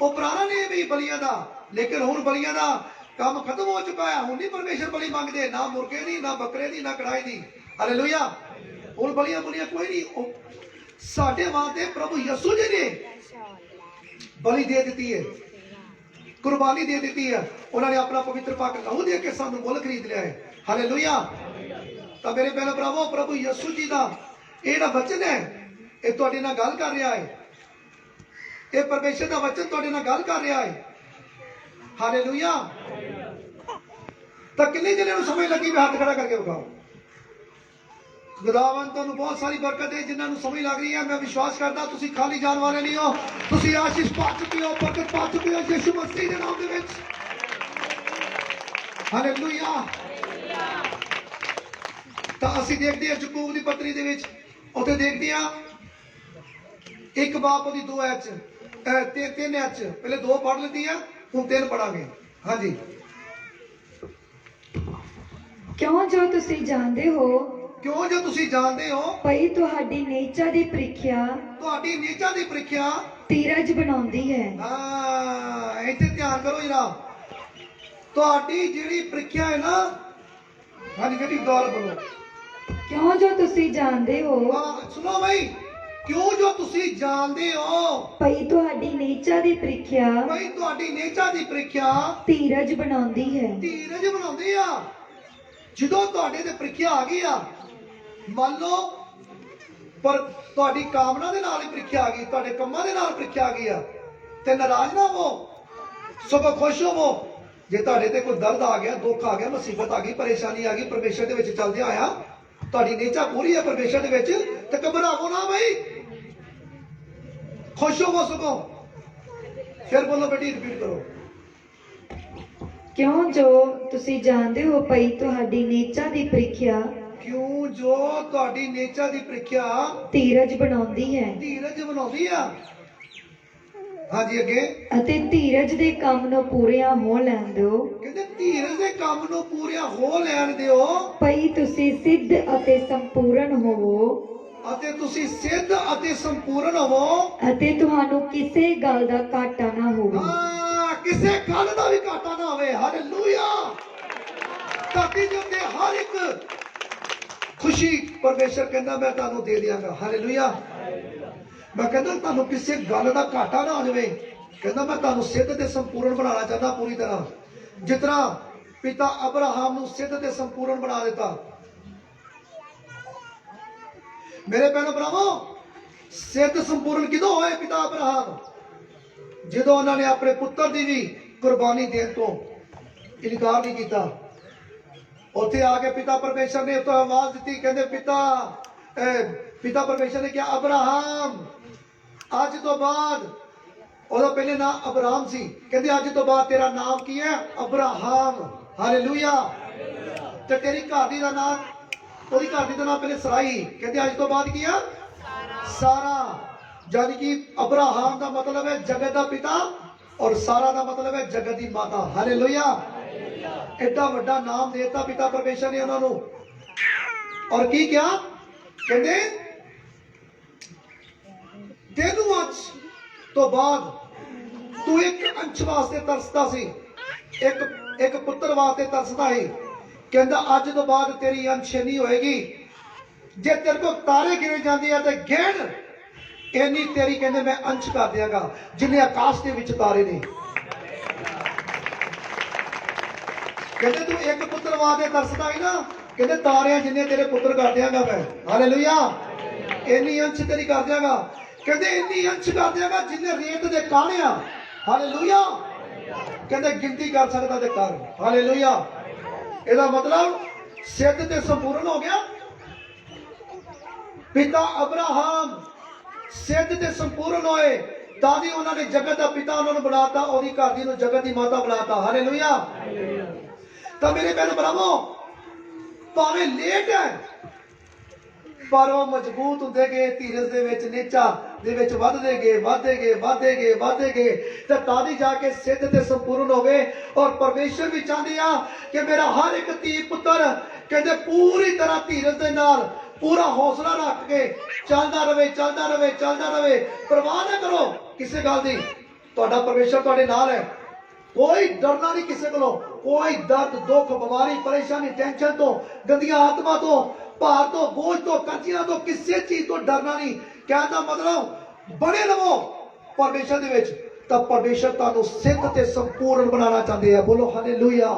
ਉਹ ਪੁਰਾਣਾ ਨੇ ਵੀ ਬਲੀਆਂ ਦਾ, ਲੇਕਿਨ ਹੁਣ ਬਲੀਆਂ ਦਾ ਕੰਮ ਖਤਮ ਹੋ ਚੁੱਕਾ ਹੈ। ਹੁਣ ਨਹੀਂ ਪਰਮੇਸ਼ਰ ਬਲੀ ਮੰਗਦੇ, ਨਾ ਮੁਰਗੇ ਦੀ, ਨਾ ਬੱਕਰੇ ਦੀ, ਨਾ ਕੜਾਈ ਦੀ। ਹਾਲੇਲੂਇਆ। ਹੁਣ ਬਲੀਆਂ ਕੋਈ ਨਹੀਂ। ਸਾਡੇ ਵਾਸਤੇ ਪ੍ਰਭੂ ਯਿਸੂ ਜੀ ਨੇ ਬਲੀ ਦੇ ਦਿੱਤੀ ਹੈ, ਕੁਰਬਾਨੀ ਦੇ ਦਿੱਤੀ ਹੈ। ਉਹਨਾਂ ਨੇ ਆਪਣਾ ਪਵਿੱਤਰ ਪਾਕ ਲਹੂ ਦੇ ਕੇ ਸਾਨੂੰ ਮੁੱਲ ਖਰੀਦ ਲਿਆ ਹੈ। ਹਾਲੇਲੂਇਆ। ਤਾਂ ਮੇਰੇ ਭੈਣੋ ਭਰਾਵੋ, ਪ੍ਰਭੂ ਯਿਸੂ ਜੀ ਦਾ ਇਹ ਜਿਹੜਾ ਵਚਨ ਹੈ, ਇਹ ਤੁਹਾਡੇ ਨਾਲ ਗੱਲ ਕਰ ਰਿਹਾ ਹੈ। ਇਹ ਪਰਮੇਸ਼ਰ ਦਾ ਵਚਨ ਤੁਹਾਡੇ ਨਾਲ ਗੱਲ ਕਰ ਰਿਹਾ ਹੈ। ਹਾਲੇਲੂਇਆ। ਤਾਂ ਕਿੰਨੇ ਜਣੇ ਨੂੰ ਸਮਝ ਲੱਗੀ? ਵੀ ਹੱਥ ਖੜਾ ਕਰਕੇ ਵਿਖਾਓ। ਖੁਦਾਵੰਦ ਤੁਹਾਨੂੰ ਬਹੁਤ ਸਾਰੀ ਬਰਕਤ ਹੈ। ਜਿਨ੍ਹਾਂ ਨੂੰ ਸਮਝ ਲੱਗ ਰਹੀ ਹੈ, ਮੈਂ ਵਿਸ਼ਵਾਸ ਕਰਦਾ ਤੁਸੀਂ ਖਾਲੀ ਜਾਣ ਵਾਲੇ ਨਹੀਂ ਹੋ, ਤੁਸੀਂ ਆਸ਼ੀਸ਼ ਪਾ ਚੁੱਕੇ ਹੋ, ਬਰਕਤ ਪਾ ਚੁੱਕੇ ਹੋ ਯਿਸੂ ਮਸੀਹ ਦੇ ਨਾਮ ਦੇ ਵਿੱਚ। ਹਾਲੇਲੂਇਆ। ਤਾਂ ਅਸੀਂ ਦੇਖਦੇ ਹਾਂ ਯਾਕੂਬ ਦੀ ਪੱਤਰੀ ਦੇ ਵਿੱਚ, ਉੱਥੇ ਦੇਖਦੇ ਹਾਂ ਇੱਕ ਬਾਪ ਉਹਦੀ 2 ਐਚ 3 ਐਚ, ਪਹਿਲੇ 2 ਪੜ੍ਹ ਲੈਂਦੀ ਆ, ਹੁਣ 3 ਪੜਾਂਗੇ। ਹਾਂਜੀ। ਕਿਉਂ ਜੋ ਤੁਸੀਂ ਜਾਣਦੇ ਹੋ ਭਈ ਤੁਹਾਡੀ ਨੀਚਾ ਦੀ ਪ੍ਰੀਖਿਆ ਧੀਰਜ ਬਣਾਉਂਦੀ ਹੈ। ਹਾਂ, ਇੱਥੇ ਧਿਆਨ ਕਰੋ ਜਰਾ। ਤੁਹਾਡੀ ਜਿਹੜੀ ਪ੍ਰੀਖਿਆ ਹੈ ਨਾ, ਹਾਂਜੀ ਜਿਹੜੀ ਗੌਰ ਬੋਲੋ। ਕਿਉਂ ਜੋ ਤੁਸੀਂ ਜਾਣਦੇ ਹੋ, ਸੁਣੋ ਭਾਈ, ਕਿਉਂ ਜੋ ਤੁਸੀਂ ਜਾਣਦੇ ਹੋ ਭਈ ਤੁਹਾਡੀ ਨੀਚਾ ਦੀ ਪ੍ਰੀਖਿਆ ਧੀਰਜ ਬਣਾਉਂਦੀ ਹੈ। ਧੀਰਜ ਬਣਾਉਂਦੀ ਆ। ਜਦੋਂ ਤੁਹਾਡੇ ਤੇ ਪ੍ਰੀਖਿਆ ਆ ਗਈ ਆ, ਮੰਨ ਲਓ, ਪਰ ਤੁਹਾਡੀ ਕਾਮਨਾ ਦੇ ਨਾਲ ਹੀ ਪ੍ਰੀਖਿਆ ਆ ਗਈ, ਤੁਹਾਡੇ ਕੰਮਾਂ ਦੇ ਨਾਲ ਪ੍ਰੀਖਿਆ ਆ ਗਈ ਆ, ਤੇ ਨਾਰਾਜ਼ ਨਾ ਹੋਵੋ, ਸਗੋਂ ਖੁਸ਼ ਹੋਵੋ। ਜੇ ਤੁਹਾਡੇ ਤੇ ਕੋਈ ਦਰਦ ਆ ਗਿਆ, ਦੁੱਖ ਆ ਗਿਆ, ਮੁਸੀਬਤ ਆ ਗਈ, ਪਰੇਸ਼ਾਨੀ ਆ ਗਈ, ਪਰਮੇਸ਼ਰ ਦੇ ਵਿੱਚ ਚੱਲਦੇ ਆਇਆ, ਤੁਹਾਡੀ ਨੇਚਾ ਪੂਰੀ ਹੈ ਪਰਮੇਸ਼ਰ ਦੇ ਵਿੱਚ, ਤੇ ਘਬਰਾਵੋ ਨਾ ਬਈ, ਖੁਸ਼ ਹੋਵੋ ਸਗੋਂ। ਫਿਰ ਬੋਲੋ ਬੇਟੀ, ਰਿਪੀਟ ਕਰੋ। ਕਿਉਂ ਜੋ ਤੁਸੀਂ ਜਾਣਦੇ ਹੋ ਭਈ ਤੁਹਾਡੀ ਨੀਚਾ ਦੀ ਪ੍ਰੀਖਿਆ ਧੀਰਜ ਬਣਾਉਂਦੀ ਹੈ। ਹਾਂਜੀ, ਅੱਗੇ। ਅਤੇ ਧੀਰਜ ਦੇ ਕੰਮ ਨੂੰ ਪੂਰਿਆਂ ਹੋ ਲੈਣ ਦਿਓ। ਕਹਿੰਦੇ ਧੀਰਜ ਦੇ ਕੰਮ ਨੂੰ ਪੂਰਿਆਂ ਹੋ ਲੈਣ ਦਿਓ, ਭਈ ਤੁਸੀਂ ਸਿੱਧ ਅਤੇ ਸੰਪੂਰਨ ਹੋਵੋ। ਅਤੇ ਤੁਹਾਨੂੰ ਕਿਸੇ ਗੱਲ ਦਾ ਘਾਟਾ ਨਾ ਹੋਵੇ। ਕਿਸੇ ਗੱਲ ਦਾ ਵੀ ਘਾਟਾ ਨਾ ਹੋਵੇ। ਹਾਲੇਲੂਇਆ। ਧਰਤੀ ਦੇ ਉੱਤੇ ਹਰ ਇੱਕ ਖੁਸ਼ੀ ਪਰਮੇਸ਼ਰ ਕਹਿੰਦਾ ਮੈਂ ਤੁਹਾਨੂੰ ਦੇ ਦਿਆਂਗਾ। ਹਾਲੇਲੂਇਆ। ਮੈਂ ਕਹਿੰਦਾ ਤੁਹਾਨੂੰ ਕਿਸੇ ਗੱਲ ਦਾ ਘਾਟਾ ਨਾ ਹੋ ਜਾਵੇ, ਕਹਿੰਦਾ ਮੈਂ ਤੁਹਾਨੂੰ ਸਿੱਧ ਤੇ ਸੰਪੂਰਨ ਬਣਾਉਣਾ ਚਾਹੁੰਦਾ ਪੂਰੀ ਤਰ੍ਹਾਂ, ਜਿਸ ਤਰ੍ਹਾਂ ਪਿਤਾ ਅਬਰਾਹਮ ਨੂੰ ਸਿੱਧ ਤੇ ਸੰਪੂਰਨ ਬਣਾ ਦਿੱਤਾ। ਮੇਰੇ ਭੈਣੋ ਭਰਾਵੋ, ਸਿੱਧ ਸੰਪੂਰਨ ਕਿਦੋਂ ਹੋਏ ਪਿਤਾ ਅਬਰਾਹਮ? ਜਦੋਂ ਉਹਨਾਂ ਨੇ ਆਪਣੇ ਪੁੱਤਰ ਦੀ ਵੀ ਕੁਰਬਾਨੀ ਦੇਣ ਤੋਂ ਇਨਕਾਰ ਨਹੀਂ ਕੀਤਾ। ਉੱਥੇ ਆ ਕੇ ਪਿਤਾ ਪਰਮੇਸ਼ਰ ਨੇ ਉੱਤੋਂ ਆਵਾਜ਼ ਦਿੱਤੀ, ਕਹਿੰਦੇ ਪਿਤਾ ਪਰਮੇਸ਼ਰ ਨੇ ਕਿਹਾ ਅਬਰਾਹਮ ਅੱਜ ਤੋਂ ਬਾਅਦ, ਉਹਦਾ ਪਹਿਲੇ ਨਾਮ ਅਬਰਾਮ ਸੀ, ਕਹਿੰਦੇ ਅੱਜ ਤੋਂ ਬਾਅਦ ਤੇਰਾ ਨਾਮ ਕੀ ਹੈ? ਅਬਰਾਹਮ। ਹਾਲੇਲੂਇਆ। ਤੇ ਤੇਰੀ ਘਰ ਦੀ ਦਾ ਨਾਮ, ਉਹਦੀ ਘਰ ਦੀ ਦਾ ਨਾਮ ਪਹਿਲੇ ਸਰਾਈ, ਕਹਿੰਦੇ ਅੱਜ ਤੋਂ ਬਾਅਦ ਕੀ ਆ? ਸਾਰਾ। ਯਾਨੀ ਕਿ ਅਬਰਾਹਮ ਦਾ ਮਤਲਬ ਹੈ ਜਗਤ ਦਾ ਪਿਤਾ ਔਰ ਸਾਰਾ ਦਾ ਮਤਲਬ ਹੈ ਜਗਤ ਦੀ ਮਾਤਾ। ਹਾਲੇਲੂਇਆ। ਐਡਾ ਵੱਡਾ ਨਾਮ ਦੇਤਾ ਪਿਤਾ ਪਰਮੇਸ਼ਰ ਨੇ ਉਹਨਾਂ ਨੂੰ। ਔਰ ਕੀ ਕਿਹਾ? ਕਹਿੰਦੇ ਤੈਨੂੰ ਅੱਜ ਤੋਂ ਬਾਅਦ ਤੂੰ ਇੱਕ ਅੰਸ਼ ਵਾਸਤੇ ਤਰਸਦਾ ਸੀ, ਇੱਕ ਪੁੱਤਰ ਵਾਸਤੇ ਤਰਸਦਾ ਸੀ। ਕਹਿੰਦਾ ਅੱਜ ਤੋਂ ਬਾਅਦ ਤੇਰੀ ਅੰਸ਼ ਨਹੀਂ ਹੋਏਗੀ। ਜੇ ਤੇਰੇ ਕੋਲ ਤਾਰੇ ਗਿਣੇ ਜਾਂਦੇ ਆ ਤੇ ਗਿਣ, ਇੰਨੀ ਤੇਰੀ ਕਹਿੰਦੇ ਮੈਂ ਅੰਸ਼ ਕਰ ਦਿਆਂਗਾ ਜਿੰਨੇ ਆਕਾਸ਼ ਦੇ ਵਿੱਚ ਤਾਰੇ ਨੇ। ਕਹਿੰਦੇ ਤੂੰ ਇੱਕ ਪੁੱਤਰ ਵਾਸਤੇ ਤਰਸਦਾ ਹੈ ਨਾ, ਕਹਿੰਦੇ ਤਾਰਿਆਂ ਜਿੰਨੇ ਤੇਰੇ ਪੁੱਤਰ ਕਰ ਦਿਆਂਗਾ ਮੈਂ। ਹਾਲੇਲੂਇਆ। ਇੰਨੀ ਅੰਸ਼ ਤੇਰੀ ਕਰ ਦਿਆਂਗਾ। ਕਹਿੰਦੇ ਇੰਨੀ ਅੰਸ਼ ਕਰ ਦਿਆਂਗਾ ਜਿੰਨੇ ਰੇਤ ਦੇ ਕਾਣੇ ਆ। ਹਾਲੇਲੂਇਆ। ਕਹਿੰਦੇ ਗਿਣਤੀ ਕਰ ਸਕਦਾ ਤੇ ਕਰ। ਹਾਲੇਲੂਇਆ। ਇਹਦਾ ਮਤਲਬ ਸਿੱਧ ਤੇ ਸੰਪੂਰਨ ਹੋ ਗਿਆ। ਪਿਤਾ ਅਬਰਾਹਮ ਸਿੱਧ ਤੇ ਸੰਪੂਰਨ ਹੋਏ ਤਾਂ ਦੀ ਉਹਨਾਂ ਨੇ ਜਗਤ ਦਾ ਪਿਤਾ ਉਹਨਾਂ ਨੂੰ ਬਣਾਤਾ, ਉਹਦੀ ਘਰ ਦੀ ਨੂੰ ਜਗਤ ਦੀ ਮਾਤਾ ਬਣਾਤਾ। ਹਾਲੇਲੂਇਆ। ਤਾਂ ਮੇਰੇ ਭੈਣ ਭਰਾਵੋ, ਭਾਵੇਂ ਲੇਟ ਹੈ ਪਰ ਉਹ ਮਜ਼ਬੂਤ ਹੁੰਦੇ ਗਏ, ਧੀਰਜ ਦੇ ਵਿੱਚ, ਨਿਚਾ ਦੇ ਵਿੱਚ ਵੱਧਦੇ ਗਏ ਤੇ ਤਾਂ ਦੀ ਜਾ ਕੇ ਸਿੱਧ ਤੇ ਸੰਪੂਰਨ ਹੋ ਗਏ। ਔਰ ਪਰਮੇਸ਼ਰ ਵੀ ਚਾਹੁੰਦੇ ਆ ਕਿ ਮੇਰਾ ਹਰ ਇੱਕ ਧੀ ਪੁੱਤਰ ਕਹਿੰਦੇ ਪੂਰੀ ਤਰ੍ਹਾਂ ਧੀਰਜ ਦੇ ਨਾਲ, ਪੂਰਾ ਹੌਸਲਾ ਰੱਖ ਕੇ ਚੱਲਦਾ ਰਵੇ। ਪਰਵਾਹ ਨਾ ਕਰੋ ਕਿਸੇ ਗੱਲ ਦੀ, ਤੁਹਾਡਾ ਪਰਮੇਸ਼ਰ ਤੁਹਾਡੇ ਨਾਲ ਹੈ। ਕੋਈ ਡਰਨਾ ਨਹੀਂ ਕਿਸੇ ਕੋਲੋਂ। ਕੋਈ ਦਰਦ, ਦੁੱਖ, ਬਿਮਾਰੀ, ਪਰੇਸ਼ਾਨੀ, ਟੈਨਸ਼ਨ ਤੋਂ, ਗੰਦੀਆਂ ਆਤਮਾ ਤੋਂ, ਭਾਰ ਤੋਂ, ਬੋਝ ਤੋਂ, ਕਰਜ਼ਿਆਂ ਤੋਂ, ਕਿਸੇ ਚੀਜ਼ ਤੋਂ ਡਰਨਾ ਨਹੀਂ। ਕਹਿਣ ਦਾ ਮਤਲਬ ਬਣੇ ਰਹੋ ਪਰਮੇਸ਼ਰ ਦੇ ਵਿੱਚ, ਤਾਂ ਪਰਮੇਸ਼ਰ ਤੁਹਾਨੂੰ ਸਿੱਧ ਤੇ ਸੰਪੂਰਨ ਬਣਾਉਣਾ ਚਾਹੁੰਦੇ ਆ। ਬੋਲੋ ਹਾਲੇਲੂਇਆ।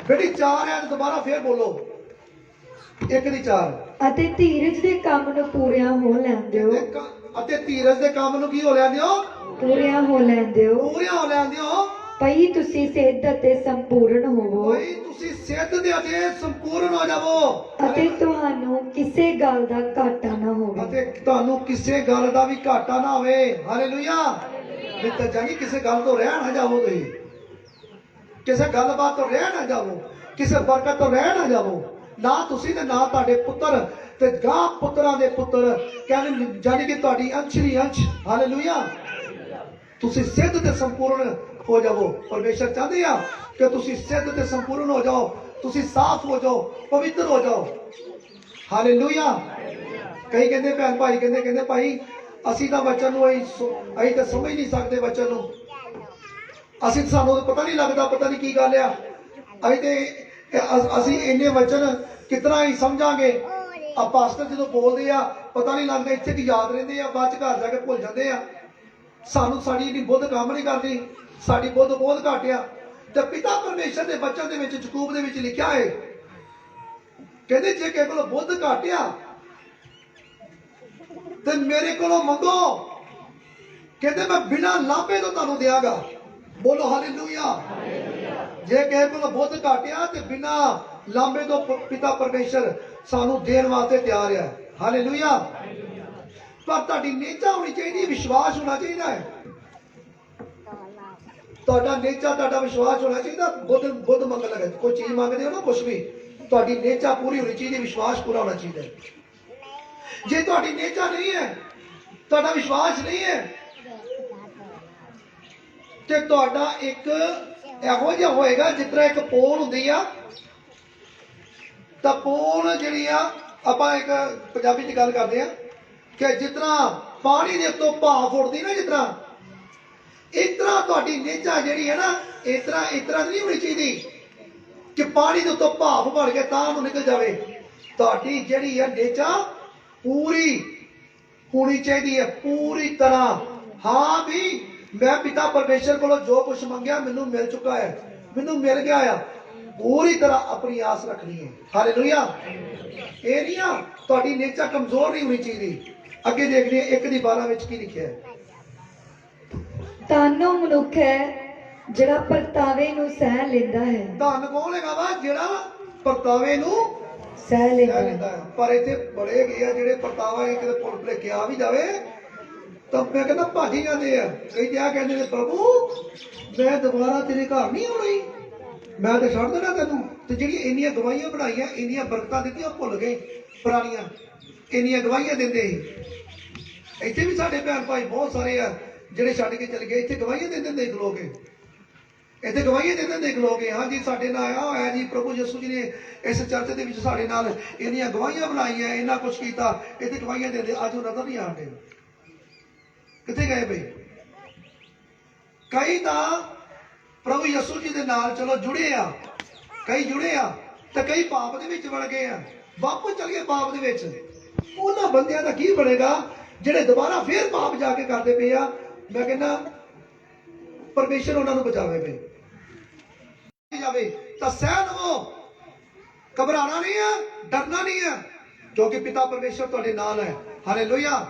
ਬੇਟੀ 4 ਹੈ, ਦੁਬਾਰਾ ਫੇਰ ਬੋਲੋ। 1 ਦੀ 4। ਅਤੇ ਧੀਰਜ ਦੇ ਕੰਮ ਨੂੰ ਪੂਰਿਆ ਹੋ ਲੈਂਦੇ ਹੋ। ਅਤੇ ਧੀਰਜ ਦੇ ਕੰਮ ਨੂੰ ਕੀ ਹੋ ਲੈਂਦੇ ਹੋ? ਪੂਰਿਆ ਹੋ ਲੈਂਦੇ ਹੋ। ਭਈ ਤੁਸੀਂ ਸਿੱਧ ਅਤੇ ਸੰਪੂਰਨ ਹੋਵੋ। ਭਈ ਤੁਸੀਂ ਸਿੱਧ ਤੇ ਅਤੇ ਸੰਪੂਰਨ ਹੋ ਜਾਵੋ। ਅਤੇ ਤੁਹਾਨੂੰ ਕਿਸੇ ਗੱਲ ਦਾ ਘਾਟਾ ਨਾ ਹੋਵੇ। ਅਤੇ ਤੁਹਾਨੂੰ ਕਿਸੇ ਗੱਲ ਦਾ ਵੀ ਘਾਟਾ ਨਾ ਹੋਵੇ। ਹਾਲੇਲੂਇਆ। ਮਿੱਤਰ ਜਾਨੀ ਕਿਸੇ ਗੱਲ ਤੋਂ ਰਹਿ ਨਾ ਜਾਵੋ, ਤੁਸੀਂ ਕਿਸੇ ਗੱਲਬਾਤ ਤੋਂ ਰਹਿ ਨਾ ਜਾਵੋ, ਕਿਸੇ ਬਰਕਤ ਤੋਂ ਰਹਿ ਨਾ ਜਾਵੋ। ਨਾ ਤੁਸੀਂ ਤੇ ਨਾ ਤੁਹਾਡੇ ਪੁੱਤਰ ਤੇ ਗਾਂ ਪੁੱਤਰਾਂ ਦੇ ਪੁੱਤਰ, ਕਹਿੰਦੇ ਜਾਨੀ ਕਿ ਤੁਹਾਡੀ ਅੰਸ਼ ਦੀ ਅੰਸ਼। ਹਾਲੇਲੂਇਆ। ਤੁਸੀਂ ਸਿੱਧ ਤੇ ਸੰਪੂਰਨ ਹੋ ਜਾਵੋ। ਪਰਮੇਸ਼ਰ ਚਾਹੁੰਦੇ ਆ ਕਿ ਤੁਸੀਂ ਸਿੱਧ ਤੇ ਸੰਪੂਰਨ ਹੋ ਜਾਓ, ਤੁਸੀਂ ਸਾਫ਼ ਹੋ ਜਾਓ, ਪਵਿੱਤਰ ਹੋ ਜਾਓ। ਹਾਲੇਲੂਇਆ। ਕਈ ਕਹਿੰਦੇ ਭੈਣ ਭਾਈ ਕਹਿੰਦੇ ਭਾਈ ਅਸੀਂ ਤਾਂ ਬੱਚਨ ਨੂੰ ਅਸੀਂ ਤਾਂ ਸਮਝ ਨਹੀਂ ਸਕਦੇ ਬੱਚਨ ਨੂੰ, ਸਾਨੂੰ ਪਤਾ ਨਹੀਂ ਲੱਗਦਾ, ਪਤਾ ਨਹੀਂ ਕੀ ਗੱਲ ਆ। ਅਸੀਂ ਇੰਨੇ ਵਚਨ ਕਿਤਨਾ ਹੀ ਸਮਝਾਂਗੇ। ਆ ਪਾਸਟਰ ਜਦੋਂ ਬੋਲਦੇ ਆ ਪਤਾ ਨਹੀਂ ਲੱਗਦਾ, ਇੱਥੇ ਕੀ ਯਾਦ ਰਹਿੰਦੇ ਆ, ਬਾਅਦ ਚ ਘਰ ਜਾ ਕੇ ਭੁੱਲ ਜਾਂਦੇ ਆ। ਸਾਡੀ ਇੰਨੀ ਬੁੱਧ ਕੰਮ ਨਹੀਂ ਕਰਦੀ, ਸਾਡੀ ਬੁੱਧ ਬਹੁਤ ਘੱਟ ਆ। ਤੇ ਪਿਤਾ ਪਰਮੇਸ਼ਰ ਦੇ ਬਚਨ ਦੇ ਵਿੱਚ, ਯਾਕੂਬ ਦੇ ਵਿੱਚ ਲਿਖਿਆ ਹੈ, ਕਹਿੰਦੇ ਜੇ ਕਿਸੇ ਕੋਲ ਬੁੱਧ ਘੱਟ ਆ ਤੇ ਮੇਰੇ ਕੋਲੋਂ ਮੰਗੋ, ਕਹਿੰਦੇ ਮੈਂ ਬਿਨਾਂ ਲਾਂਭੇ ਤੋਂ ਤੁਹਾਨੂੰ ਦਿਆਂਗਾ। ਬੋਲੋ ਹਾਲੇਲੂਇਆ। ਜੇ ਕਿਸੇ ਕੋਲ ਬੁੱਧ ਘੱਟ ਆ ਤੇ ਬਿਨਾਂ ਲਾਂਭੇ ਤੋਂ ਪਿਤਾ ਪਰਮੇਸ਼ਰ ਸਾਨੂੰ ਦੇਣ ਵਾਸਤੇ ਤਿਆਰ ਆ। ਹਾਲੇਲੂਇਆ। ਪਰ ਤੁਹਾਡੀ ਨੇਚਾ ਹੋਣੀ ਚਾਹੀਦੀ, ਵਿਸ਼ਵਾਸ ਹੋਣਾ ਚਾਹੀਦਾ ਹੈ। ਤੁਹਾਡਾ ਨੇਚਾ, ਤੁਹਾਡਾ ਵਿਸ਼ਵਾਸ ਹੋਣਾ ਚਾਹੀਦਾ। ਬੁੱਧ ਮੰਗਣ ਲੱਗੇ, ਕੋਈ ਚੀਜ਼ ਮੰਗਦੇ ਹੋ ਨਾ, ਕੁਛ ਵੀ, ਤੁਹਾਡੀ ਨੇਚਾ ਪੂਰੀ ਹੋਣੀ ਚਾਹੀਦੀ, ਵਿਸ਼ਵਾਸ ਪੂਰਾ ਹੋਣਾ ਚਾਹੀਦਾ। ਜੇ ਤੁਹਾਡੀ ਨੇਚਾ ਨਹੀਂ ਹੈ, ਤੁਹਾਡਾ ਵਿਸ਼ਵਾਸ ਨਹੀਂ ਹੈ, ਤੇ ਤੁਹਾਡਾ ਇੱਕ ਇਹੋ ਜਿਹਾ ਹੋਏਗਾ ਜਿਸ ਤਰ੍ਹਾਂ ਇੱਕ ਪੋਲ ਹੁੰਦੀ ਆ। ਤਾਂ ਪੋਲ ਜਿਹੜੀ ਆ, ਆਪਾਂ ਇੱਕ ਪੰਜਾਬੀ ਚ ਗੱਲ ਕਰਦੇ ਆ ਕਿ ਜਿਸ ਤਰ੍ਹਾਂ ਪਾਣੀ ਦੇ ਉੱਤੋਂ ਭਾਫ ਉੱਡਦੀ ਨਾ, ਜਿਸ ਤਰ੍ਹਾਂ, ਇਸ ਤਰ੍ਹਾਂ ਤੁਹਾਡੀ ਨੇਚਾ ਜਿਹੜੀ ਹੈ ਨਾ, ਇਸ ਤਰ੍ਹਾਂ ਨਹੀਂ ਹੋਣੀ ਚਾਹੀਦੀ ਕਿ ਪਾਣੀ ਦੇ ਉੱਤੋਂ ਭਾਫ ਬਣ ਕੇ ਤਾਂ ਉਹਨੂੰ ਨਿਕਲ ਜਾਵੇ। ਤੁਹਾਡੀ ਜਿਹੜੀ ਹੈ ਨੇਚਾ ਪੂਰੀ ਹੋਣੀ ਚਾਹੀਦੀ ਹੈ, ਪੂਰੀ ਤਰ੍ਹਾਂ। हाँ भी मैं पिता परमेश्वर को जो कुछ मंगया मैनू मिल चुका है, मैनू मिल गया है। पूरी तरह अपनी आस रखनी है। हालेलुया। ये नहीं आ ਤੁਹਾਡੀ नेचर कमजोर नहीं होनी चाहिए। ਅੱਗੇ ਦੇਖਦੇ ਹਾਂ 1:12 ਵਿੱਚ ਕੀ ਲਿਖਿਆ ਹੈ। ਤਾਨੋ ਮਨੁੱਖ ਹੈ ਜਿਹੜਾ ਪਰਤਾਵੇ ਨੂੰ ਸਹਿ ਲੈਂਦਾ ਹੈ। ਧੰਨ ਕੌਣ ਹੈਗਾ ਵਾ ਜਿਹੜਾ ਪਰਤਾਵੇ ਨੂੰ ਸਹਿ ਲੈਂਦਾ ਕਹਿ ਲੈਂਦਾ ਹੈ। ਹੈ। ਪਰ ਇੱਥੇ ਬੜੇ ਗਏ ਆ ਜਿਹੜੇ ਪਰਤਾਵਾ ਇਹ ਕਿਤੇ ਪੁੱਲ ਭੁਲੇਖੇ ਆ ਵੀ ਜਾਵੇ ਤਾਂ ਮੈਂ ਕਹਿੰਦਾ ਭੱਜ ਹੀ ਜਾਂਦੇ ਆ। ਕਈ ਤੇ ਆ ਕਹਿੰਦੇ ਨੇ ਪ੍ਰਭੂ ਮੈਂ ਦੁਬਾਰਾ ਤੇਰੇ ਘਰ ਨਹੀਂ ਆਉਣੀ, ਮੈਂ ਤਾਂ ਛੱਡ ਦੇਣਾ ਤੈਨੂੰ। ਤੇ ਜਿਹੜੀ ਇੰਨੀਆਂ ਗਵਾਹੀਆਂ ਬਣਾਈਆਂ, ਇੰਨੀਆਂ ਬਰਕਤਾਂ ਦਿੱਤੀਆਂ, ਭੁੱਲ ਗਏ ਪੁਰਾਣੀਆਂ ਇੰਨੀਆਂ ਗਵਾਹੀਆਂ ਦਿੰਦੇ ਸੀ। ਇੱਥੇ ਵੀ ਸਾਡੇ ਭੈਣ ਭਾਈ ਬਹੁਤ ਸਾਰੇ ਆ ਜਿਹੜੇ ਛੱਡ ਕੇ ਚਲੇ ਗਏ। ਇੱਥੇ ਗਵਾਹੀਆਂ ਦਿੰਦੇ ਦੇਖ ਲੋਗੇ, ਇੱਥੇ ਗਵਾਹੀਆਂ ਦਿੰਦੇ ਦੇਖ ਲੋਗੇ। ਹਾਂਜੀ ਸਾਡੇ ਨਾਲ ਆਇਆ ਹੋਇਆ ਜੀ, ਪ੍ਰਭੂ ਯਿਸੂ ਜੀ ਨੇ ਇਸ ਚਰਚ ਦੇ ਵਿੱਚ ਸਾਡੇ ਨਾਲ ਇੰਨੀਆਂ ਗਵਾਹੀਆਂ ਬਣਾਈਆਂ, ਇੰਨਾ ਕੁਛ ਕੀਤਾ। ਇੱਥੇ ਗਵਾਹੀਆਂ ਦਿੰਦੇ, ਅੱਜ ਉਹ ਨਜ਼ਰ ਨਹੀਂ ਆਉਂਦੇ। ਕਿੱਥੇ ਗਏ ਬਈ? ਕਈ ਤਾਂ ਪ੍ਰਭੂ ਯਿਸੂ ਜੀ ਦੇ ਨਾਲ ਚਲੋ ਜੁੜੇ ਆ, ਕਈ ਜੁੜੇ ਆ ਤੇ ਕਈ ਪਾਪ ਦੇ ਵਿੱਚ ਵੜ ਗਏ ਆ, ਵਾਪਸ ਚਲ ਗਏ ਪਾਪ ਦੇ ਵਿੱਚ। ਉਹਨਾਂ ਬੰਦਿਆਂ ਦਾ ਕੀ ਬਣੇਗਾ ਜਿਹੜੇ ਦੁਬਾਰਾ ਫੇਰ ਪਾਪ ਜਾ ਕੇ ਕਰਦੇ ਪਏ ਆ? ਮੈਂ ਕਹਿੰਦਾ ਪਰਮੇਸ਼ਰ ਉਹਨਾਂ ਨੂੰ ਬਚਾਵੇ ਪਏ ਜਾਵੇ ਤਾਂ ਸਹਿ ਲਵੋ, ਘਬਰਾਣਾ ਨਹੀਂ ਹੈ, ਡਰਨਾ ਨਹੀਂ ਹੈ, ਕਿਉਂਕਿ ਪਿਤਾ ਪਰਮੇਸ਼ਰ ਤੁਹਾਡੇ ਨਾਲ ਹੈ। ਹਾਲੇਲੂਇਆ।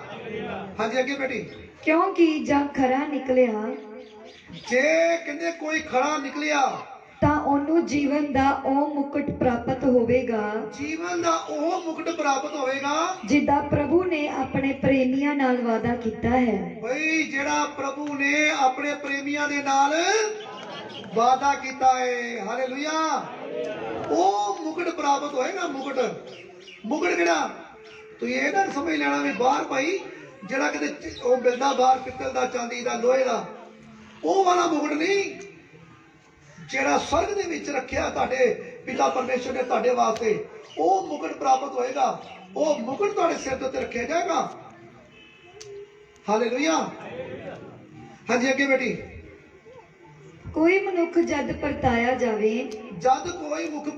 ਹਾਂਜੀ ਅੱਗੇ ਬੇਟੀ। ਕਿਉਂਕਿ ਜਾਂ ਖਰਾ ਨਿਕਲਿਆ ਜੇ ਕਹਿੰਦੇ ਕੋਈ ਖਰਾ ਨਿਕਲਿਆ ਤਾਂ ਉਹਨੂੰ ਜੀਵਨ ਦਾ ਉਹ ਮੁਕਟ ਪ੍ਰਾਪਤ ਹੋਵੇਗਾ, ਜੀਵਨ ਦਾ ਉਹ ਮੁਕਟ ਪ੍ਰਾਪਤ ਹੋਵੇਗਾ ਜਿੱਦਾਂ ਪ੍ਰਭੂ ਨੇ ਆਪਣੇ ਪ੍ਰੇਮੀਆਂ ਨਾਲ ਵਾਅਦਾ ਕੀਤਾ ਹੈ। ਬਈ ਜਿਹੜਾ ਪ੍ਰਭੂ ਨੇ ਆਪਣੇ ਪ੍ਰੇਮੀਆਂ ਦੇ ਨਾਲ ਵਾਅਦਾ ਕੀਤਾ ਹੈ। ਹਾਲੇਲੂਇਆ। ਉਹ ਮੁਕਟ ਪ੍ਰਾਪਤ ਹੋਏਗਾ। ਮੁਕਟ ਕਿਹੜਾ? ਤੁਸੀਂ ਇਹ ਨਾ ਸਮਝ ਲੈਣਾ ਵੀ ਬਾਹਰ ਭਾਈ ਜਿਹੜਾ ਕਿਤੇ ਉਹ ਮਿਲਦਾ ਬਾਹਰ ਪਿੱਤਲ ਦਾ, ਚਾਂਦੀ ਦਾ, ਲੋਹੇ ਦਾ, ਉਹ ਵਾਲਾ ਮੁਕਟ ਨਹੀਂ। ਜਿਹੜਾ ਸਵਰਗ ਦੇ ਵਿੱਚ ਰੱਖਿਆ ਤੁਹਾਡੇ ਪਿਤਾ ਪਰਮੇਸ਼ਰ ਨੇ ਤੁਹਾਡੇ ਵਾਸਤੇ, ਉਹ ਮੁਕਟ ਪ੍ਰਾਪਤ ਹੋਏਗਾ। ਉਹ ਮੁਕਟ ਤੁਹਾਡੇ ਸਿਰ ਦੇ ਉੱਤੇ ਰੱਖਿਆ ਜਾਏਗਾ। ਹਾਲੇਲੂਇਆ। ਹਾਂਜੀ ਅੱਗੇ ਬੇਟੀ। ਕੋਈ ਮਨੁੱਖ ਜਦ ਪਰਤਾਇਆ ਜਾਵੇ ਜਦ ਕੋਈ ਮੁਖ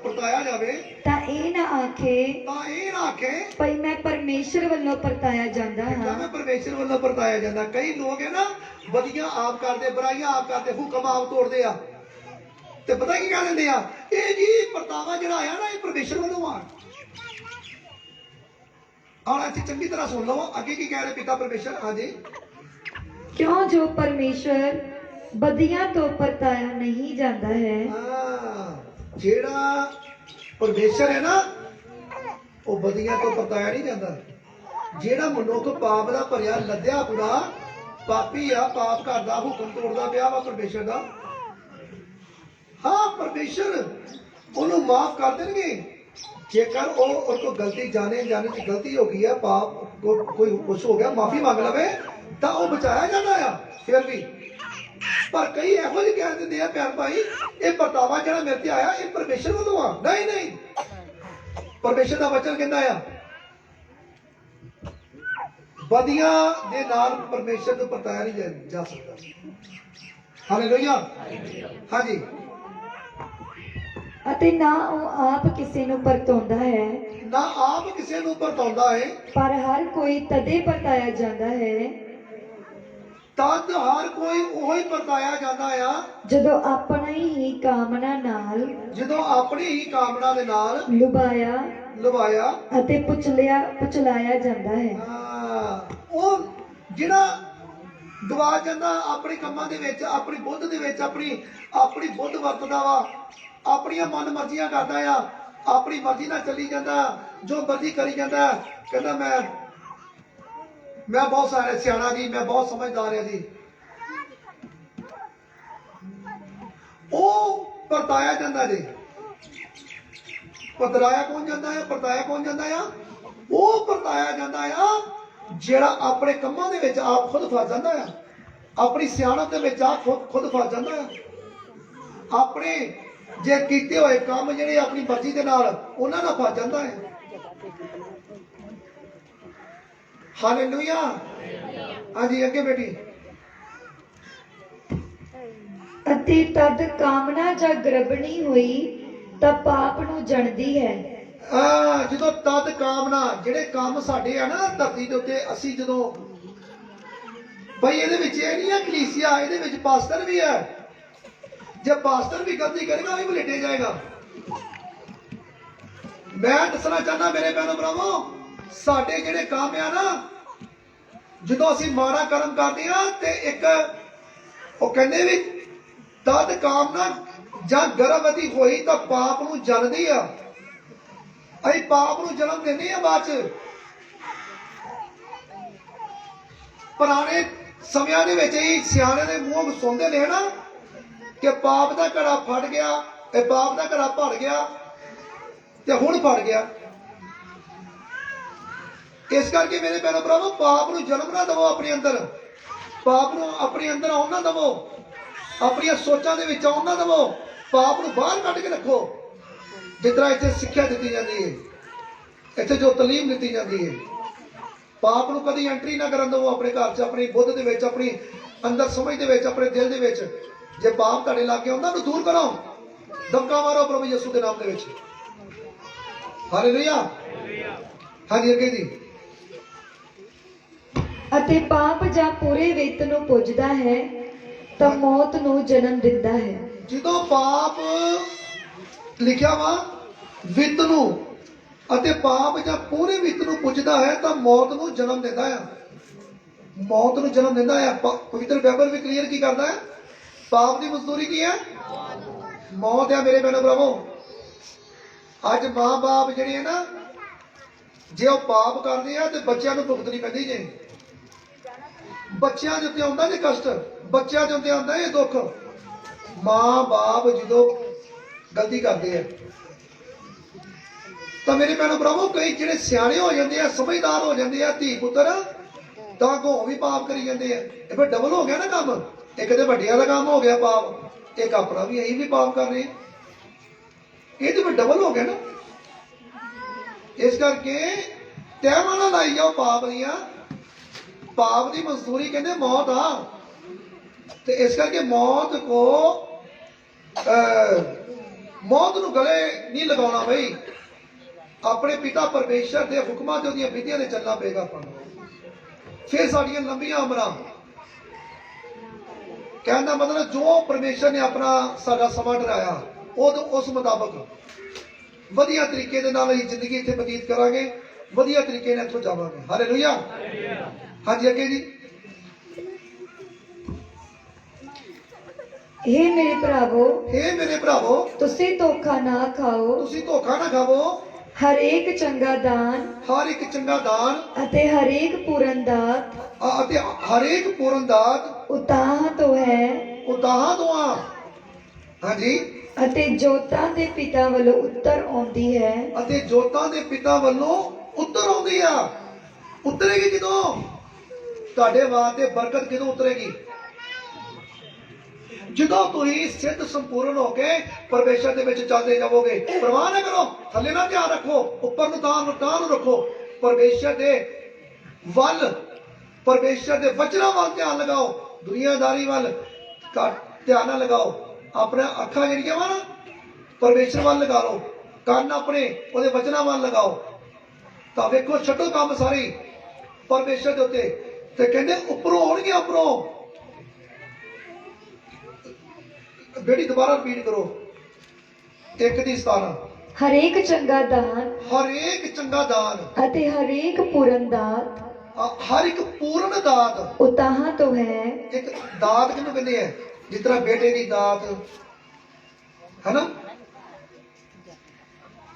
ਪਰਤਾਇਆ ਜਾਵੇ ਤਾਂ ਇਹ ਨਾ ਆਖੇ ਤਾਂ ਇਹ ਨਾ ਆਖੇ ਭਈ ਮੈਂ ਪਰਮੇਸ਼ਰ ਵੱਲੋਂ ਪਰਤਾਇਆ ਜਾਂਦਾ ਕਿ ਹਾਂ। ਮੈਂ ਪਰਮੇਸ਼ਰ ਵੱਲੋਂ ਪਰਤਾਇਆ ਜਾਂਦਾ। ਕਈ ਲੋਕ ਹੈ ਨਾ ਵਧੀਆਂ ਆਪ ਕਰਦੇ, ਬੁਰਾਈਆਂ ਆਪ ਕਰਦੇ, ਹੁਕਮ ਆਪ ਤੋੜਦੇ ਆ ਤੇ ਪਤਾ ਕੀ ਕਹਿ ਦਿੰਦੇ ਆ? ਇਹ ਜੀ ਪਰਤਾਵਾ ਜਿਹੜਾ ਆਇਆ ਨਾ ਇਹ ਪਰਮੇਸ਼ਰ ਵੱਲੋਂ ਆ। ਹੁਣ ਇੱਥੇ ਚੰਗੀ ਤਰ੍ਹਾਂ ਸੁਣ ਲਓ ਅੱਗੇ ਕੀ ਕਹਿ ਰਹੇ ਪਿਤਾ ਪਰਮੇਸ਼ਰ। ਹਾਂਜੀ। ਕਿਉਂ ਜੋ ਪਰਮੇਸ਼ਰ ਬਦੀਆਂ ਤੋਂ ਪਰਤਾਇਆ ਨਹੀਂ ਜਾਂਦਾ ਹੈ। ਜਿਹੜਾ ਪਰਮੇਸ਼ਰ ਹੈ ਨਾ ਉਹ ਬਦੀਆਂ ਤੋਂ ਪਰਤਾਇਆ ਨਹੀਂ ਜਾਂਦਾ। ਜਿਹੜਾ ਮਨੁੱਖ ਪਾਪ ਦਾ ਭਰਿਆ ਲੱਦਿਆ ਪੂਰਾ ਪਾਪੀ ਆ, ਪਾਪ ਕਰਦਾ, ਹੁਕਮ ਤੋੜਦਾ ਪਿਆ ਵਾ ਪਰਮੇਸ਼ਰ ਦਾ, ਹਾਂ ਪਰਮੇਸ਼ਰ ਉਹਨੂੰ ਮਾਫ ਕਰ ਦੇਣਗੇ ਜੇਕਰ ਉਹ ਤੋਂ ਗਲਤੀ ਜਾਣੇ ਚ ਗਲਤੀ ਹੋ ਗਈ ਹੈ, ਪਾਪ ਕੋਈ ਕੁਛ ਹੋ ਗਿਆ, ਮਾਫੀ ਮੰਗ ਲਵੇ ਤਾਂ ਉਹ ਬਚਾਇਆ ਜਾਂਦਾ ਆ। ਫਿਰ ਵੀ ਪਰ ਕਈ ਇਹੋ ਜਿਹੇ ਕਹਿ ਦਿੰਦੇ ਆ ਭੈਣ ਭਾਈ ਇਹ ਪਰਤਾਵਾ ਜਿਹੜਾ ਮੇਰੇ ਤੇ ਆਇਆ ਇਹ ਪਰਮੇਸ਼ਰ ਵੱਲੋਂ ਆ। ਨਹੀਂ, ਪਰਮੇਸ਼ਰ ਦਾ ਵਚਨ ਕਹਿੰਦਾ ਆ ਬਦੀਆਂ ਦੇ ਨਾਲ ਪਰਮੇਸ਼ਰ ਨੂੰ ਪਰਤਾਇਆ ਨਹੀਂ ਜਾ ਸਕਦਾ। ਹਾਲੇਲੂਇਆ। ਹਾਂਜੀ। ਅਤੇ ਨਾ ਉਹ ਆਪ ਕਿਸੇ ਨੂੰ ਪਰਤਾਉਂਦਾ ਹੈ, ਨਾ ਆਪ ਕਿਸੇ ਨੂੰ ਪਰਤਾਉਂਦਾ ਹੈ, ਪਰ ਹਰ ਕੋਈ ਤਦੇ ਪਰਤਾਇਆ ਜਾਂਦਾ ਹੈ ਤਦ ਹਰ ਕੋਈ ਉਹੀ ਪਰਤਾਇਆ ਜਾਂਦਾ ਆ ਜਦੋਂ ਆਪਣੀ ਹੀ ਕਾਮਨਾ ਨਾਲ, ਜਦੋਂ ਆਪਣੀ ਹੀ ਕਾਮਨਾ ਦੇ ਨਾਲ ਲੁਭਾਇਆ ਅਤੇ ਪੁਚਲਾਇਆ ਜਾਂਦਾ ਹੈ। ਉਹ ਜਿਹੜਾ ਗਵਾ ਜਾਂਦਾ ਆਪਣੀ ਕੰਮਾਂ ਦੇ ਵਿੱਚ, ਆਪਣੀ ਬੁੱਧ ਦੇ ਵਿੱਚ, ਆਪਣੀ ਬੁੱਧ ਵਰਤਦਾ ਵਾ, ਆਪਣੀਆਂ ਮਨ ਮਰਜ਼ੀਆਂ ਕਰਦਾ ਆ, ਆਪਣੀ ਮਰਜ਼ੀ ਨਾਲ ਚੱਲੀ ਜਾਂਦਾ, ਜੋ ਮਰਜ਼ੀ ਕਰੀ ਜਾਂਦਾ। ਕਹਿੰਦਾ ਮੈਂ ਬਹੁਤ ਸਾਰਾ ਸਿਆਣਾ ਜੀ, ਮੈਂ ਬਹੁਤ ਸਮਝਦਾਰ ਹਾਂ ਜੀ। ਉਹ ਪਰਤਾਇਆ ਜਾਂਦਾ ਜੀ। ਪਰਤਾਇਆ ਕੌਣ ਜਾਂਦਾ ਆ? ਉਹ ਪਰਤਾਇਆ ਜਾਂਦਾ ਆ ਜਿਹੜਾ ਆਪਣੇ ਕੰਮਾਂ ਦੇ ਵਿੱਚ ਆਪ ਖੁਦ ਫਸ ਜਾਂਦਾ ਆ, ਆਪਣੀ ਸਿਆਣਤ ਦੇ ਵਿੱਚ ਆਪ ਖੁਦ ਫਸ ਜਾਂਦਾ ਆ, ਆਪਣੇ ਜੇ ਕੀਤੇ ਹੋਏ ਕੰਮ ਜਿਹੜੇ ਆਪਣੀ ਮਰਜ਼ੀ ਦੇ ਨਾਲ ਉਹਨਾਂ ਨਾਲ ਫਸ ਜਾਂਦਾ ਹੈ। ਹਾਲੇਲੂਇਆ। ਹਾਂਜੀ ਅੱਗੇ ਬੇਟੀ। ਅਤੇ ਤਦ ਕਾਮਨਾ ਜਾਂ ਗਰਭਣੀ ਹੋਈ ਤਾਂ ਪਾਪ ਨੂੰ ਜਣਦੀ ਹੈ। ਜਦੋਂ ਤਦ ਕਾਮਨਾ, ਜਿਹੜੇ ਕੰਮ ਸਾਡੇ ਆ ਨਾ ਧਰਤੀ ਦੇ ਉੱਤੇ, ਅਸੀਂ ਜਦੋਂ ਭਾਈ ਇਹਦੇ ਵਿੱਚ ਇਹ ਨਹੀਂ ਹੈ ਕਲੀਸਿਆ, ਇਹਦੇ ਵਿੱਚ ਪਾਸਟਰ ਵੀ ਹੈ। ਜੇ ਪਾਸਟਰ ਵੀ ਗਲਤੀ ਕਰੇਗਾ ਵੀ ਬਲੇਟੇ ਜਾਏਗਾ। ਮੈਂ ਦੱਸਣਾ ਚਾਹੁੰਦਾ ਮੇਰੇ ਭੈਣੋ ਭਰਾਵੋ, ਸਾਡੇ ਜਿਹੜੇ ਕੰਮ ਆ ਨਾ, ਜਦੋਂ ਅਸੀਂ ਮਾੜਾ ਕਰਮ ਕਰਦੇ ਆ ਤੇ ਇੱਕ ਉਹ ਕਹਿੰਦੇ ਵੀ ਤਦ ਕਾਮਨਾ ਜਾਂ ਗਰਭਵਤੀ ਹੋਈ ਤਾਂ ਪਾਪ ਨੂੰ ਜਨਦੀ ਆ। ਅਸੀਂ ਪਾਪ ਨੂੰ ਜਨਮ ਦਿੰਦੇ ਆ ਬਾਅਦ ਚ। ਪੁਰਾਣੇ ਸਮਿਆਂ ਦੇ ਵਿੱਚ ਹੀ ਸਿਆਣੇ ਦੇ ਮੂੰਹ ਸੁਣਦੇ ਨੇ ਨਾ ਕਿ ਪਾਪ ਦਾ ਘੜਾ ਫਟ ਗਿਆ, ਇਹ ਪਾਪ ਦਾ ਘੜਾ ਭੜ ਗਿਆ ਤੇ ਹੁਣ ਫੜ ਗਿਆ। ਇਸ ਕਰਕੇ ਮੇਰੇ ਭੈਣੋ ਭਰਾਵੋ, ਪਾਪ ਨੂੰ ਜਨਮ ਨਾ ਦੇਵੋ ਆਪਣੇ ਅੰਦਰ, ਪਾਪ ਨੂੰ ਆਪਣੇ ਅੰਦਰ ਆਉਣ ਨਾ ਦੇਵੋ, ਆਪਣੀਆਂ ਸੋਚਾਂ ਦੇ ਵਿੱਚ ਆਉਣ ਨਾ ਦੇਵੋ, ਪਾਪ ਨੂੰ ਬਾਹਰ ਕੱਢ ਕੇ ਰੱਖੋ। ਜਿਸ ਤਰ੍ਹਾਂ ਇੱਥੇ ਸਿੱਖਿਆ ਦਿੱਤੀ ਜਾਂਦੀ ਹੈ, ਇੱਥੇ ਜੋ ਤਾਲੀਮ ਦਿੱਤੀ ਜਾਂਦੀ ਹੈ, ਪਾਪ ਨੂੰ ਕਦੀ ਐਂਟਰੀ ਨਾ ਕਰਨ ਦੇਵੋ ਆਪਣੇ ਘਰ 'ਚ, ਆਪਣੀ ਬੁੱਧ ਦੇ ਵਿੱਚ, ਆਪਣੀ ਅੰਦਰ ਸਮਝ ਦੇ ਵਿੱਚ, ਆਪਣੇ ਦਿਲ ਦੇ ਵਿੱਚ। ਜੇ ਪਾਪ ਤੁਹਾਡੇ ਲਾਗੇ ਆਉਂਦਾ ਉਹਨੂੰ ਦੂਰ ਕਰੋ, ਦਬਕਾ ਮਾਰੋ ਪ੍ਰਭੂ ਯਿਸੂ ਦੇ ਨਾਮ ਦੇ ਵਿੱਚ। ਹਾਲੇਲੂਇਆ। ਹਾਂਜੀ ਅੱਗੇ ਜੀ। ਅਤੇ ਪਾਪ ਜਾਂ ਪੂਰੇ ਵਿੱਤ ਨੂੰ ਪੁੱਜਦਾ ਹੈ ਤਾਂ ਮੌਤ ਨੂੰ ਜਨਮ ਦਿੰਦਾ ਹੈ। ਜਦੋਂ ਪਾਪ ਲਿਖਿਆ ਵਾ ਵਿੱਤ ਨੂੰ, ਅਤੇ ਪਾਪ ਜਾਂ ਪੂਰੇ ਵਿੱਤ ਨੂੰ ਪੁੱਜਦਾ ਹੈ ਤਾਂ ਮੌਤ ਨੂੰ ਜਨਮ ਦਿੰਦਾ ਆ। ਮੌਤ ਨੂੰ ਜਨਮ ਦਿੰਦਾ ਹੈ। ਪਵਿੱਤਰ ਬਾਈਬਲ ਵੀ ਕਲੀਅਰ ਕੀ ਕਰਦਾ ਹੈ? ਪਾਪ ਦੀ ਮਜ਼ਦੂਰੀ ਕੀ ਹੈ? ਮੌਤ ਹੈ। ਮੇਰੇ ਭੈਣੋ ਭਰਾਵੋ, ਅੱਜ ਮਾਂ-ਬਾਪ ਜਿਹੜੇ ਹੈ ਨਾ, ਜੇ ਉਹ ਪਾਪ ਕਰਦੇ ਆ ਤੇ ਬੱਚਿਆਂ ਨੂੰ ਭੁਗਤਣੀ ਪੈਂਦੀ ਜੇ। ਬੱਚਿਆਂ ਦੇ ਉੱਤੇ ਆਉਂਦਾ ਜੇ ਕਸ਼ਟ, ਬੱਚਿਆਂ ਦੇ ਉੱਤੇ ਆਉਂਦਾ ਇਹ ਦੁੱਖ। ਮਾਂ-ਬਾਪ ਜਦੋਂ ਗਲਤੀ ਕਰਦੇ ਆ ਤਾਂ ਮੇਰੇ ਭੈਣੋ ਭਰਾਵੋ, ਕਈ ਜਿਹੜੇ ਸਿਆਣੇ ਹੋ ਜਾਂਦੇ ਆ, ਸਮਝਦਾਰ ਹੋ ਜਾਂਦੇ ਆ ਧੀ ਪੁੱਤਰ, ਤਾਂ ਅੱਗੋਂ ਵੀ ਪਾਪ ਕਰੀ ਜਾਂਦੇ ਆ। ਇਹ ਫਿਰ ਡਬਲ ਹੋ ਗਿਆ ਨਾ ਕੰਮ। ਇੱਕ ਤੇ ਵੱਡਿਆਂ ਦਾ ਕੰਮ ਹੋ ਗਿਆ ਪਾਪ, ਇੱਕ ਆਪਣਾ ਵੀ ਅਸੀਂ ਵੀ ਪਾਪ ਕਰ ਰਹੇ। ਇਹ ਤੇ ਫਿਰ ਡਬਲ ਹੋ ਗਿਆ ਨਾ। ਇਸ ਕਰਕੇ ਤੈਮਾਂ ਨਾ ਲਾਈ ਜਾਓ ਪਾਪ ਦੀਆਂ। ਪਾਪ ਦੀ ਮਜ਼ਦੂਰੀ ਕਹਿੰਦੇ ਮੌਤ ਆ। ਤੇ ਇਸ ਕਰਕੇ ਮੌਤ ਨੂੰ ਗਲੇ ਨਹੀਂ ਲਗਾਉਣਾ ਬਈ। ਆਪਣੇ ਪਿਤਾ ਪਰਮੇਸ਼ਰ ਦੇ ਹੁਕਮਾਂ ਤੇ ਉਹਦੀਆਂ ਵਿਧੀਆਂ ਤੇ ਚੱਲਣਾ ਪਏਗਾ ਆਪਾਂ ਨੂੰ। ਫਿਰ ਸਾਡੀਆਂ ਲੰਬੀਆਂ ਉਮਰਾਂ। ਕਹਿਣ ਦਾ ਮਤਲਬ ਜੋ ਪਰਮੇਸ਼ਰ ਨੇ ਆਪਣਾ ਸਾਡਾ ਸਮਾਂ ਡਰਾਇਆ, ਉਸ ਮੁਤਾਬਕ ਵਧੀਆ ਤਰੀਕੇ ਦੇ ਨਾਲ ਅਸੀਂ ਜ਼ਿੰਦਗੀ ਇੱਥੇ ਬਤੀਤ ਕਰਾਂਗੇ, ਵਧੀਆ ਤਰੀਕੇ ਨਾਲ ਇੱਥੋਂ ਜਾਵਾਂਗੇ। ਹਾਲੇਲੂਇਆ। ਹਾਂਜੀ ਅੱਗੇ ਜੀ। हे ਮੇਰੇ ਭਰਾਵੋ, हे ਮੇਰੇ ਭਰਾਵੋ, ਤੁਸੀਂ ਧੋਖਾ ਨਾ ਖਾਓ। ਤੁਸੀਂ ਧੋਖਾ ਨਾ ਖਾਵੋ। ਹਰੇਕ ਚੰਗਾ ਦਾਨ, ਹਰ ਇੱਕ ਚੰਗਾ ਦਾਨ ਅਤੇ ਹਰੇਕ ਪੂਰਨ ਦਾਤ, ਅਤੇ ਹਰੇਕ ਪੂਰਨ ਦਾਤ ਉਤਾਹ ਤੋਂ ਹੈ। ਉਤਾਹਾਂ ਤੋਂ ਆ। ਹਾਂਜੀ। ਅਤੇ ਜੋਤਾਂ ਦੇ ਪਿਤਾ ਵੱਲੋਂ ਉੱਤਰ ਆਉਂਦੀ ਹੈ। ਅਤੇ ਜੋਤਾਂ ਦੇ ਪਿਤਾ ਵੱਲੋਂ ਉੱਤਰ ਆਉਂਦੀ ਆ। ਉਤਰੇਗੀ ਜਦੋਂ? ਤੁਹਾਡੇ ਵਾਸਤੇ ਬਰਕਤ ਕਿਦੋਂ ਉਤਰੇਗੀ? ਜਦੋਂ ਤੁਸੀਂ ਸਿੱਧ ਸੰਪੂਰਨ ਹੋ ਕੇ ਪਰਮੇਸ਼ਰ ਦੇ ਵਿੱਚ ਚੱਲਦੇ ਜਾਵੋਗੇ। ਪਰਵਾਹ ਨਾ ਕਰੋ, ਥੱਲੇ ਨਾ ਧਿਆਨ ਰੱਖੋ, ਉੱਪਰ ਨੂੰ ਤਾਂ ਨੂੰ ਰੱਖੋ। ਪਰਮੇਸ਼ਰ ਦੇ ਵੱਲ, ਪਰਮੇਸ਼ਰ ਦੇ ਵਚਨਾਂ ਵੱਲ ਧਿਆਨ ਲਗਾਓ। ਦੁਨੀਆਦਾਰੀ ਵੱਲ ਧਿਆਨ ਨਾ ਲਗਾਓ। ਆਪਣਾ ਅੱਖਾਂ ਜਿਹੜੀਆਂ ਵਾ ਨਾ ਪਰਮੇਸ਼ਰ ਵੱਲ ਲਗਾ ਲਓ, ਕੰਨ ਆਪਣੇ ਉਹਦੇ ਵਚਨਾਂ ਵੱਲ ਲਗਾਓ, ਤਾਂ ਵੇਖੋ ਛੱਡੋ ਕੰਮ ਸਾਰੇ ਪਰਮੇਸ਼ਰ ਦੇ ਉੱਤੇ। ਤੇ ਕਹਿੰਦੇ ਉੱਪਰੋਂ ਆਉਣਗੇ। ਉੱਪਰੋਂ ਬੇਟੀ ਦੁਬਾਰਾ ਰਿਪੀਟ ਕਰੋ। 1:17। ਹਰੇਕ ਚੰਗਾ ਦਾਨ, ਹਰੇਕ ਚੰਗਾ ਦਾਨ ਅਤੇ ਹਰੇਕ ਪੂਰਨ ਦਾਤ, ਹਰ ਇੱਕ ਪੂਰਨ ਦਾਤ ਉਤਾਹਾਂ ਤੋਂ ਹੈ। ਇੱਕ ਦਾਤ ਕਿਹਨੂੰ ਕਹਿੰਦੇ ਆ? ਜਿਸ ਤਰ੍ਹਾਂ ਬੇਟੇ ਦੀ ਦਾਤ ਹੈ ਨਾ,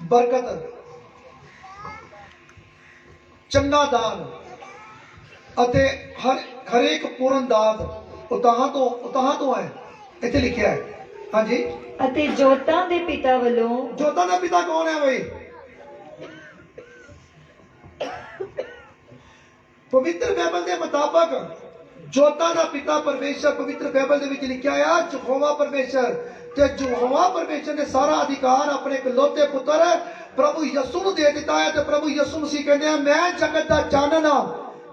ਬਰਕਤ, ਚੰਗਾ ਦਾਨ ਅਤੇ ਹਰੇਕ ਪੂਰਨ ਦਾਤ ਉਤਾਹਾਂ ਤੋਂ ਹੈ। ਇੱਥੇ ਲਿਖਿਆ ਹੈ। ਹਾਂਜੀ। ਅਤੇ ਜੋਤਾਂ ਦੇ ਪਿਤਾ ਵੱਲੋਂ। ਜੋਤਾਂ ਦਾ ਪਿਤਾ ਕੌਣ ਹੈ ਬਈ? ਪਵਿੱਤਰ ਬਾਈਬਲ ਦੇ ਮੁਤਾਬਕ ਜੋਤਾਂ ਦਾ ਪਿਤਾ ਪਰਮੇਸ਼ਰ ਪਵਿੱਤਰ ਬਾਈਬਲ ਦੇ ਵਿੱਚ ਲਿਖਿਆ ਆ ਯਹੋਵਾ ਪਰਮੇਸ਼ਰ। ਤੇ ਯਹੋਵਾ ਪਰਮੇਸ਼ਰ ਨੇ ਸਾਰਾ ਅਧਿਕਾਰ ਆਪਣੇ ਇਕਲੌਤੇ ਪੁੱਤਰ ਪ੍ਰਭੂ ਯਿਸੂ ਨੂੰ ਦੇ ਦਿੱਤਾ ਹੈ। ਤੇ ਪ੍ਰਭੂ ਯਿਸੂ ਮਸੀਹ ਕਹਿੰਦੇ ਆ, ਮੈਂ ਜਗਤ ਦਾ ਚਾਨਣ ਹਾਂ,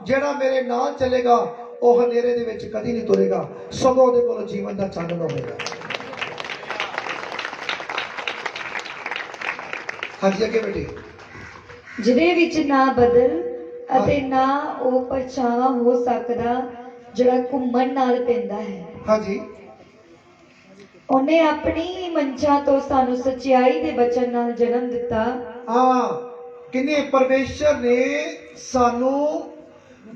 ਜਿਹੜਾ ਮੇਰੇ ਨਾਲ ਚੱਲੇਗਾ ਉਹ ਹਨੇਰੇ ਦੇ ਵਿੱਚ ਕਦੀ ਨਹੀਂ ਤੁਰੇਗਾ, ਸਗੋਂ ਉਹਦੇ ਕੋਲ ਜੀਵਨ ਦਾ ਚਾਨਣ ਹੋਵੇਗਾ। ਹਾਂਜੀ ਅੱਗੇ ਬੇਟੀ। ਜਿਹਦੇ ਵਿੱਚ ਨਾ ਬਦਲ ਅਤੇ ਨਾ ਉਹ ਪਰਛਾਵਾਂ ਹੋ ਸਕਦਾ, ਜਿਹੜਾ ਘੁੰਮਣ ਨਾਲ ਪੈਂਦਾ ਹੈ। ਹਾਂਜੀ, ਉਹਨੇ ਆਪਣੀ ਮੰਸ਼ਾ ਤੋਂ ਸਾਨੂੰ ਸੱਚਾਈ ਦੇ ਬਚਨ ਨਾਲ ਜਨਮ ਦਿੱਤਾ। ਹਾਂ, ਕਿੰਨੇ ਪਰਮੇਸ਼ਰ ਨੇ ਸਾਨੂੰ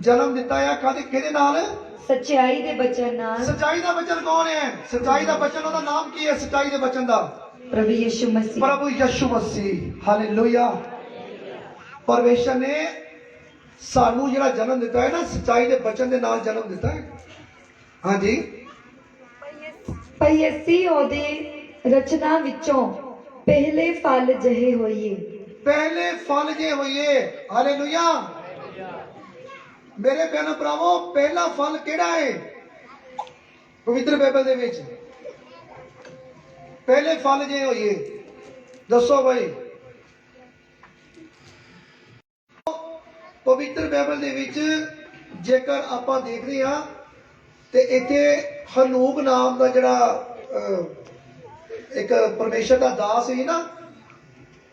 ਜਨਮ ਦਿੱਤਾ ਆ ਕਾਹਦੇ ਕਿਹਦੇ ਨਾਲ? ਸੱਚਾਈ ਦੇ ਬਚਨ ਨਾਲ। ਸੱਚਾਈ ਦਾ ਬਚਨ ਕੌਣ ਹੈ? ਸੱਚਾਈ ਦਾ ਬਚਨ, ਉਹਦਾ ਨਾਮ ਕੀ ਹੈ? ਸੱਚਾਈ ਦੇ ਬਚਨ ਦਾ ਪ੍ਰਭੂ ਯਿਸੂ ਮਸੀਹ। ਪ੍ਰਭੂ ਯਿਸੂ ਮਸੀਹ। ਹਾਲੇਲੂਇਆ। ਪਰਮੇਸ਼ਰ ਨੇ ਸਾਨੂੰ ਜਿਹੜਾ ਜਨਮ ਦਿੱਤਾ ਹੈ ਨਾ, ਸੱਚਾਈ ਦੇ ਬਚਨ ਦੇ ਨਾਲ ਜਨਮ ਦਿੱਤਾ ਹੈ। ਹਾਂਜੀ, ਭਈ ਅਸੀਂ ਉਹਦੇ ਰਚਨਾ ਵਿੱਚੋਂ ਪਹਿਲੇ ਫਲ ਜਿਹੇ ਹੋਈਏ। ਪਹਿਲੇ ਫਲ ਜੇ ਹੋਈਏ। ਹਾਲੇਲੂਇਆ। ਮੇਰੇ ਭੈਣੋ ਭਰਾਵੋ, ਪਹਿਲਾ ਫਲ ਕਿਹੜਾ ਹੈ ਪਵਿੱਤਰ ਬਾਈਬਲ ਦੇ ਵਿੱਚ? ਪਹਿਲੇ ਫਲ ਜੇ ਹੋਈਏ, ਦੱਸੋ ਭਾਈ। ਪਵਿੱਤਰ ਬਾਈਬਲ ਦੇ ਵਿੱਚ ਜੇਕਰ ਆਪਾਂ ਦੇਖਦੇ ਹਾਂ ਤੇ ਇੱਥੇ ਹਨੂਕ ਨਾਮ ਦਾ ਜਿਹੜਾ ਇੱਕ ਪਰਮੇਸ਼ਰ ਦਾ ਦਾਸ ਸੀ ਨਾ,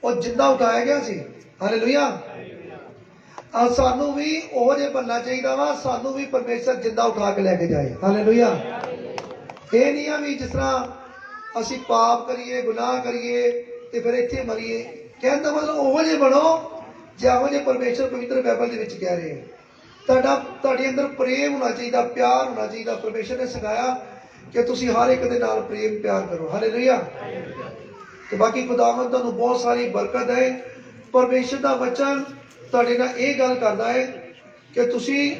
ਉਹ ਜਿੰਦਾ ਉਠਾਇਆ ਗਿਆ ਸੀ। ਹਾਲੇਲੂਇਆ। ਸਾਨੂੰ ਵੀ ਉਹ ਜੇ ਬਣਨਾ ਚਾਹੀਦਾ ਵਾ, ਸਾਨੂੰ ਵੀ ਪਰਮੇਸ਼ਰ ਜਿੰਦਾ ਉਠਾ ਕੇ ਲੈ ਕੇ ਜਾਏ। ਹਾਲੇਲੂਇਆ। ਇਹ ਨਹੀਂ ਆ ਵੀ ਜਿਸ ਤਰ੍ਹਾਂ ਅਸੀਂ ਪਾਪ ਕਰੀਏ, ਗੁਨਾਹ ਕਰੀਏ ਤੇ ਫਿਰ ਇੱਥੇ ਮਰੀਏ। ਕਹਿਣ ਦਾ ਮਤਲਬ ਉਹ ਜੇ ਬਣੋ ਜਿਹੋ ਜਿਹੇ ਪਰਮੇਸ਼ਰ ਪਵਿੱਤਰ ਬਾਈਬਲ ਦੇ ਵਿੱਚ ਕਹਿ ਰਹੇ ਆ। ਤੁਹਾਡੇ ਅੰਦਰ ਪ੍ਰੇਮ ਹੋਣਾ ਚਾਹੀਦਾ, ਪਿਆਰ ਹੋਣਾ ਚਾਹੀਦਾ। ਪਰਮੇਸ਼ਰ ਨੇ ਸਿਖਾਇਆ ਕਿ ਤੁਸੀਂ ਹਰ ਇੱਕ ਦੇ ਨਾਲ ਪ੍ਰੇਮ ਪਿਆਰ ਕਰੋ। ਹਾਲੇਲੂਇਆ। ਤੇ ਬਾਕੀ ਖੁਦਾਵੰਦ ਤੁਹਾਨੂੰ ਬਹੁਤ ਸਾਰੀ ਬਰਕਤ ਹੈ। ਪਰਮੇਸ਼ਰ ਦਾ ਵਚਨ ਤੁਹਾਡੇ ਨਾਲ ਇਹ ਗੱਲ ਕਰਦਾ ਹੈ ਕਿ ਤੁਸੀਂ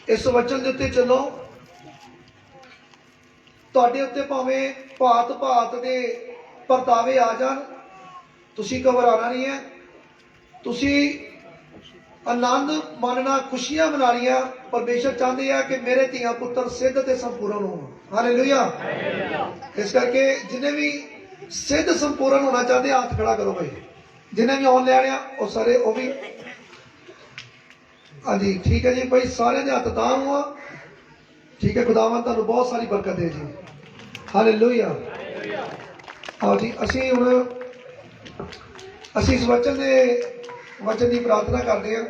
ਇਸ ਵਚਨ ਦੇ ਉੱਤੇ ਚੱਲੋ। ਤੁਹਾਡੇ ਉੱਤੇ ਭਾਵੇਂ ਭਾਤ ਭਾਤ ਦੇ ਪਰਤਾਵੇ ਆ ਜਾਣ, ਤੁਸੀਂ ਘਬਰਾਉਣਾ ਨਹੀਂ ਹੈ। ਤੁਸੀਂ ਆਨੰਦ ਮਾਣਨਾ, ਖੁਸ਼ੀਆਂ ਮਨਾਉਣੀਆਂ। ਪਰਮੇਸ਼ਰ ਚਾਹੁੰਦੇ ਆ ਕਿ ਮੇਰੇ ਧੀਆਂ ਪੁੱਤਰ ਸਿੱਧ ਤੇ ਸੰਪੂਰਨ ਹੋਣ। ਹਾਲੇਲੂਇਆ। ਇਸ ਕਰਕੇ ਜਿਹਨੇ ਵੀ ਸਿੱਧ ਸੰਪੂਰਨ ਹੋਣਾ ਚਾਹੁੰਦੇ ਆ, ਹੱਥ ਖੜਾ ਕਰੋ ਭਾਈ। ਜਿਹਨੇ ਵੀ ਆਨਲਾਈਨ ਆ ਉਹ ਸਾਰੇ ਉਹ ਵੀ। ਹਾਂਜੀ, ਠੀਕ ਹੈ ਜੀ ਭਾਈ, ਸਾਰਿਆਂ ਦੇ ਹੱਥ ਤਾਂ ਹੋਆ। ਠੀਕ ਹੈ, ਖੁਦਾਵੰਦ ਤੁਹਾਨੂੰ ਬਹੁਤ ਸਾਰੀ ਬਰਕਤ ਦੇ ਜੀ। ਹਾਲੇਲੂਇਆ। ਆਓ ਜੀ, ਅਸੀਂ ਇਸ ਵਚਨ ਦੀ ਪ੍ਰਾਰਥਨਾ ਕਰਦੇ ਹਾਂ।